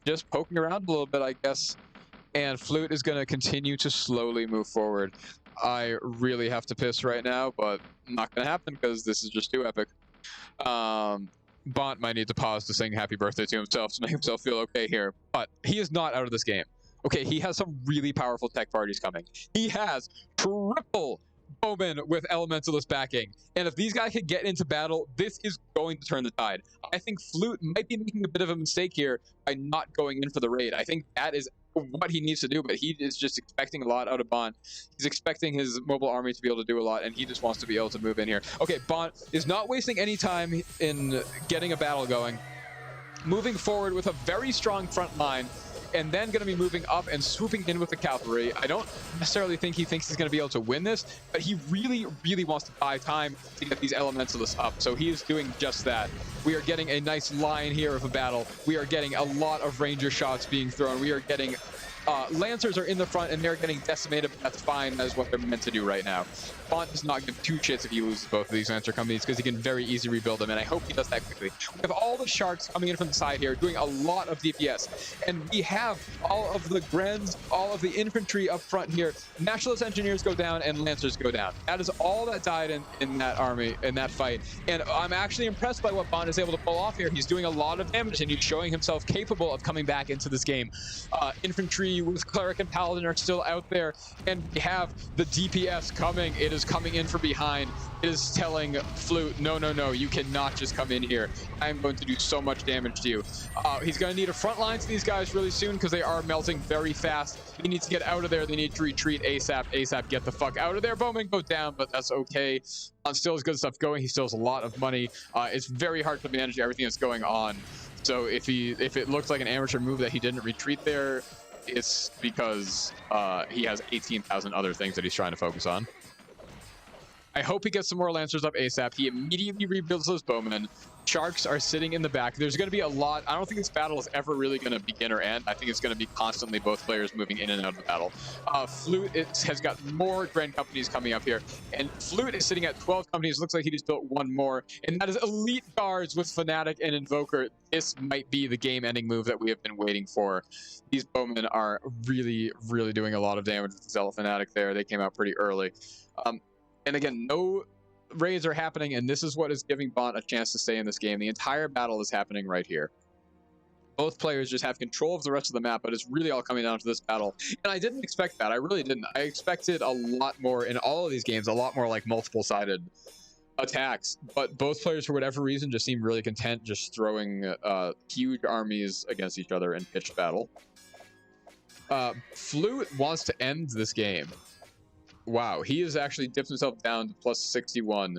Just poking around a little bit, I guess. And Flute is going to continue to slowly move forward. I really have to piss right now, but not going to happen because this is just too epic. BoNT might need to pause to sing happy birthday to himself to make himself feel okay here. But he is not out of this game. Okay, he has some really powerful tech parties coming. He has triple Bowman with Elementalist backing. And if these guys can get into battle, this is going to turn the tide. I think Flute might be making a bit of a mistake here by not going in for the raid. I think that is what he needs to do, but he is just expecting a lot out of BoNT. He's expecting his mobile army to be able to do a lot, and he just wants to be able to move in here. Okay, BoNT is not wasting any time in getting a battle going. Moving forward with a very strong front line, and then going to be moving up and swooping in with the cavalry. I don't necessarily think he thinks he's going to be able to win this, but he really, really wants to buy time to get these Elementalists up. So he is doing just that. We are getting a nice line here of a battle. We are getting a lot of Ranger shots being thrown. We are getting Lancers are in the front, and they're getting decimated, but that's fine. That is what they're meant to do right now. BoNT does not give 2 shits if he loses both of these Lancer companies, because he can very easily rebuild them, and I hope he does that quickly. We have all the Sharks coming in from the side here, doing a lot of DPS, and we have all of the Grens, all of the infantry up front here. Nationalist Engineers go down, and Lancers go down. That is all that died in that army, in that fight, and I'm actually impressed by what BoNT is able to pull off here. He's doing a lot of damage, and he's showing himself capable of coming back into this game. Infantry with Cleric and Paladin are still out there, and we have the DPS coming. It is coming in from behind. It is telling Flute, no, no, no, you cannot just come in here. I'm going to do so much damage to you. He's going to need a front line to these guys really soon because they are melting very fast. He needs to get out of there. They need to retreat ASAP. ASAP, get the fuck out of there. Bowman go down, but that's okay. Still has good stuff going. He still has a lot of money. It's very hard to manage everything that's going on. So if it looks like an amateur move that he didn't retreat there, it's because he has 18,000 other things that he's trying to focus on. I hope he gets some more Lancers up ASAP. He immediately rebuilds those Bowmen. Sharks are sitting in the back. There's going to be a lot. I don't think this battle is ever really going to begin or end. I think it's going to be constantly both players moving in and out of the battle. Flute has got more Grand Companies coming up here. And Flute is sitting at 12 companies. Looks like he just built 1 more. And that is Elite Guards with Fanatic and Invoker. This might be the game-ending move that we have been waiting for. These Bowmen are really, really doing a lot of damage with the Zealot Fanatic there. They came out pretty early. And again, no raids are happening, and this is what is giving BoNT a chance to stay in this game. The entire battle is happening right here. Both players just have control of the rest of the map, but it's really all coming down to this battle. And I didn't expect that. I really didn't. I expected a lot more in all of these games, a lot more like multiple-sided attacks. But both players, for whatever reason, just seem really content just throwing huge armies against each other in pitched battle. Flute wants to end this game. Wow, he has actually dipped himself down to +61.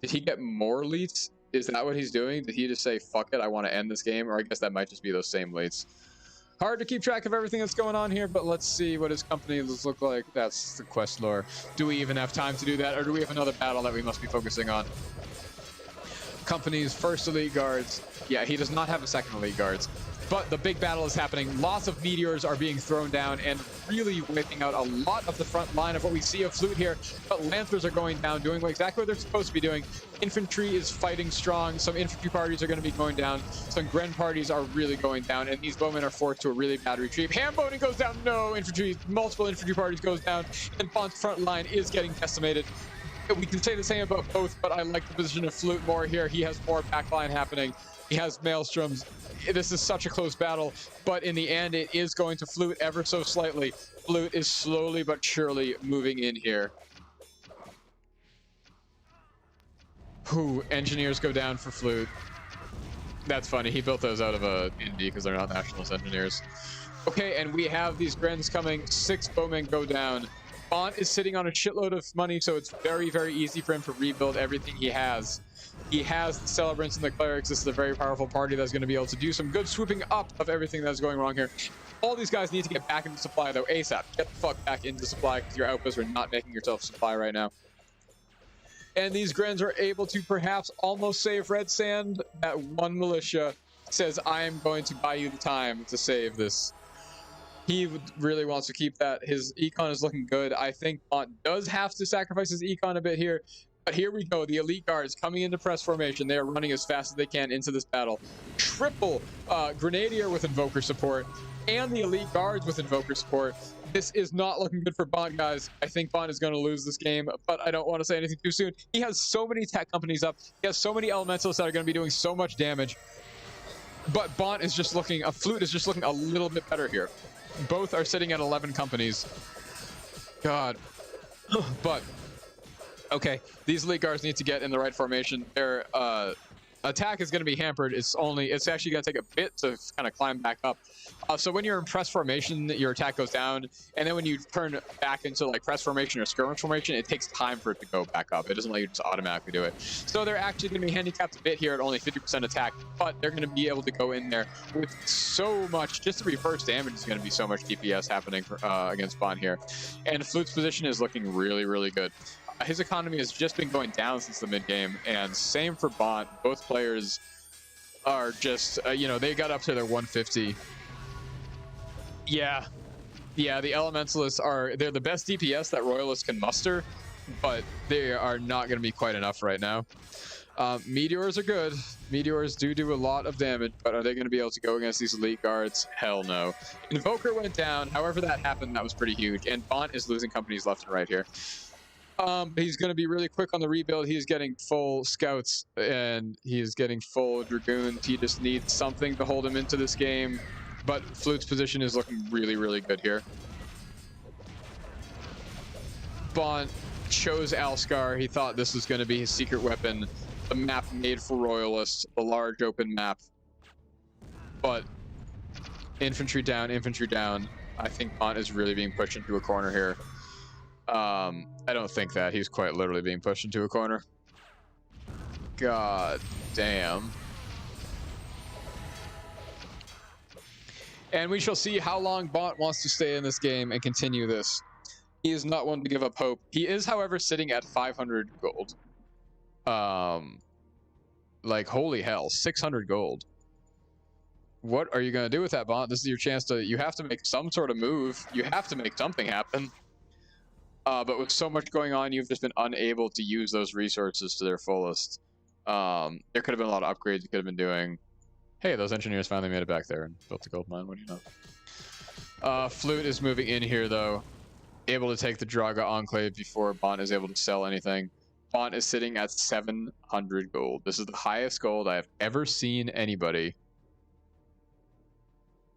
Did he get more elites? Is that what he's doing? Did he just say, fuck it, I want to end this game? Or I guess that might just be those same elites. Hard to keep track of everything that's going on here, but let's see what his company look like. That's the quest lore. Do we even have time to do that, or do we have another battle that we must be focusing on? Company's first elite guards. Yeah, he does not have a second elite guards. But the big battle is happening. Lots of meteors are being thrown down and really wiping out a lot of the front line of what we see of Flute here. But Lancers are going down, doing exactly what they're supposed to be doing. Infantry is fighting strong. Some infantry parties are going to be going down. Some Gren parties are really going down. And these bowmen are forced to a really bad retreat. Hamboning goes down. No, multiple infantry parties goes down. And BoNT's front line is getting decimated. We can say the same about both, but I like the position of Flute more here. He has more backline happening. He has Maelstroms. This is such a close battle, but in the end, it is going to Flute ever so slightly. Flute is slowly but surely moving in here. Whew, engineers go down for Flute. That's funny. He built those out of a Indie because they're not Nationalist engineers. Okay, and we have these Grens coming. 6 bowmen go down. BoNT is sitting on a shitload of money, so it's very, very easy for him to rebuild everything he has. He has the Celebrants and the Clerics. This is a very powerful party that's going to be able to do some good swooping up of everything that's going wrong here. All these guys need to get back into supply, though, ASAP. Get the fuck back into supply, because your outposts are not making yourself supply right now. And these Grens are able to perhaps almost save Red Sand. That one militia says, I am going to buy you the time to save this. He really wants to keep that. His econ is looking good. I think BoNT does have to sacrifice his econ a bit here. But here we go. The elite guards coming into press formation. They are running as fast as they can into this battle. Triple Grenadier with Invoker support and the elite guards with Invoker support. This is not looking good for BoNT, guys. I think BoNT is going to lose this game, but I don't want to say anything too soon. He has so many tech companies up. He has so many elementals that are going to be doing so much damage. But BoNT is just looking, Flute is just looking a little bit better here. Both are sitting at 11 companies. God. But okay, these elite guards need to get in the right formation. Their attack is going to be hampered. It's actually going to take a bit to kind of climb back up. So when you're in press formation, your attack goes down, and then when you turn back into like press formation or skirmish formation, it takes time for it to go back up. It doesn't let you just automatically do it. So they're actually going to be handicapped a bit here at only 50% attack, but they're going to be able to go in there with so much. Just the reverse damage is going to be so much DPS happening against BoNT here. And Flute's position is looking really, really good. His economy has just been going down since the mid game, and same for BoNT. Both players are just, they got up to their 150. Yeah, the Elementalists they're the best DPS that Royalists can muster, but they are not going to be quite enough right now. Meteors are good. Meteors do a lot of damage, but are they going to be able to go against these elite guards? Hell no. Invoker went down. However that happened, that was pretty huge, and BoNT is losing companies left and right here. He's going to be really quick on the rebuild. He's getting full scouts and he's getting full dragoons. He just needs something to hold him into this game. But Flute's position is looking really, really good here. BoNT chose Alskar. He thought this was going to be his secret weapon. The map made for Royalist, the large open map. But infantry down, infantry down. I think BoNT is really being pushed into a corner here. I don't think that. He's quite literally being pushed into a corner. God damn. And we shall see how long BoNT wants to stay in this game and continue this. He is not one to give up hope. He is, however, sitting at 500 gold. Like, holy hell, 600 gold. What are you going to do with that, BoNT? This is your chance to... You have to make some sort of move. You have to make something happen. But with so much going on, you've just been unable to use those resources to their fullest. There could have been a lot of upgrades you could have been doing. Hey, those engineers finally made it back there and built a gold mine. What do you know? Flute is moving in here, though. Able to take the Draga Enclave before BoNT is able to sell anything. BoNT is sitting at 700 gold. This is the highest gold I have ever seen anybody.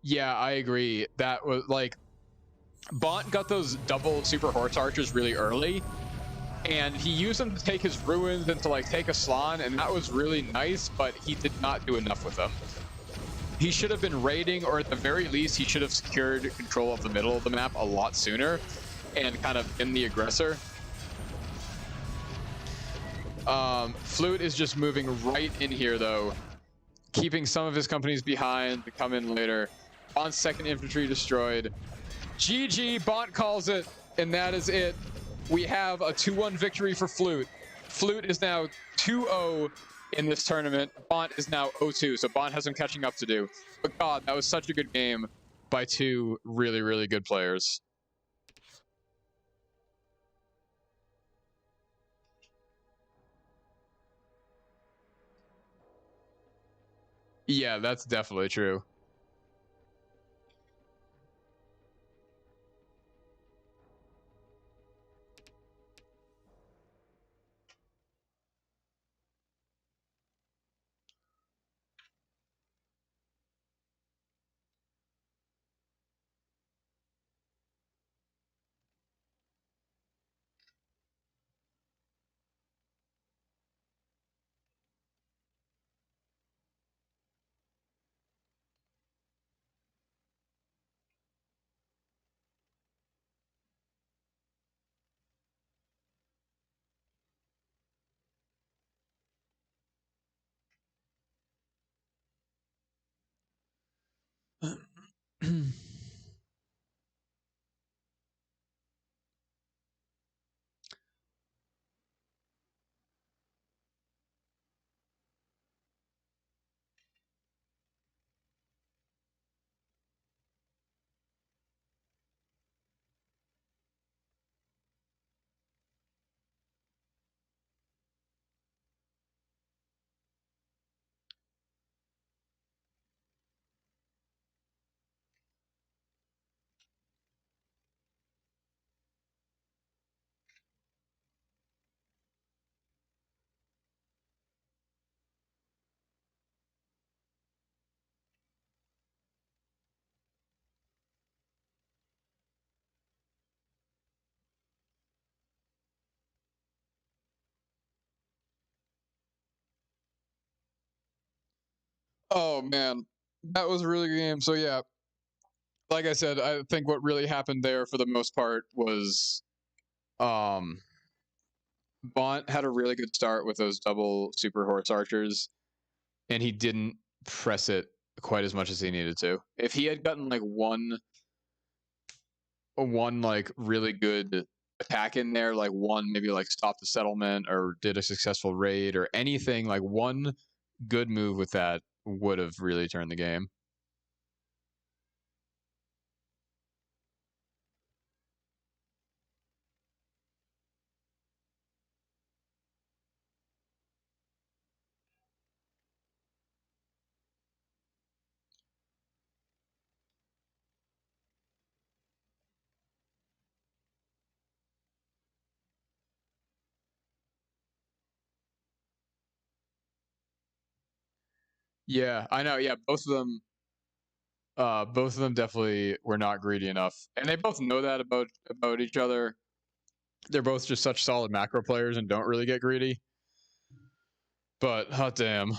Yeah, I agree. That was like... BoNT got those double super horse archers really early, and he used them to take his ruins and to like take a Slan, and that was really nice, but he did not do enough with them. He should have been raiding, or at the very least, he should have secured control of the middle of the map a lot sooner and kind of been the aggressor. Flute is just moving right in here, though, keeping some of his companies behind to come in later. BoNT's second infantry destroyed. GG, BoNT calls it, and that is it. We have a 2-1 victory for Flute. Flute is now 2-0 in this tournament. BoNT is now 0-2, so BoNT has some catching up to do. But God, that was such a good game by two really, really good players. Yeah, that's definitely true. Oh man, that was a really good game. So yeah, like I said, I think what really happened there for the most part was BoNT had a really good start with those double super horse archers, and he didn't press it quite as much as he needed to. If he had gotten like one like really good attack in there, like one maybe like stop the settlement or did a successful raid or anything, like one good move with that would have really turned the game. Yeah, I know. Yeah, both of them definitely were not greedy enough, and they both know that about each other. They're both just such solid macro players and don't really get greedy. But hot damn.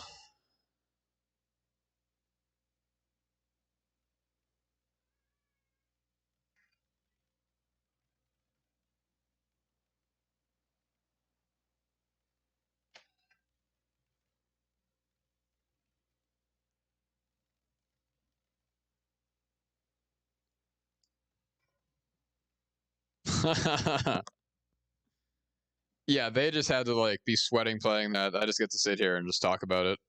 Yeah, they just had to like be sweating playing that. I just get to sit here and just talk about it.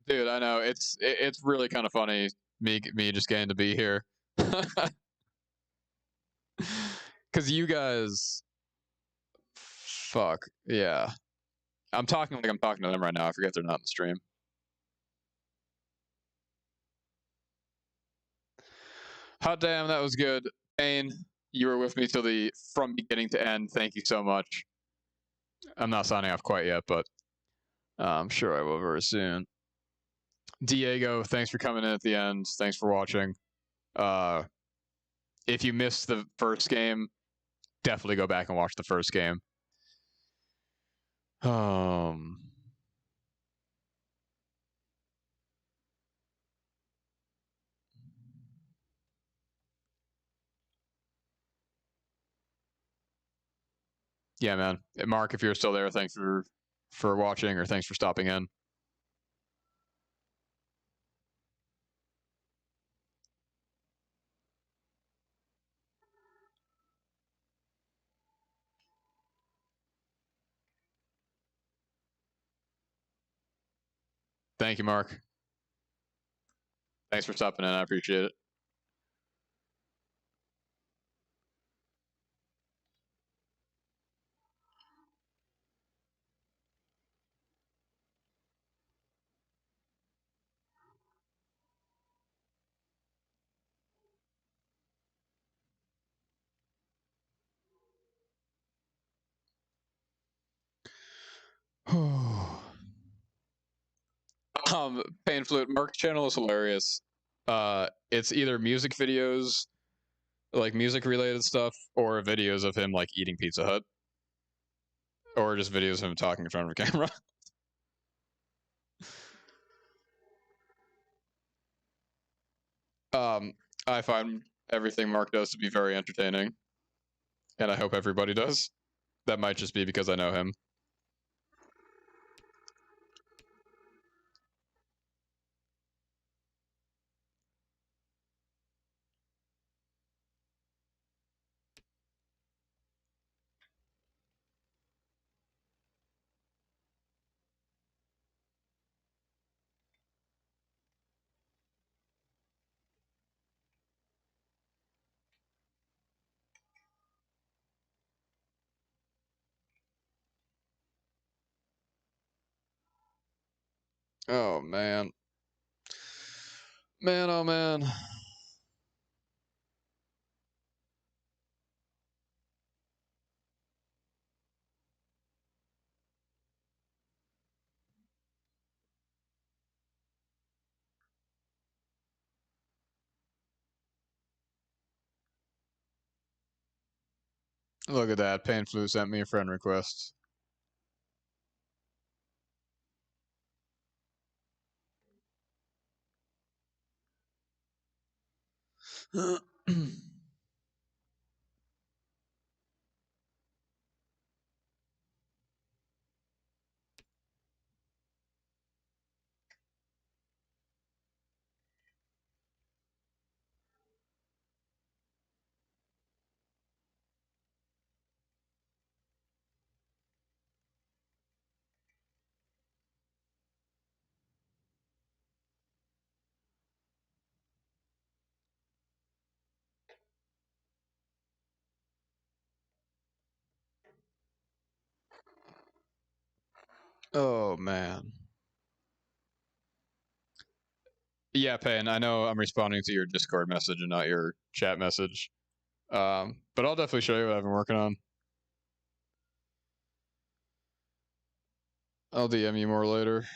Dude, I know it's really kind of funny me just getting to be here. Cuz you guys fuck. Yeah. I'm talking like I'm talking to them right now. I forget they're not in the stream. Hot damn, that was good. Payne, you were with me till the from beginning to end. Thank you so much. I'm not signing off quite yet, but I'm sure I will very soon. Diego, thanks for coming in at the end. Thanks for watching. If you missed the first game, definitely go back and watch the first game. Um, Yeah, man. Mark, if you're still there, thanks for watching, or thanks for stopping in. Thank you, Mark. Thanks for stopping in. I appreciate it. Pain Flute, Mark's channel is hilarious. It's either music videos, like music related stuff, or videos of him like eating Pizza Hut, or just videos of him talking in front of a camera. I find everything Mark does to be very entertaining, and I hope everybody does. That might just be because I know him. Oh man. Man, oh man. Look at that. Pain Flu sent me a friend request. Oh man. Yeah, Pain, I know I'm responding to your Discord message and not your chat message. But I'll definitely show you what I've been working on. I'll DM you more later.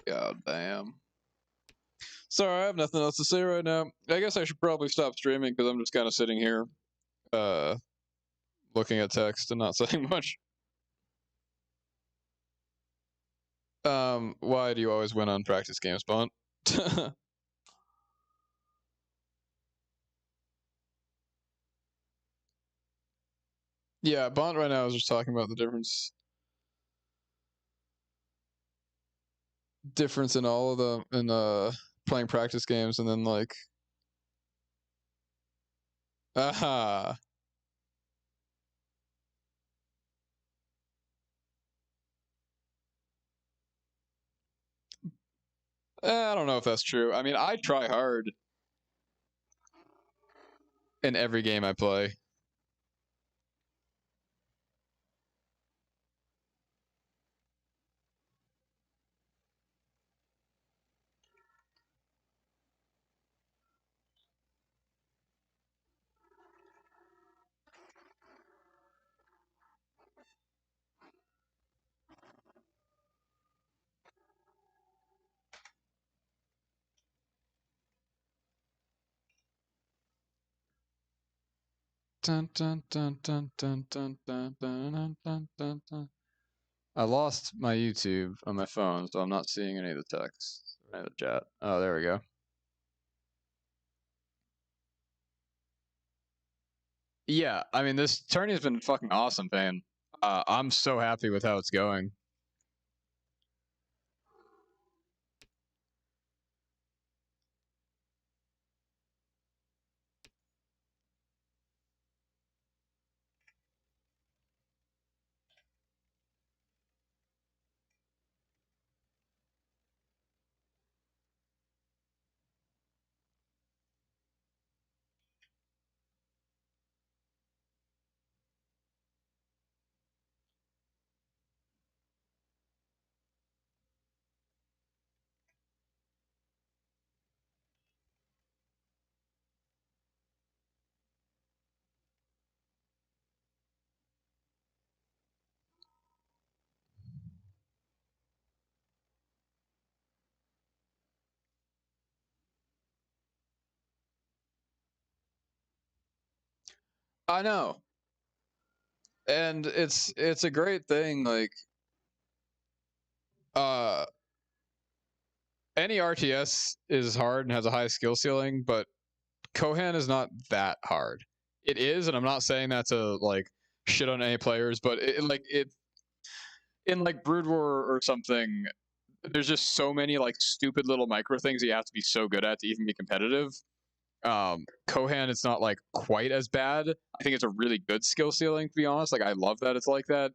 God damn. Sorry, I have nothing else to say right now. I guess I should probably stop streaming because I'm just kind of sitting here, looking at text and not saying much. Why do you always win on practice games, BoNT? Yeah, BoNT right now is just talking about the difference in all of them in playing practice games, and then like, aha. I don't know if that's true. I mean, I try hard in every game I play. Dun, dun, dun, dun, dun, dun, dun, dun, dun, dun, dun. I lost my YouTube on my phone, so I'm not seeing any of the text or any of the chat. Oh, there we go. Yeah, I mean, this tourney has been fucking awesome, man. I'm so happy with how it's going. I know, and it's a great thing. Like, uh, any RTS is hard and has a high skill ceiling, but Kohan is not that hard. It is, and I'm not saying that to like shit on any players, but it in like Brood War or something, there's just so many like stupid little micro things that you have to be so good at to even be competitive. Kohan, it's not like quite as bad. I think it's a really good skill ceiling, to be honest. Like, I love that it's like that.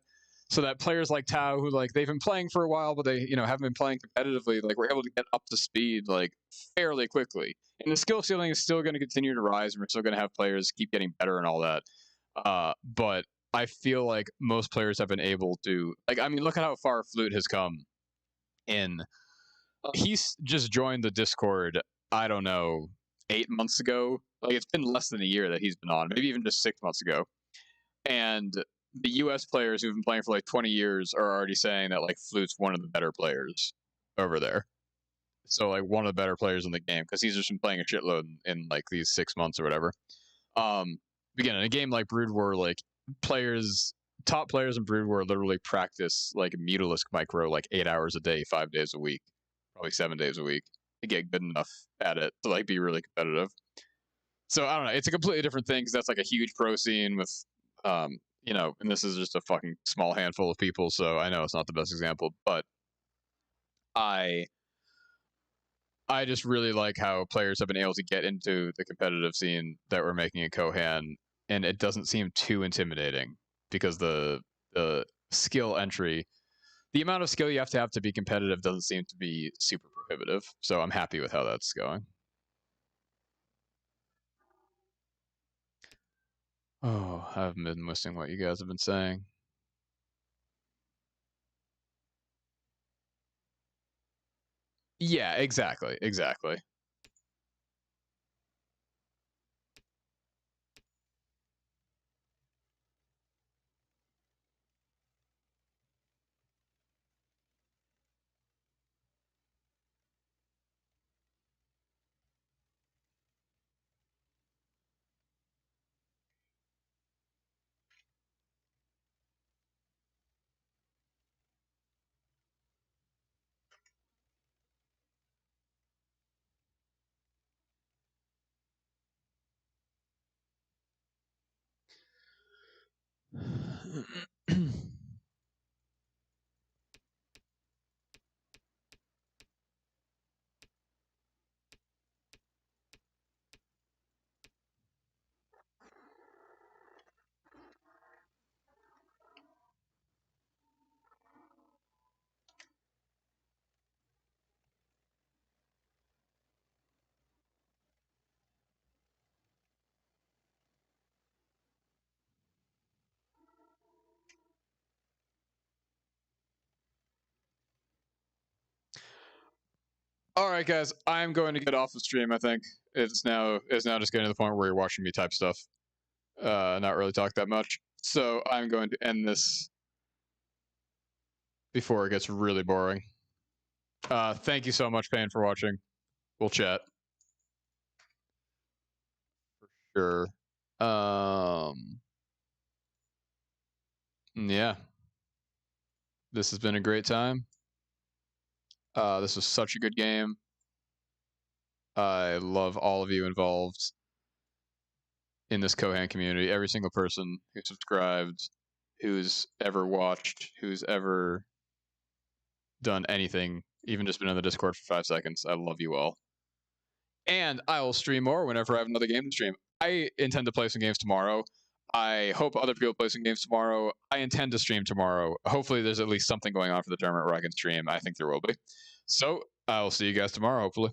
So that players like Tao, who like they've been playing for a while, but they haven't been playing competitively, like we're able to get up to speed like fairly quickly. And the skill ceiling is still going to continue to rise, and we're still going to have players keep getting better and all that. But I feel like most players have been able to, like, I mean, look at how far Flute has come. In He's just joined the Discord, I don't know, 8 months ago. Like, it's been less than a year that he's been on, maybe even just 6 months ago. And the US players who've been playing for like 20 years are already saying that like Flute's one of the better players over there. So like one of the better players in the game, because he's just been playing a shitload in like these 6 months or whatever. Again, in a game like Brood War, like top players in Brood War literally practice like Mutalisk micro like 8 hours a day, 5 days a week, probably 7 days a week to get good enough at it to like be really competitive. So I don't know. It's a completely different thing because that's like a huge pro scene with, and this is just a fucking small handful of people. So I know it's not the best example, but I I just really like how players have been able to get into the competitive scene that we're making in Kohan, and it doesn't seem too intimidating because the skill entry, the amount of skill you have to be competitive doesn't seem to be super prohibitive. So I'm happy with how that's going. Oh, I haven't been listening to what you guys have been saying. Yeah, exactly. All right, guys, I'm going to get off the stream. I think it's now just getting to the point where you're watching me type stuff, not really talk that much. So I'm going to end this before it gets really boring. Thank you so much, Payne, for watching. We'll chat for sure. Yeah, this has been a great time. This was such a good game. I love all of you involved in this Kohan community. Every single person who subscribed, who's ever watched, who's ever done anything, even just been on the Discord for 5 seconds. I love you all. And I will stream more whenever I have another game to stream. I intend to play some games tomorrow. I hope other people play some games tomorrow. I intend to stream tomorrow. Hopefully there's at least something going on for the tournament where I can stream. I think there will be. So I'll see you guys tomorrow, hopefully.